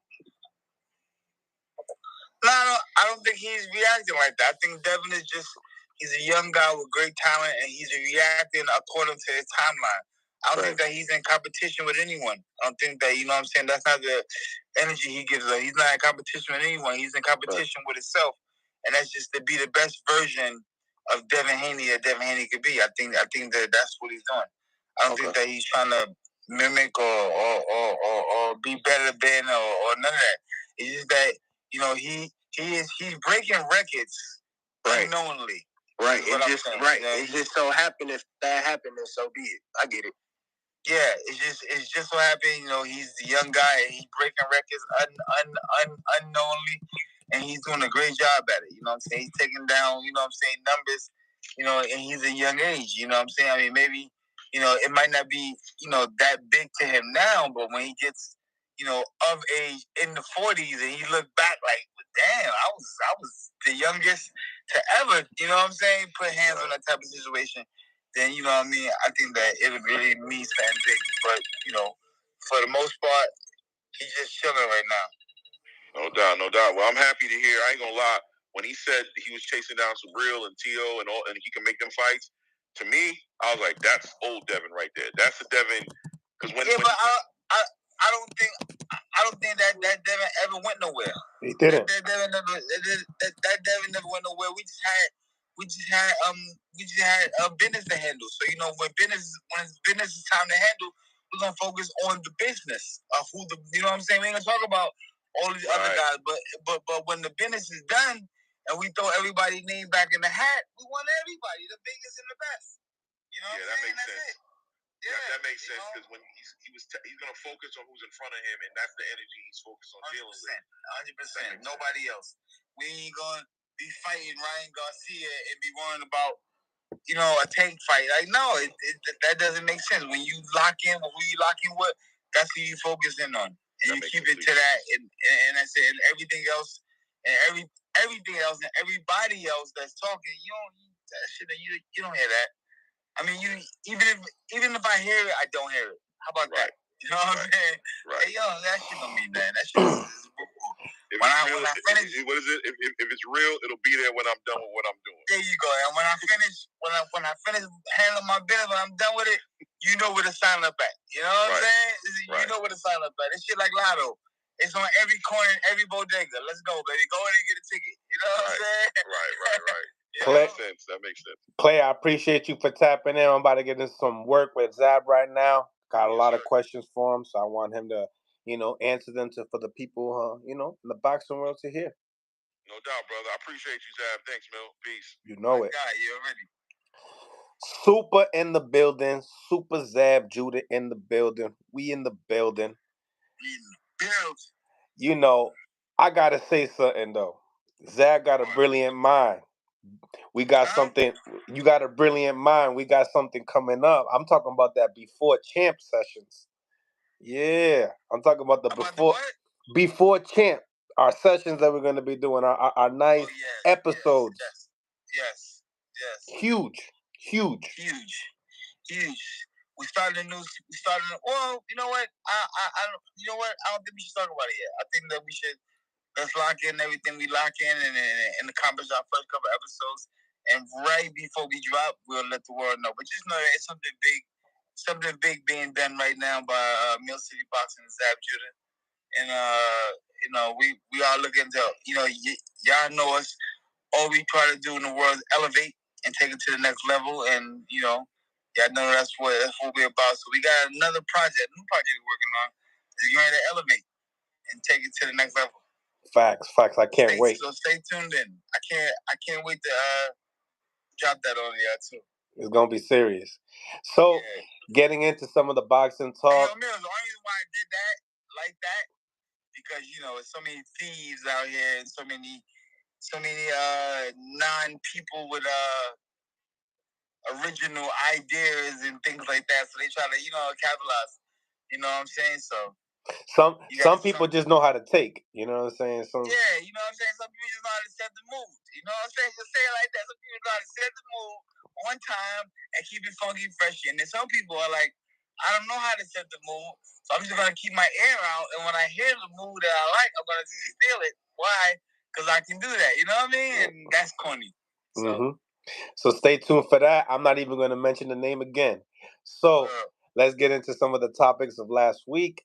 Speaker 3: No, I don't think he's reacting like that. I think Devin he's a young guy with great talent, and he's reacting according to his timeline. I don't think that he's in competition with anyone. I don't think that, you know what I'm saying, that's not the energy he gives us. He's not in competition with anyone. He's in competition with himself. And that's just to be the best version of Devin Haney that Devin Haney could be. I think that that's what he's doing. I don't think that he's trying to mimic or be better than or none of that. It's just that, he's breaking records unknowingly.
Speaker 5: Right. It just so happened if that happened, then so be it. I get it.
Speaker 3: Yeah, it's just so happened, he's the young guy and he's breaking records unknowingly, and he's doing a great job at it. You know what I'm saying? He's taking down, numbers, and he's a young age. You know what I'm saying? I mean, maybe, it might not be, that big to him now, but when he gets, of age in the 40s and he look back like, damn, I was the youngest to ever, you know what I'm saying, put hands on that type of situation, then, you know what I mean, I think that it would really mean something big. But, for the most part, he's just chilling right now.
Speaker 4: No doubt. Well, I'm happy to hear. I ain't gonna lie. When he said he was chasing down Subriel and Tio and he can make them fights, to me, I was like, that's old Devin right there. That's the Devin. Because
Speaker 3: I don't think that Devin ever went nowhere.
Speaker 1: He didn't.
Speaker 3: That Devin never went nowhere. We just had business to handle. So when it's business is time to handle, we're gonna focus on the business of who you know what I'm saying. We ain't gonna talk about all these other guys, but when the business is done and we throw everybody's name back in the hat, we want everybody, the biggest and the best. You know what I'm saying?
Speaker 4: That makes sense.
Speaker 3: Yeah,
Speaker 4: that makes sense because when he's gonna focus on who's in front of him, and that's the energy he's focused on dealing with.
Speaker 3: 100%. Nobody else. We ain't gonna be fighting Ryan Garcia and be worrying about a tank fight. Like, no, that doesn't make sense. When you lock in with who you lock in with, that's who you focus in on, and you keep it to that. And that's it. And everything else, and everything else, and everybody else that's talking, you don't that shit. You don't hear that. I mean, even if I hear it, I don't hear it. How about that? You know what I'm saying? Right. Hey, yo, that shit don't mean that. That shit is when I finish,
Speaker 4: what is it? If it's real, it'll be there when I'm done with what I'm doing.
Speaker 3: There you go. And when I finish handling my business, when I'm done with it, you know where to sign up at. You know what I'm saying? You know where to sign up at. It's shit like Lotto. It's on every corner, every bodega. Let's go, baby. Go in and get a ticket. You know what I'm saying?
Speaker 4: Right. That makes sense.
Speaker 1: Clay, I appreciate you for tapping in. I'm about to get into some work with Zab right now. Got a lot of questions for him, so I want him to, answer them for the people, in the boxing world to hear.
Speaker 4: No doubt, brother. I appreciate you, Zab. Thanks, Mil. Peace.
Speaker 1: You know it.
Speaker 3: God, you already.
Speaker 1: Super in the building. Super Zab Judah in the building. We in the building. I gotta say something though. Zab got a brilliant mind. We got something. You got a brilliant mind. We got something coming up. I'm talking about that before champ sessions. Yeah, I'm talking about the before champ. Our sessions that we're going to be doing. Our nice episodes.
Speaker 3: Yes.
Speaker 1: Huge.
Speaker 3: We started well, you know what? I don't think we should talk about it yet. I think that we should let's lock in everything we lock in and accomplish our first couple episodes. And right before we drop, we'll let the world know. But just know that it's something big being done right now by Mill City Boxing and Zab Judah. And we are looking to y'all know us. All we try to do in the world is elevate and take it to the next level. And y'all know that's what we're about. So we got another new project we're working on. Is going to elevate and take it to the next level.
Speaker 1: Facts. I can't wait.
Speaker 3: So stay tuned in. I can't wait to drop that on y'all too.
Speaker 1: It's gonna be serious. So, getting into some of the boxing talk.
Speaker 3: The only reason why I did that like that because there's so many thieves out here and so many non-people with original ideas and things like that. So they try to capitalize. You know what I'm saying? So.
Speaker 1: Some people just know how to take. You know what I'm saying?
Speaker 3: Yeah, you know what I'm saying? Some people just know how to set the mood. You know what I'm saying? Just say it like that. Some people know how to set the mood on time and keep it funky, fresh. And then some people are like, I don't know how to set the mood, so I'm just going to keep my ear out. And when I hear the mood that I like, I'm going to just steal it. Why? Because I can do that. You know what I mean? And that's corny.
Speaker 1: So stay tuned for that. I'm not even going to mention the name again. So let's get into some of the topics of last week.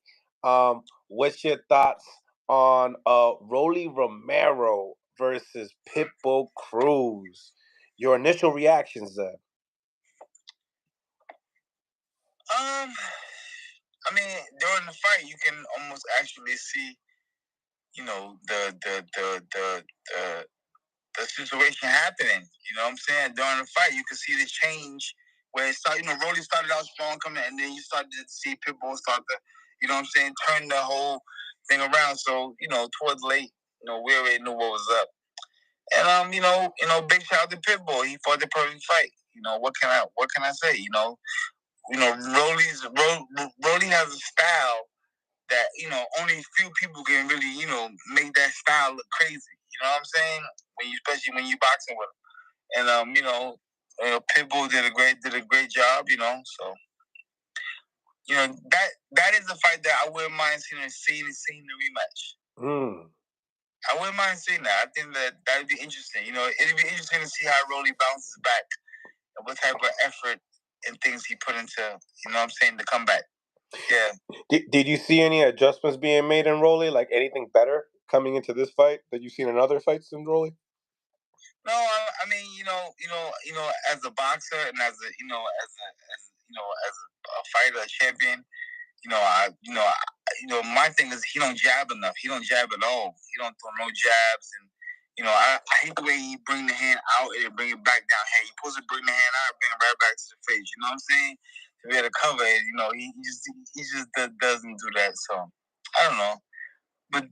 Speaker 1: What's your thoughts on Rolly Romero versus Pitbull Cruz? Your initial reactions there?
Speaker 3: I mean, during the fight, you can almost actually see, the situation happening. You know what I'm saying? During the fight, you can see the change where it started. Rolly started out strong coming, and then you started to see Pitbull start to, turn the whole thing around. So, towards late, we already knew what was up. And big shout out to Pitbull. He fought the perfect fight. What can I say? Rolly has a style that only few people can really make that style look crazy. You know what I'm saying? Especially when you boxing with him. And Pitbull did a great job. So that is a fight that I wouldn't mind seeing the rematch. I wouldn't mind seeing that. I think that would be interesting. It'd be interesting to see how Rolly bounces back and what type of effort and things he put into, the comeback. Yeah.
Speaker 1: Did you see any adjustments being made in Rolly? Like anything better coming into this fight that you've seen in other fights in Rolly?
Speaker 3: No, I mean, as a boxer and as a fighter, a champion, my thing is he don't jab enough. He don't jab at all. He don't throw no jabs, and I hate the way he bring the hand out and bring it back down. Hey, he supposed to bring the hand out, bring it right back to the face. You know what I'm saying? To be able to cover it, he just doesn't do that. So I don't know, but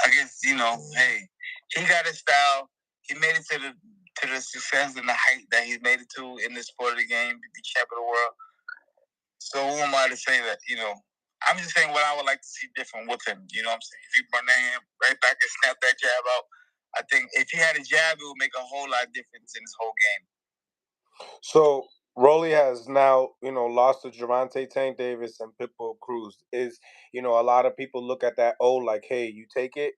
Speaker 3: I guess hey, he got his style. He made it to the success and the height that he's made it to in the sport of the game, to be champ of the world. So who am I to say that? I'm just saying what I would like to see different with him. You know what I'm saying? If he bring that hand right back and snap that jab out, I think if he had a jab, it would make a whole lot of difference in his whole game.
Speaker 1: So Rolly has now, lost to Gervonta Tank Davis and Pitbull Cruz. A lot of people look at that, like, hey, you take it.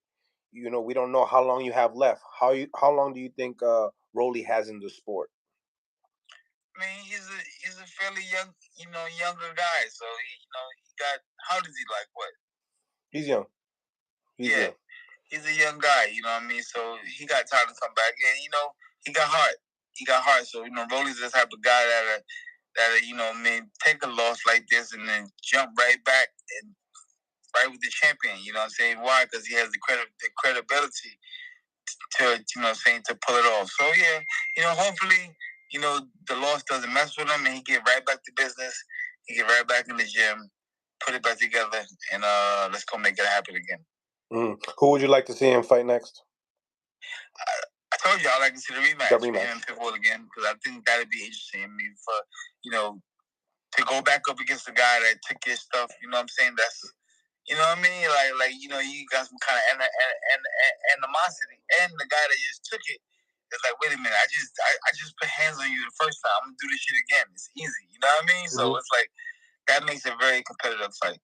Speaker 1: We don't know how long you have left. How long do you think Rolly has in the sport?
Speaker 3: I mean, he's a fairly young, younger guy. So he got, how old is he? Like what?
Speaker 1: He's young. Young.
Speaker 3: He's a young guy. You know what I mean? So he got time to come back, and he got heart. He got heart. So Rolly's the type of guy that take a loss like this and then jump right back and right with the champion. You know what I'm saying? Why? Because he has the credibility to to pull it off. So yeah, hopefully, the loss doesn't mess with him and he get right back to business. He get right back in the gym, put it back together, and let's go make it happen again.
Speaker 1: Who would you like to see him fight next?
Speaker 3: I told you I'd like to see the rematch with him and Pitbull again because I think that'd be interesting. I mean, for to go back up against the guy that took his stuff. You know what I'm saying? That's you know what I mean? Like you got some kind of animosity, and the guy that just took it is like, wait a minute, I just put hands on you the first time. I'm gonna do this shit again. It's easy. You know what I mean? Mm-hmm. So it's like that makes it a very competitive fight.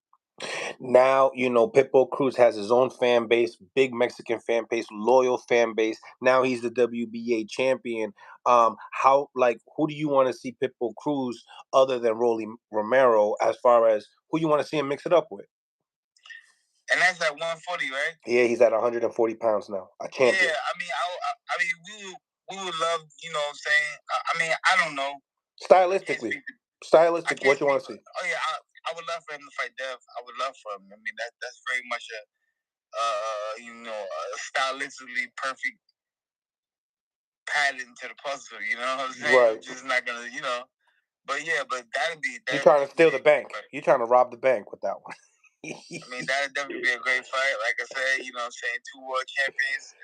Speaker 1: Now, Pitbull Cruz has his own fan base, big Mexican fan base, loyal fan base. Now he's the WBA champion. Who do you want to see Pitbull Cruz other than Rolly Romero as far as who you want to see him mix it up with?
Speaker 3: And that's at 140, right?
Speaker 1: Yeah, he's at 140 pounds now, a champion.
Speaker 3: Yeah, I mean, we would love, you know what I'm saying? I mean, I don't know.
Speaker 1: Stylistically, what you want to see?
Speaker 3: Oh, yeah, I would love for him to fight Dev. I would love for him. I mean, that's very much a stylistically perfect pattern to the puzzle, you know what I'm saying?
Speaker 1: Right.
Speaker 3: I'm just not going to, but that'd be...
Speaker 1: You're trying to steal the bank. You're trying to rob the bank with that one.
Speaker 3: I mean, that'd definitely be a great fight. Like I said, you know what I'm saying? 2 world champions,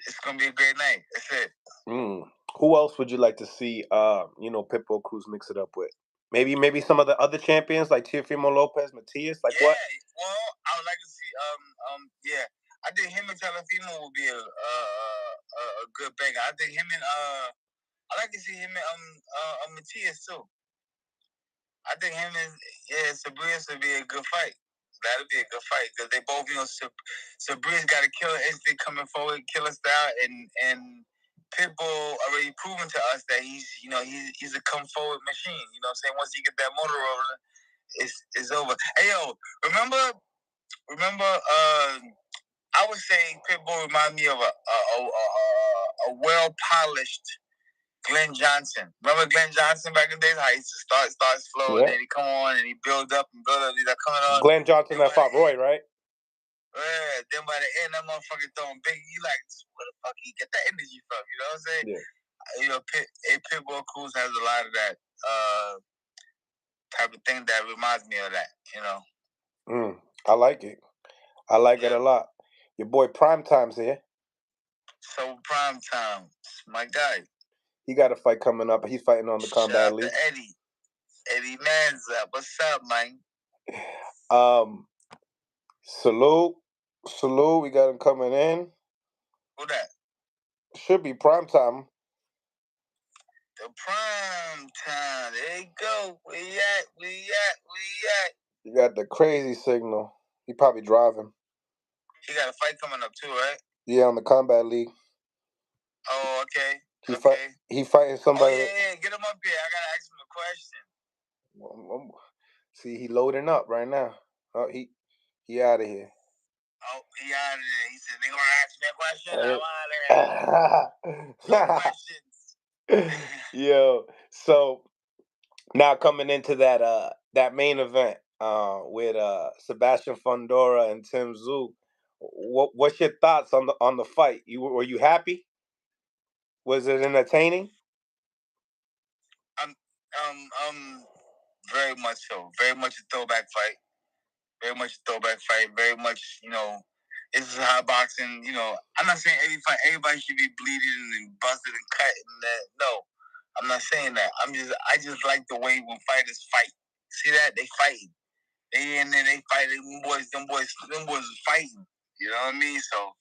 Speaker 3: it's going to be a great night. That's it.
Speaker 1: Who else would you like to see, Pitbull Cruz mix it up with? Maybe some of the other champions like Teofimo Lopez, Matias, what?
Speaker 3: Well, I would like to see, I think him and Teofimo would be a good bang. I think him and, I like to see him and Matias too. I think him and Sabrias would be a good fight. That'd be a good fight because they both, Sabrias got a killer instinct coming forward, killer style, and Pitbull already proven to us that he's a come forward machine. You know what I'm saying? Once you get that motor rolling, it's over. Hey yo, remember? I would say Pitbull remind me of a well polished Glenn Johnson. Remember Glenn Johnson back in the days? How he used to start slow and then he come on and he build up. He's like coming on.
Speaker 1: Glenn Johnson that fought Roy, right?
Speaker 3: Yeah. Then by the end, that motherfucker throwing big. You like, where the fuck he get that energy from? You know what I'm saying? Yeah. Pitbull Cruz has a lot of that type of thing that reminds me of that.
Speaker 1: I like it. I like it a lot. Your boy Primetime's here.
Speaker 3: So Primetime, my guy.
Speaker 1: He got a fight coming up. He's fighting on the Combat League.
Speaker 3: Eddie Manza, what's up, man?
Speaker 1: Salute. We got him coming in.
Speaker 3: Who that?
Speaker 1: Should be Primetime.
Speaker 3: The Primetime. There you go. We at.
Speaker 1: You got the crazy signal. He probably driving.
Speaker 3: He got a fight coming up too, right?
Speaker 1: Yeah, on the Combat League.
Speaker 3: Oh, okay.
Speaker 1: He fighting somebody.
Speaker 3: Oh, yeah. Get him up here. I gotta ask him a question.
Speaker 1: See, he loading up right now. Oh, he out of here.
Speaker 3: Oh, he out of there. He said, they gonna ask me a question? I'm out of there. No questions.
Speaker 1: Yo, so now coming into that main event with Sebastian Fundora and Tim Tszyu, what's your thoughts on the fight? Were you happy? Was it entertaining?
Speaker 3: Very much so. Very much a throwback fight. Very much, this is how boxing, I'm not saying everybody should be bleeding and busted and cut and that. No, I'm not saying that. I just like the way when fighters fight. See that? They fighting. They in there, they fighting. Them boys is fighting. You know what I mean? So,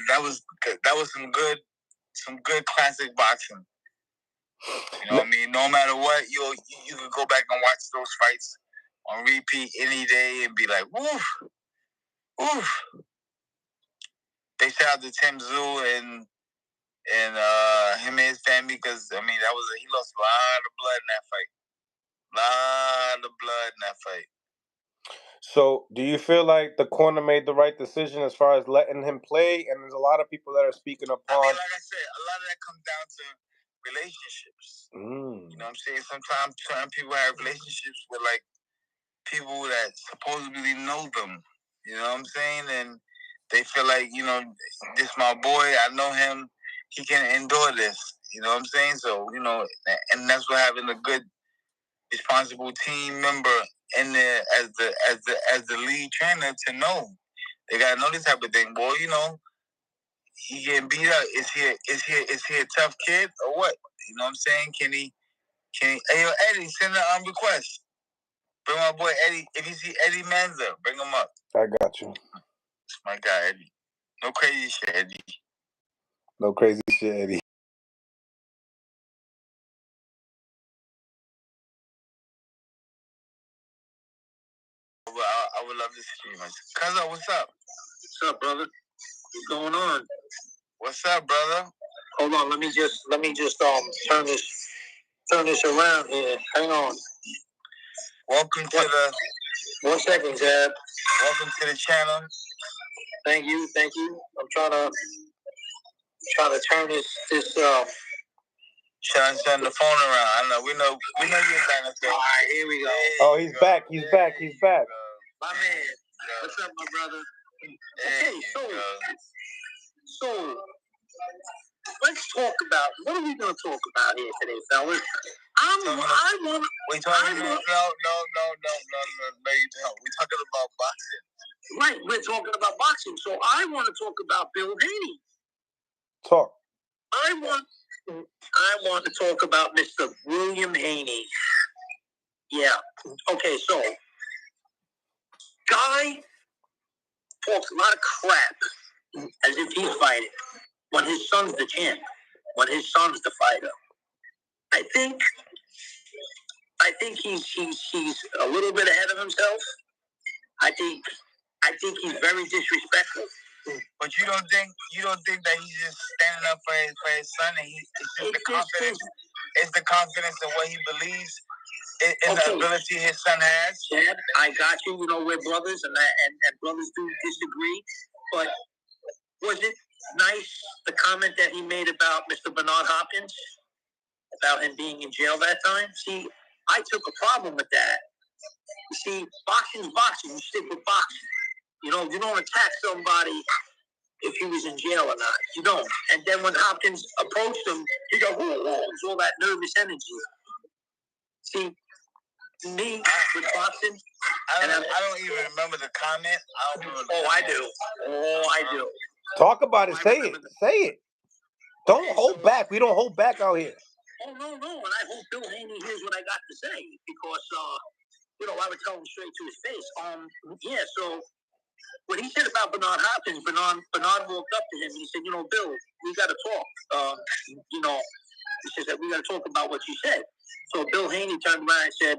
Speaker 3: that was good. That was some good classic boxing.
Speaker 5: You know what I mean? No matter what, you can go back and watch those fights on repeat any day and be like, woof, woof. They shout out to Tim Tszyu and him and his family because, I mean, he lost a lot of blood in that fight. Lot of blood in that fight.
Speaker 1: So, do you feel like the corner made the right decision as far as letting him play? And there's a lot of people that are speaking upon.
Speaker 5: I mean, like I said, a lot of that comes down to relationships. You know what I'm saying? Sometimes certain people have relationships with, like, people that supposedly know them. You know what I'm saying? And they feel like, you know, this my boy, I know him, he can endure this. You know what I'm saying? So, you know, and that's what having a good, responsible team member in there as the lead trainer to know. They gotta know this type of thing, boy. You know, he getting beat up. Is he a tough kid or what? You know what I'm saying? Can he? Hey, yo, Eddie, send a request. Bring my boy Eddie. If you see Eddie Manza, bring him up.
Speaker 1: I got you.
Speaker 5: It's my guy, Eddie. No crazy shit, Eddie.
Speaker 1: No crazy shit, Eddie.
Speaker 5: I would love to see you. Cuzzo, what's up?
Speaker 3: What's up, brother? What's going on?
Speaker 5: What's up, brother?
Speaker 3: Hold on, let me just turn this around here. Hang on.
Speaker 5: Welcome to the
Speaker 3: 1 second, Tab.
Speaker 5: Welcome to the channel.
Speaker 3: Thank you. I'm trying to turn this
Speaker 5: Trying to turn the phone around. I know. We know you're trying to say.
Speaker 3: All right, here we go.
Speaker 1: Oh, he's back. He's back.
Speaker 3: My man. What's up, my brother? Okay, so let's talk about, what are we going to talk about here today, fellas?
Speaker 5: We talking about no, you don't. We're talking about boxing.
Speaker 3: Right, we're talking about boxing. So I want to talk about Bill Haney.
Speaker 1: Talk.
Speaker 3: I want to talk about Mr. William Haney. Yeah. Okay, so guy talks a lot of crap as if he's fighting when his son's the champ, when his son's the fighter. I think he's a little bit ahead of himself. I think he's very disrespectful.
Speaker 5: But you don't think that he's just standing up for his son, and it's the confidence. It's the confidence in what he believes in the ability his son has.
Speaker 3: Yeah, I got you. You know, we're brothers, and brothers do disagree. But was it nice, the comment that he made about Mr. Bernard Hopkins, about him being in jail that time? See, I took a problem with that. You see, boxing's boxing. You stick with boxing. You know, you don't attack somebody if he was in jail or not. You don't. And then when Hopkins approached him, he goes, whoa, it's all that nervous energy. See, me with boxing,
Speaker 5: I don't even remember the comment.
Speaker 3: I do.
Speaker 1: Talk about it. Say it. Don't hold back. We don't hold back out here.
Speaker 3: Oh, no. And I hope Bill Haney hears what I got to say because, you know, I would tell him straight to his face. So what he said about Bernard Hopkins, Bernard walked up to him and he said, you know, Bill, we got to talk. You know, he says that we got to talk about what you said. So Bill Haney turned around and said,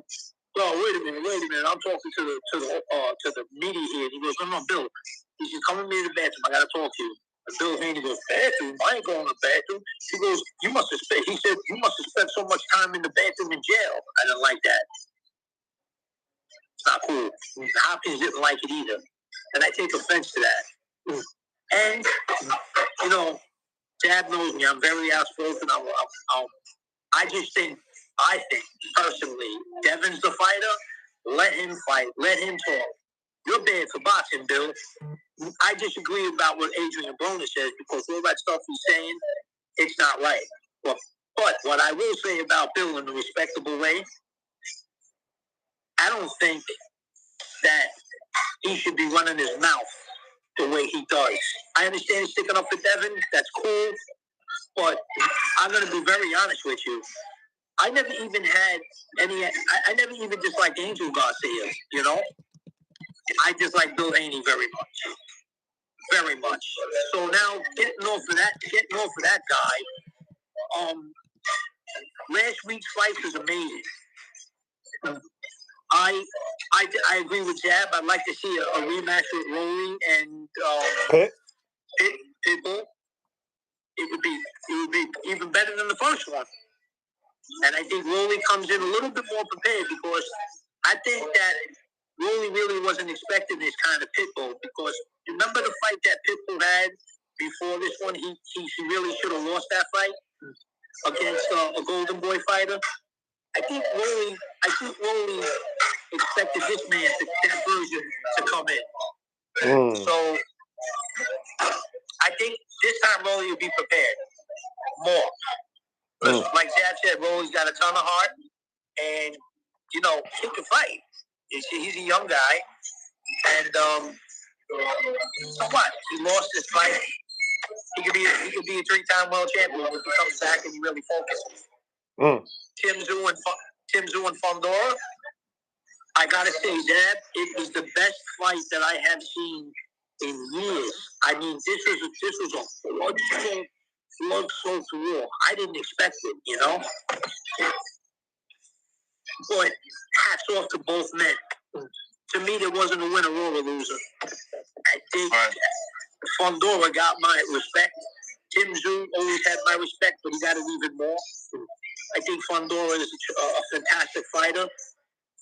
Speaker 3: well, wait a minute. I'm talking to the media here. And he goes, no, Bill. He says, come with me to the bathroom. I got to talk to you. And Bill Haney goes, bathroom? I ain't going to the bathroom. He goes, you must have spent so much time in the bathroom in jail. I didn't like that. It's not cool. Hopkins didn't like it either. And I take offense to that. And, you know, Dad knows me. I'm very outspoken. I think personally, Devin's the fighter. Let him fight. Let him talk. You're bad for boxing, Bill. I disagree about what Adrian Broner says because all that stuff he's saying, it's not right. But what I will say about Bill in a respectable way, I don't think that he should be running his mouth the way he does. I understand he's sticking up for Devin. That's cool. But I'm going to be very honest with you. I never even disliked Angel Garcia, you know? I dislike Bill Haney very much. Very much. So now, getting off of that guy, fight was amazing. I agree with Jab. I'd like to see a rematch with Rolly and Pitbull. It would be even better than the first one. And I think Rolly comes in a little bit more prepared because I think that Rolly really wasn't expecting this kind of Pitbull because remember the fight that Pitbull had before this one? He really should have lost that fight against a Golden Boy fighter. I think Rolly expected this man, that version, to come in. So I think this time Rolly will be prepared more. Like Dad said, Rolly's got a ton of heart, and he can fight. He's a young guy, and so what? He lost his fight. He could be a 3-time world champion if he comes back and he really focuses. Tim Tszyu and Fondora. I gotta say, Dad, it was the best fight that I have seen in years. I mean, this was a blood-soaked war. I didn't expect it, But hats off to both men. To me, there wasn't a winner or a loser. I think Fondora got my respect. Tim Tszyu always had my respect, but he got it even more. I think Fondora is a fantastic fighter.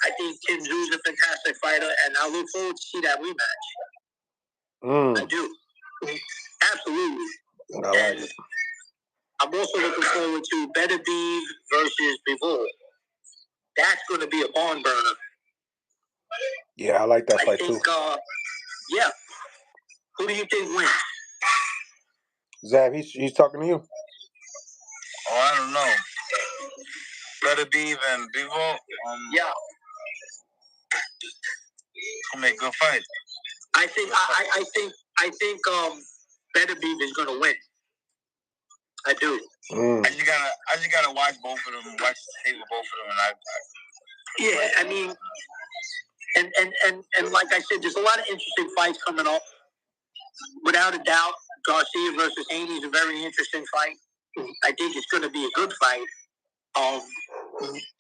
Speaker 3: I think Tim Tszyu is a fantastic fighter, and I look forward to see that rematch. I do. Absolutely. And I'm also looking forward to Beterbiev versus Bivol. That's going to be a barn burner.
Speaker 1: Yeah, I like that fight too.
Speaker 3: Yeah. Who do you think wins?
Speaker 1: Zab, he's talking to you.
Speaker 5: Oh, I don't know. Beterbiev and Bivol.
Speaker 3: Yeah.
Speaker 5: Gonna make a good fight.
Speaker 3: I think Beterbiev is going to win. I do.
Speaker 5: I just gotta watch both of them. Watch the tape of both of them,
Speaker 3: Yeah, I mean, and like I said, there's a lot of interesting fights coming up. Without a doubt, Garcia versus Haney is a very interesting fight. I think it's going to be a good fight.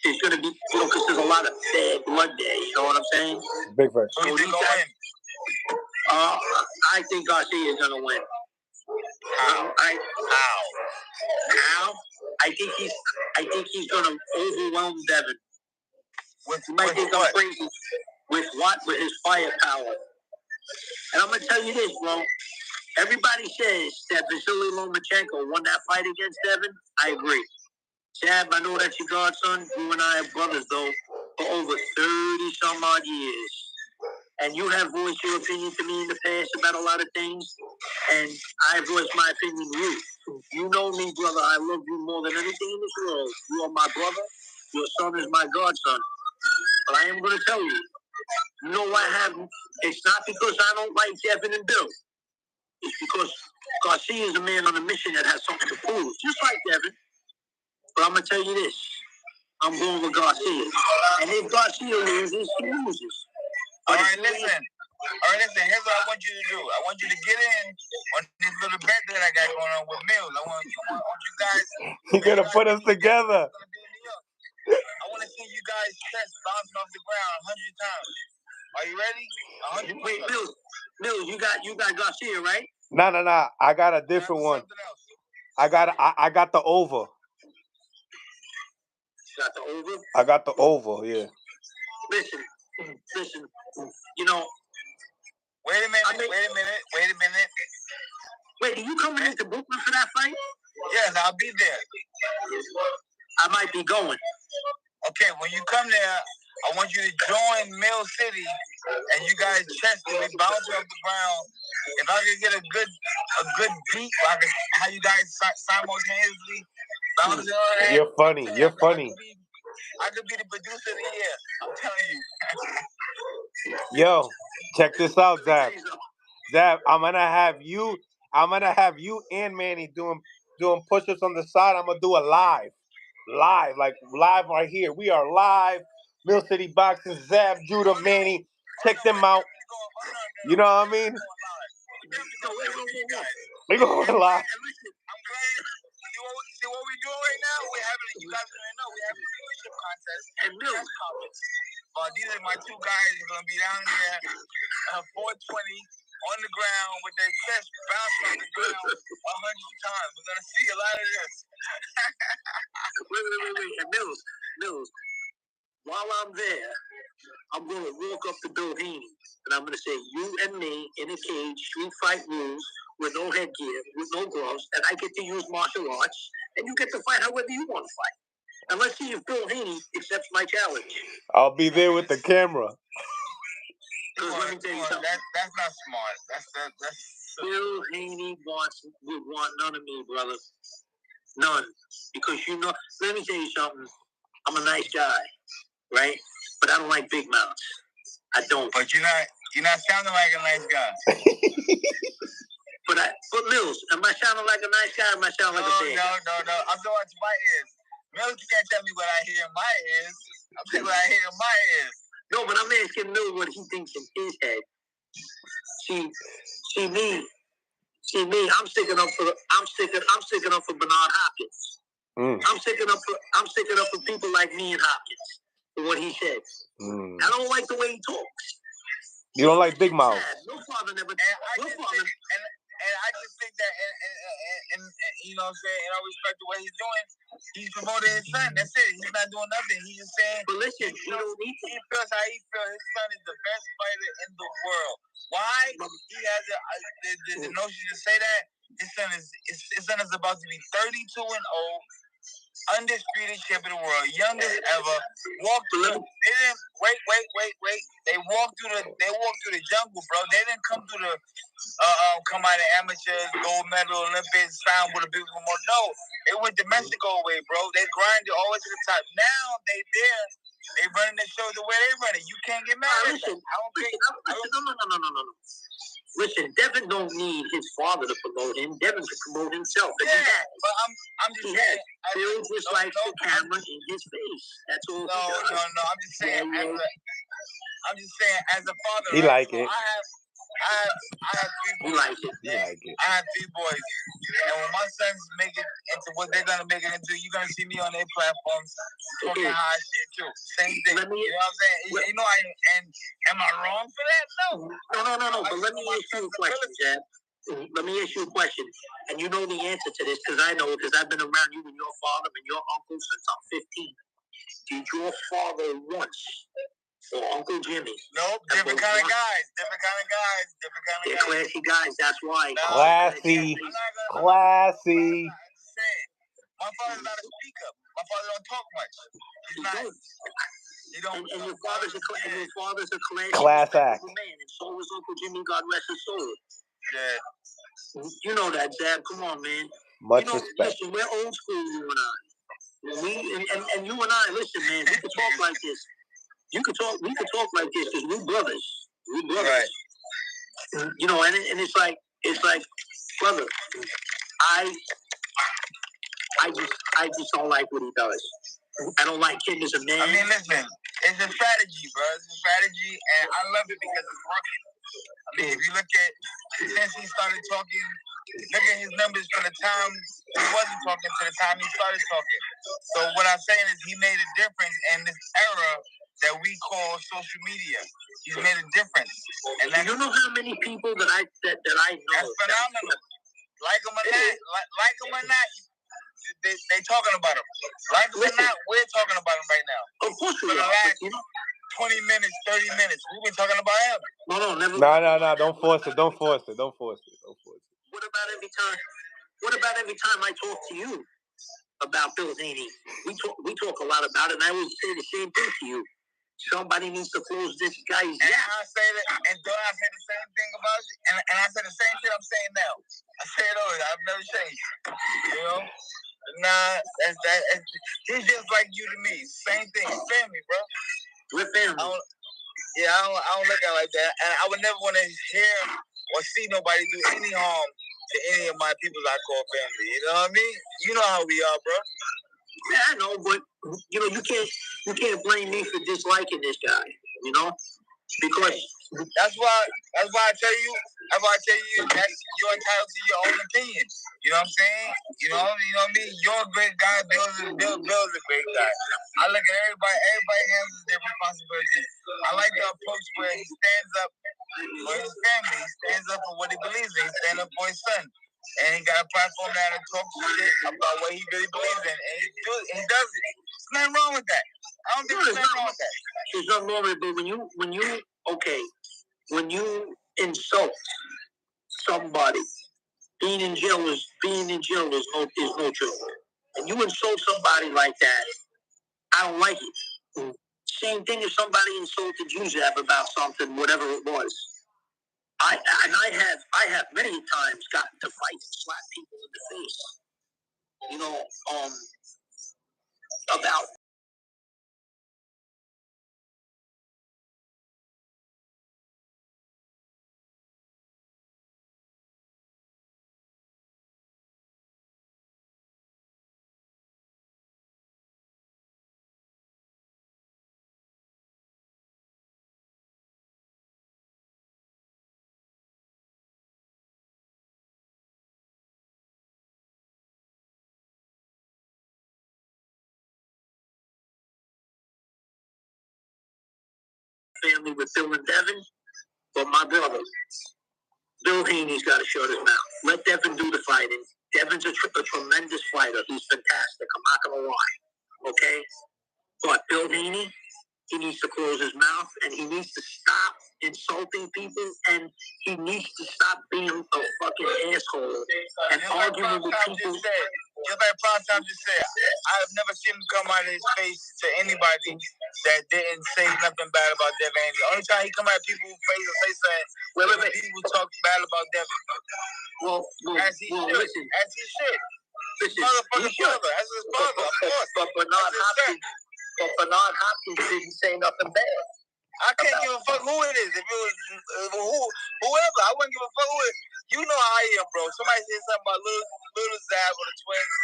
Speaker 3: It's going to be, because there's a lot of bad blood there. You know what I'm saying?
Speaker 1: Big fight.
Speaker 5: Who do you think will win?
Speaker 3: I think Garcia is going to win. How? I think he's going to overwhelm Devin. You might think I'm crazy. With what? With his firepower. And I'm going to tell you this, bro. Everybody says that Vasily Lomachenko won that fight against Devin. I agree. Chad, I know that's your godson. You and I are brothers, though, for over 30-some-odd years. And you have voiced your opinion to me in the past about a lot of things, and I voiced my opinion to you. You know me, brother. I love you more than anything in this world. You are my brother. Your son is my godson. But I am going to tell you, it's not because I don't like Devin and Bill. It's because Garcia is a man on a mission that has something to prove, just like Devin. But I'm going to tell you this. I'm going with Garcia. And if Garcia loses, he loses.
Speaker 5: All right, listen. Here's what I want you to do. I want you to get in on this little bet that I got going on with Mills. I want you guys.
Speaker 1: You're going to put us together.
Speaker 5: I want to see you guys' chest bouncing off the ground 100 times. Are you ready?
Speaker 3: Wait, Mills, you got Garcia, right?
Speaker 1: No. I got a different one. I got the over.
Speaker 3: You got the over?
Speaker 1: I got the over, yeah.
Speaker 3: Listen.
Speaker 5: Wait a minute.
Speaker 3: Wait, are you coming into Brooklyn for that fight?
Speaker 5: Yes, I'll be there.
Speaker 3: I might be going.
Speaker 5: Okay, when you come there, I want you to join Mill City, and you guys chest it, we bounce off the ground. If I could get a good beat, how you guys simultaneously bounce on.
Speaker 1: You're funny.
Speaker 5: I could be the producer of the year. I'm telling you.
Speaker 1: Yo, check this out, Zab. I'm gonna have you and Manny doing push-ups on the side. I'm gonna do a live right here. We are live. Mill City Boxing, Zab, Judah, Manny. Check them out. You know what I mean? We going live.
Speaker 5: I'm glad. See what we doing right now? You guys don't know. We having a
Speaker 3: and Mills.
Speaker 5: These are my two guys who are going to be down there 420 on the ground with their chest bouncing on the ground 100 times. We're going to see a lot of this.
Speaker 3: Wait. And Mills, while I'm there, I'm going to walk up to Bill Haney, and I'm going to say, you and me in a cage, street fight rules, with no headgear, with no gloves, and I get to use martial arts, and you get to fight however you want to fight. And let's see if Bill Haney accepts my challenge.
Speaker 1: I'll be there with the camera.
Speaker 3: Let me tell you something.
Speaker 5: That's not smart. That's
Speaker 3: Bill Haney would want none of me, brother. None. Because let me tell you something. I'm a nice guy, right? But I don't like big mouths. I don't.
Speaker 5: But you're not sounding like a nice guy.
Speaker 3: But Mills, am I sounding like a nice guy or am I sounding like a big guy?
Speaker 5: No. I'm talking about my ears. Mills, you can't tell me what I hear in my ears. I'm telling you what I hear in my ears.
Speaker 3: No, but I'm asking Mills what he thinks in his head. See me. I'm sticking up for Bernard Hopkins. I'm sticking up for people like me and Hopkins for what he said. I don't like the way he talks.
Speaker 1: You don't like big mouth.
Speaker 3: No father never.
Speaker 5: And I just think that, and you know what I'm saying, and I respect the way he's doing. He's promoting his son. That's it. He's not doing nothing. He's just saying.
Speaker 3: But listen, he
Speaker 5: feels how he feels. His son is the best fighter in the world. Why? He has the notion to say that his son is about to be 32-0. Undisputed champion of the world, youngest ever. They didn't wait. They walked through the jungle, bro. They didn't come through the come out of amateurs, gold medal, Olympics, signed with a big one. No, they went to Mexico way, bro. They grinded all the way to the top. Now they there. They running the show the way they run it. You can't get mad at them.
Speaker 3: No. Listen, Devin don't need his father to promote him. Devin can promote himself. And he has.
Speaker 5: But I'm just saying.
Speaker 3: Bill just likes the camera in his face. That's all.
Speaker 5: No. I'm just saying. As a father,
Speaker 1: he like it.
Speaker 5: I have 3 boys.
Speaker 3: You like it.
Speaker 5: I have 3 boys. And when my sons make it into what they're going to make it into, you're going to see me on their platforms talking high shit too. Same thing. You know what I'm saying? You know, am I wrong for that?
Speaker 3: No. But let me ask you a question, Chad. Let me ask you a question. And you know the answer to this because I know it because I've been around you and your father and your uncle since I'm 15. Did your father once or Uncle Jimmy?
Speaker 5: Nope, different kind of guys.
Speaker 3: They're classy guys, that's why.
Speaker 1: Classy.
Speaker 5: My father's not a speaker. My father don't talk much. He's not. He don't.
Speaker 3: And your father's a
Speaker 1: class act.
Speaker 3: Man, and so is Uncle Jimmy, God rest his soul.
Speaker 5: Yeah.
Speaker 3: You know that, Zab. Come on, man.
Speaker 1: Much respect.
Speaker 3: Listen, we're old school, you and I. And you and I, listen, man, we could talk like this. We could talk like this because we're brothers.
Speaker 5: Right.
Speaker 3: You know, and it's like, brother, I just don't like what he does. I don't like him as a man.
Speaker 5: I mean, listen, it's a strategy, bro. It's a strategy, and I love it because it's working. I mean, if you look at since he started talking, look at his numbers from the time he wasn't talking to the time he started talking. So what I'm saying is he made a difference in this era that we call social media. He's made a difference. And
Speaker 3: you know how many people that I know?
Speaker 5: That's phenomenal. Like him or not, they talking about him. Like him or not, we're talking about him right now.
Speaker 3: Of course we
Speaker 5: are. For the last 20 minutes, 30 minutes, we've been talking about him.
Speaker 3: No, never.
Speaker 1: No. Don't force it.
Speaker 3: What about every time I talk to you about Bill Haney? We talk a lot about it, and I always say the same thing to you. Somebody needs to close this guy's
Speaker 5: gap. And I say that, and don't I say the same thing about you? And I say the same shit I'm saying now. I say it always. I've never changed. You know? Nah, he's just like you to me. Same thing. Family, bro.
Speaker 3: We're family.
Speaker 5: I don't look at it like that. And I would never want to hear or see nobody do any harm to any of my people I call family. You know what I mean? You know how we are, bro.
Speaker 3: Yeah, I know, but you know, you can't blame me for disliking this guy. You know, Because that's why I tell you that you're entitled to your own opinion. You know what I'm saying? You know what I mean? You're a great guy, Bill's a great guy. I look at everybody handles their responsibility. I like the approach where he stands up for his family, he stands up for what he believes in, he stands up for his son. And he got a platform now to talk shit about what he really believes in. And he does it. There's nothing wrong with that. I don't think there's nothing wrong with that. There's nothing wrong with it, but when you insult somebody, being in jail is no joke. And you insult somebody like that, I don't like it. Same thing if somebody insulted you, Zab, about something, whatever it was. I have many times gotten to fight and slap people in the face. You know, about family with Bill and Devin, but my brother, Bill Haney's got to shut his mouth. Let Devin do the fighting. Devin's a tremendous fighter. He's fantastic. I'm not going to lie. Okay? But Bill Haney, he needs to close his mouth, and he needs to stop insulting people, and he needs to stop being a fucking asshole and arguing with people. Just like Prime just said, I've never seen him come out of his face to anybody that didn't say nothing bad about Devin Haney. The only time he come out of people's face and say something, people talk bad about Devin. Well, as he should. Listen, as he should. Listen, motherfucking father, as his father, of course. But Bernard Hopkins didn't say nothing bad. I can't give a fuck who it is. If it was whoever, I wouldn't give a fuck who it is. You know how I am, bro. Somebody said something about little Zab or the twins.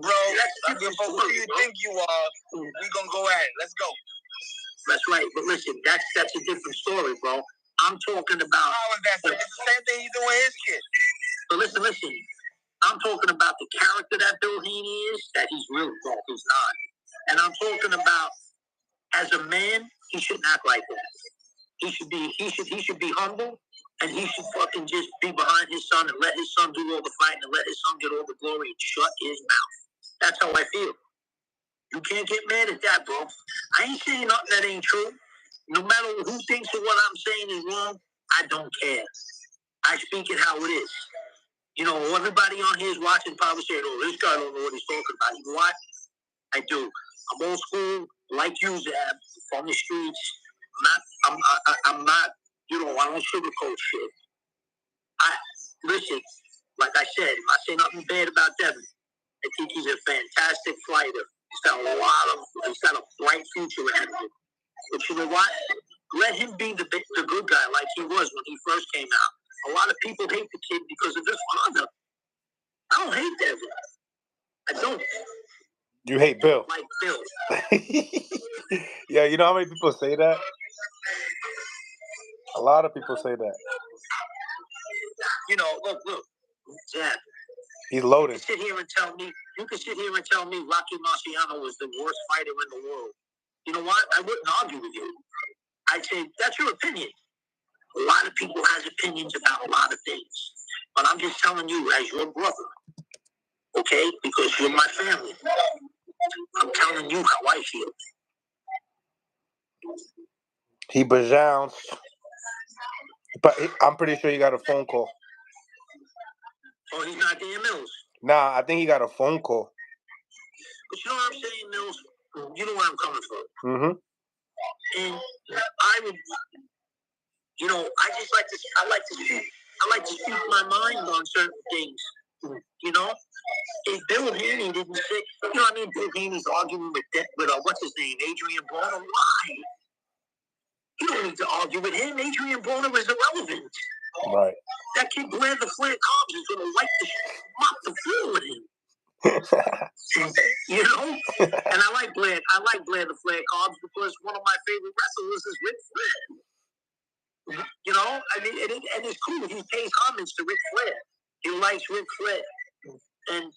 Speaker 3: Bro, I give a fuck who you think you are. We gonna go at it. Let's go. That's right. But listen, that's a different story, bro. I'm talking about. How is that? It's the same thing he's doing with his kid. But listen. I'm talking about the character that Bill Haney is, that he's really wrong. He's not. And I'm talking about as a man, he shouldn't act like that. He should be humble, and he should fucking just be behind his son and let his son do all the fighting and let his son get all the glory and shut his mouth. That's how I feel. You can't get mad at that, bro. I ain't saying nothing that ain't true. No matter who thinks that what I'm saying is wrong, I don't care. I speak it how it is. You know, everybody on here is watching probably saying, oh, this guy don't know what he's talking about. You know what? I do. I'm old school, like you, Zab, from the streets. I'm not, you know, I don't sugarcoat shit. Listen, like I said, if I say nothing bad about Devin, I think he's a fantastic fighter. He's got a bright future ahead of him. But you know what? Let him be the good guy like he was when he first came out. A lot of people hate the kid because of his father. I don't hate Devin. I don't.
Speaker 1: You hate Bill.
Speaker 3: Like Bill.
Speaker 1: Yeah, you know how many people say that? A lot of people say that.
Speaker 3: You know, look, Dad.
Speaker 1: He's loaded.
Speaker 3: You can sit here and tell me Rocky Marciano was the worst fighter in the world. You know what? I wouldn't argue with you. I'd say that's your opinion. A lot of people has opinions about a lot of things. But I'm just telling you as your brother. Okay? Because you're my family. I'm telling you how I feel.
Speaker 1: He bajounced. But I'm pretty sure he got a phone call.
Speaker 3: Oh, he's not there, Mills?
Speaker 1: Nah, I think he got a phone call.
Speaker 3: But you know what I'm saying, Mills? You know where I'm coming from.
Speaker 1: Mm-hmm.
Speaker 3: And I would, you know, I like to speak my mind on certain things. You know? If Bill Haney didn't say, you know what I mean? Bill Haney's arguing with what's his name, Adrian Broner. Why? You don't need to argue with him. Adrian Broner is irrelevant.
Speaker 1: Right.
Speaker 3: That kid Blair the Flair Cobbs is going to mop the floor with him. You know? And I like Blair the Flair Cobbs because one of my favorite wrestlers is Ric Flair. You know, I mean, and it's cool. He pays homage to Ric Flair. He likes Ric Flair, and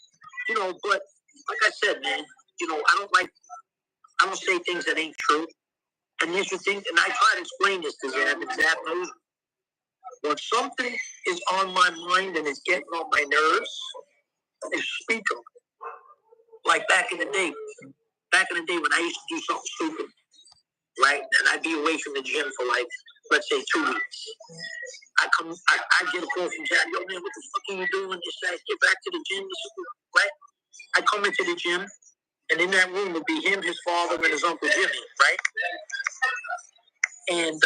Speaker 3: you know, but like I said, man, you know, I don't say things that ain't true. And these are things, and I try to explain this to Zab, and Zab knows. When something is on my mind and it's getting on my nerves, I speak them. Like back in the day when I used to do something stupid, right? And I'd be away from the gym for like, let's say 2 weeks. I get a call from Jack, yo man, what the fuck are you doing? This guy, get back to the gym, right? I come into the gym, and in that room would be him, his father, and his Uncle Jimmy, right? And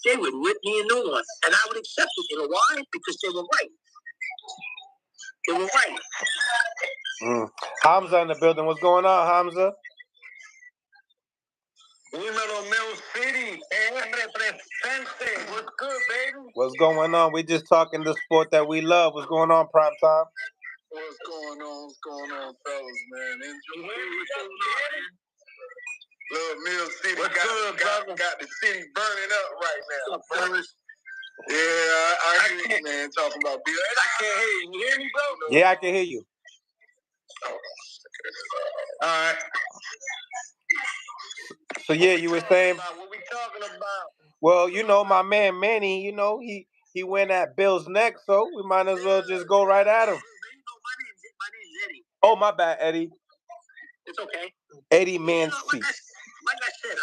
Speaker 3: they would whip me a new one. And I would accept it. You know why? Because they were right. They were right.
Speaker 1: Hamza in the building. What's going on, Hamza?
Speaker 5: Dímelo, Mill City. Represente. What's good, baby?
Speaker 1: What's going on? We just talking the sport that we love. What's going on, Prime Time?
Speaker 5: What's going on, fellas, man? Enjoy. Little Mill City got the city burning up right now. Fellas. Yeah, I hear you, man, talking about Bill. I can't hear you. You hear me, bro?
Speaker 1: Yeah, I can hear you.
Speaker 5: All right.
Speaker 1: So yeah, you were saying.
Speaker 5: What we talking about?
Speaker 1: Well, you know, my man Manny, you know, he went at Bill's neck, so we might as well just go right at him.
Speaker 3: My name's Eddie.
Speaker 1: Oh, my bad, Eddie.
Speaker 3: It's okay.
Speaker 1: Eddie Mancy.
Speaker 3: Like I said,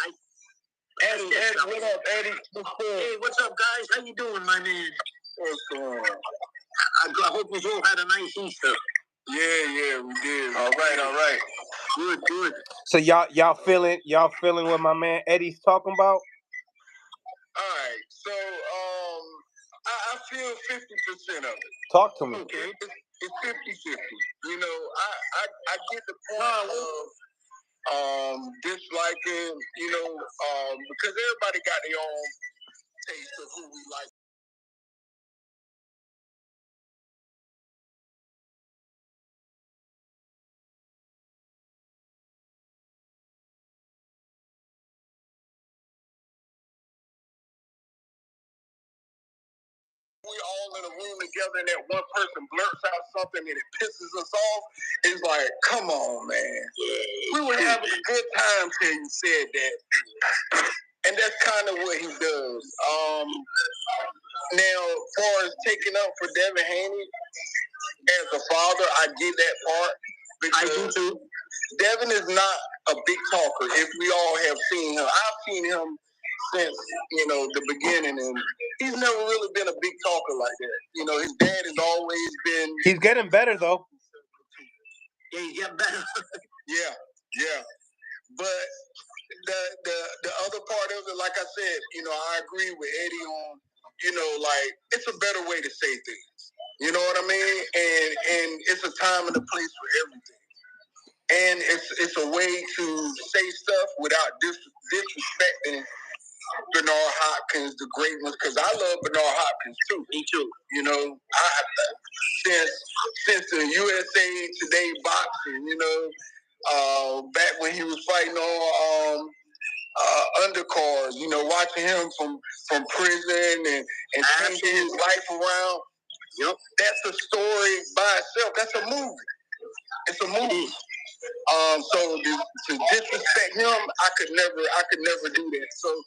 Speaker 5: Eddie, what up, Eddie?
Speaker 3: Hey, what's up, guys? How you doing, my man?
Speaker 5: What's going on?
Speaker 3: I hope we all had a nice Easter.
Speaker 5: Yeah, we did. All right.
Speaker 3: Good.
Speaker 1: So y'all feeling what my man Eddie's talking about?
Speaker 5: All right. So I feel 50% of it.
Speaker 1: Talk to me.
Speaker 5: Okay. It's 50-50. You know, I get the point of disliking, you know, because everybody got their own taste of who we like. We all in a room together and that one person blurts out something and it pisses us off. It's like, come on, man. We were having a good time till you said that. And that's kind of what he does. Now, as far as taking up for Devin Haney, as a father, I get that part. Because I do too. Devin is not a big talker. If we all have seen him, I've seen him since, you know, the beginning, and he's never really been a big talker like that. You know, his dad has always been.
Speaker 1: He's getting better though.
Speaker 3: Yeah, he's getting better.
Speaker 5: Yeah. But the other part of it, like I said, you know, I agree with Eddie on, you know, like it's a better way to say things. You know what I mean? And it's a time and a place for everything. And it's a way to say stuff without disrespecting Bernard Hopkins, the great ones, because I love Bernard Hopkins too.
Speaker 3: Me too.
Speaker 5: You know, since the USA Today boxing, you know, back when he was fighting on undercards, you know, watching him from prison and changing his life around. Yep, that's a story by itself. That's a movie. It's a movie. So to disrespect him, I could never do that. So,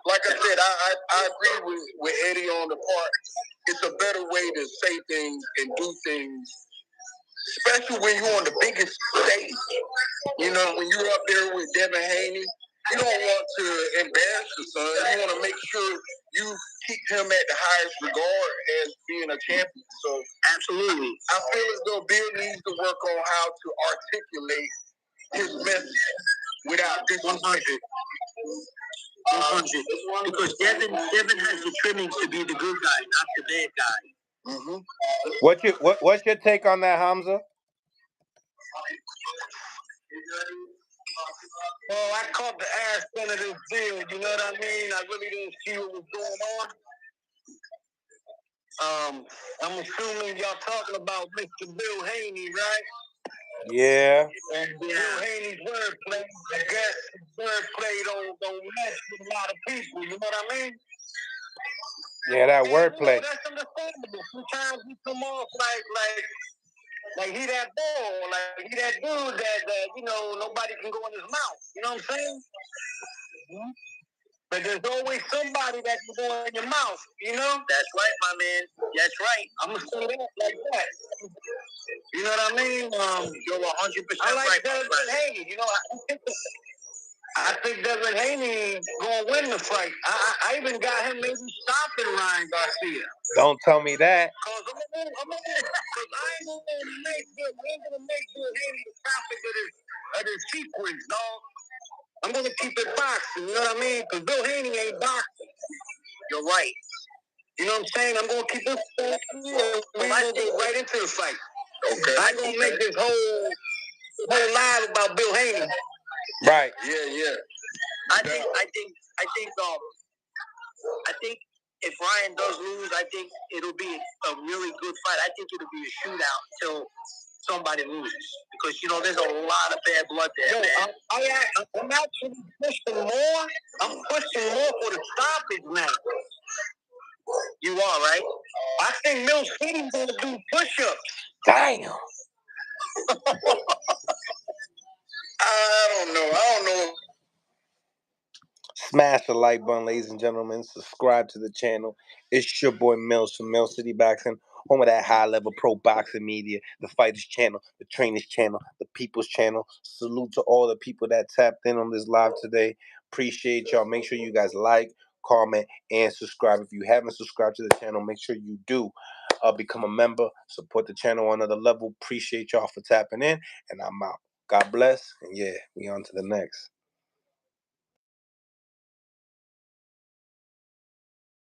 Speaker 5: like I said, I agree with Eddie on the part. It's a better way to say things and do things, especially when you're on the biggest stage. You know, when you're up there with Devin Haney, you don't want to embarrass your son. You want to make sure you keep him at the highest regard as being a champion. So, absolutely, I feel as though Bill needs to work on how to articulate his message without disrespect.
Speaker 3: 100. Because Devin has the trimmings to be the good guy, not the bad guy.
Speaker 5: Mm-hmm.
Speaker 1: What's your take on that, Hamza?
Speaker 5: Well, I caught the ass end of this deal. You know what I mean? I really didn't see what was going on. I'm assuming y'all talking about Mr. Bill Haney, right?
Speaker 1: Yeah.
Speaker 3: And Bill Haney's wordplay, I guess his wordplay don't mess with a lot of people. You know what I mean?
Speaker 1: Yeah, that wordplay.
Speaker 3: You know, that's understandable. Sometimes we come off like he that bull, like he that dude that you know nobody can go in his mouth. You know what I'm saying? Mm-hmm. But there's always somebody that can go in your mouth. You know? That's right, my man. That's right. I'm gonna say that like that. You know what I mean? You're 100% I like right. Devin Haney. You know, I think Devin Haney gonna win the fight. I even got him maybe stopping Ryan Garcia.
Speaker 1: Don't tell me that.
Speaker 3: Cause I ain't gonna make Bill Haney the topic of this sequence, dog. I'm gonna keep it boxing. You know what I mean? Cause Bill Haney ain't boxing. You're right. You know what I'm saying? I'm gonna keep it. We're gonna go right into the fight. Okay. I ain't gonna make this whole live about Bill Haney.
Speaker 1: Right.
Speaker 5: Yeah.
Speaker 3: I think if Ryan does lose, I think it'll be a really good fight. I think it'll be a shootout till somebody loses because you know there's a lot of bad blood there. Yo, I'm actually pushing more. I'm pushing more for the stoppage now. You are right. I think Mill City's gonna do push-ups.
Speaker 1: Damn.
Speaker 5: I don't know.
Speaker 1: Smash the like button, ladies and gentlemen. Subscribe to the channel. It's your boy Mills from Mill City Boxing, home of that high-level pro boxing media, the Fighters Channel, the Trainers Channel, the People's Channel. Salute to all the people that tapped in on this live today. Appreciate y'all. Make sure you guys like, comment, and subscribe. If you haven't subscribed to the channel, make sure you do. Become a member. Support the channel on another level. Appreciate y'all for tapping in, and I'm out. God bless, and yeah, we on to the next.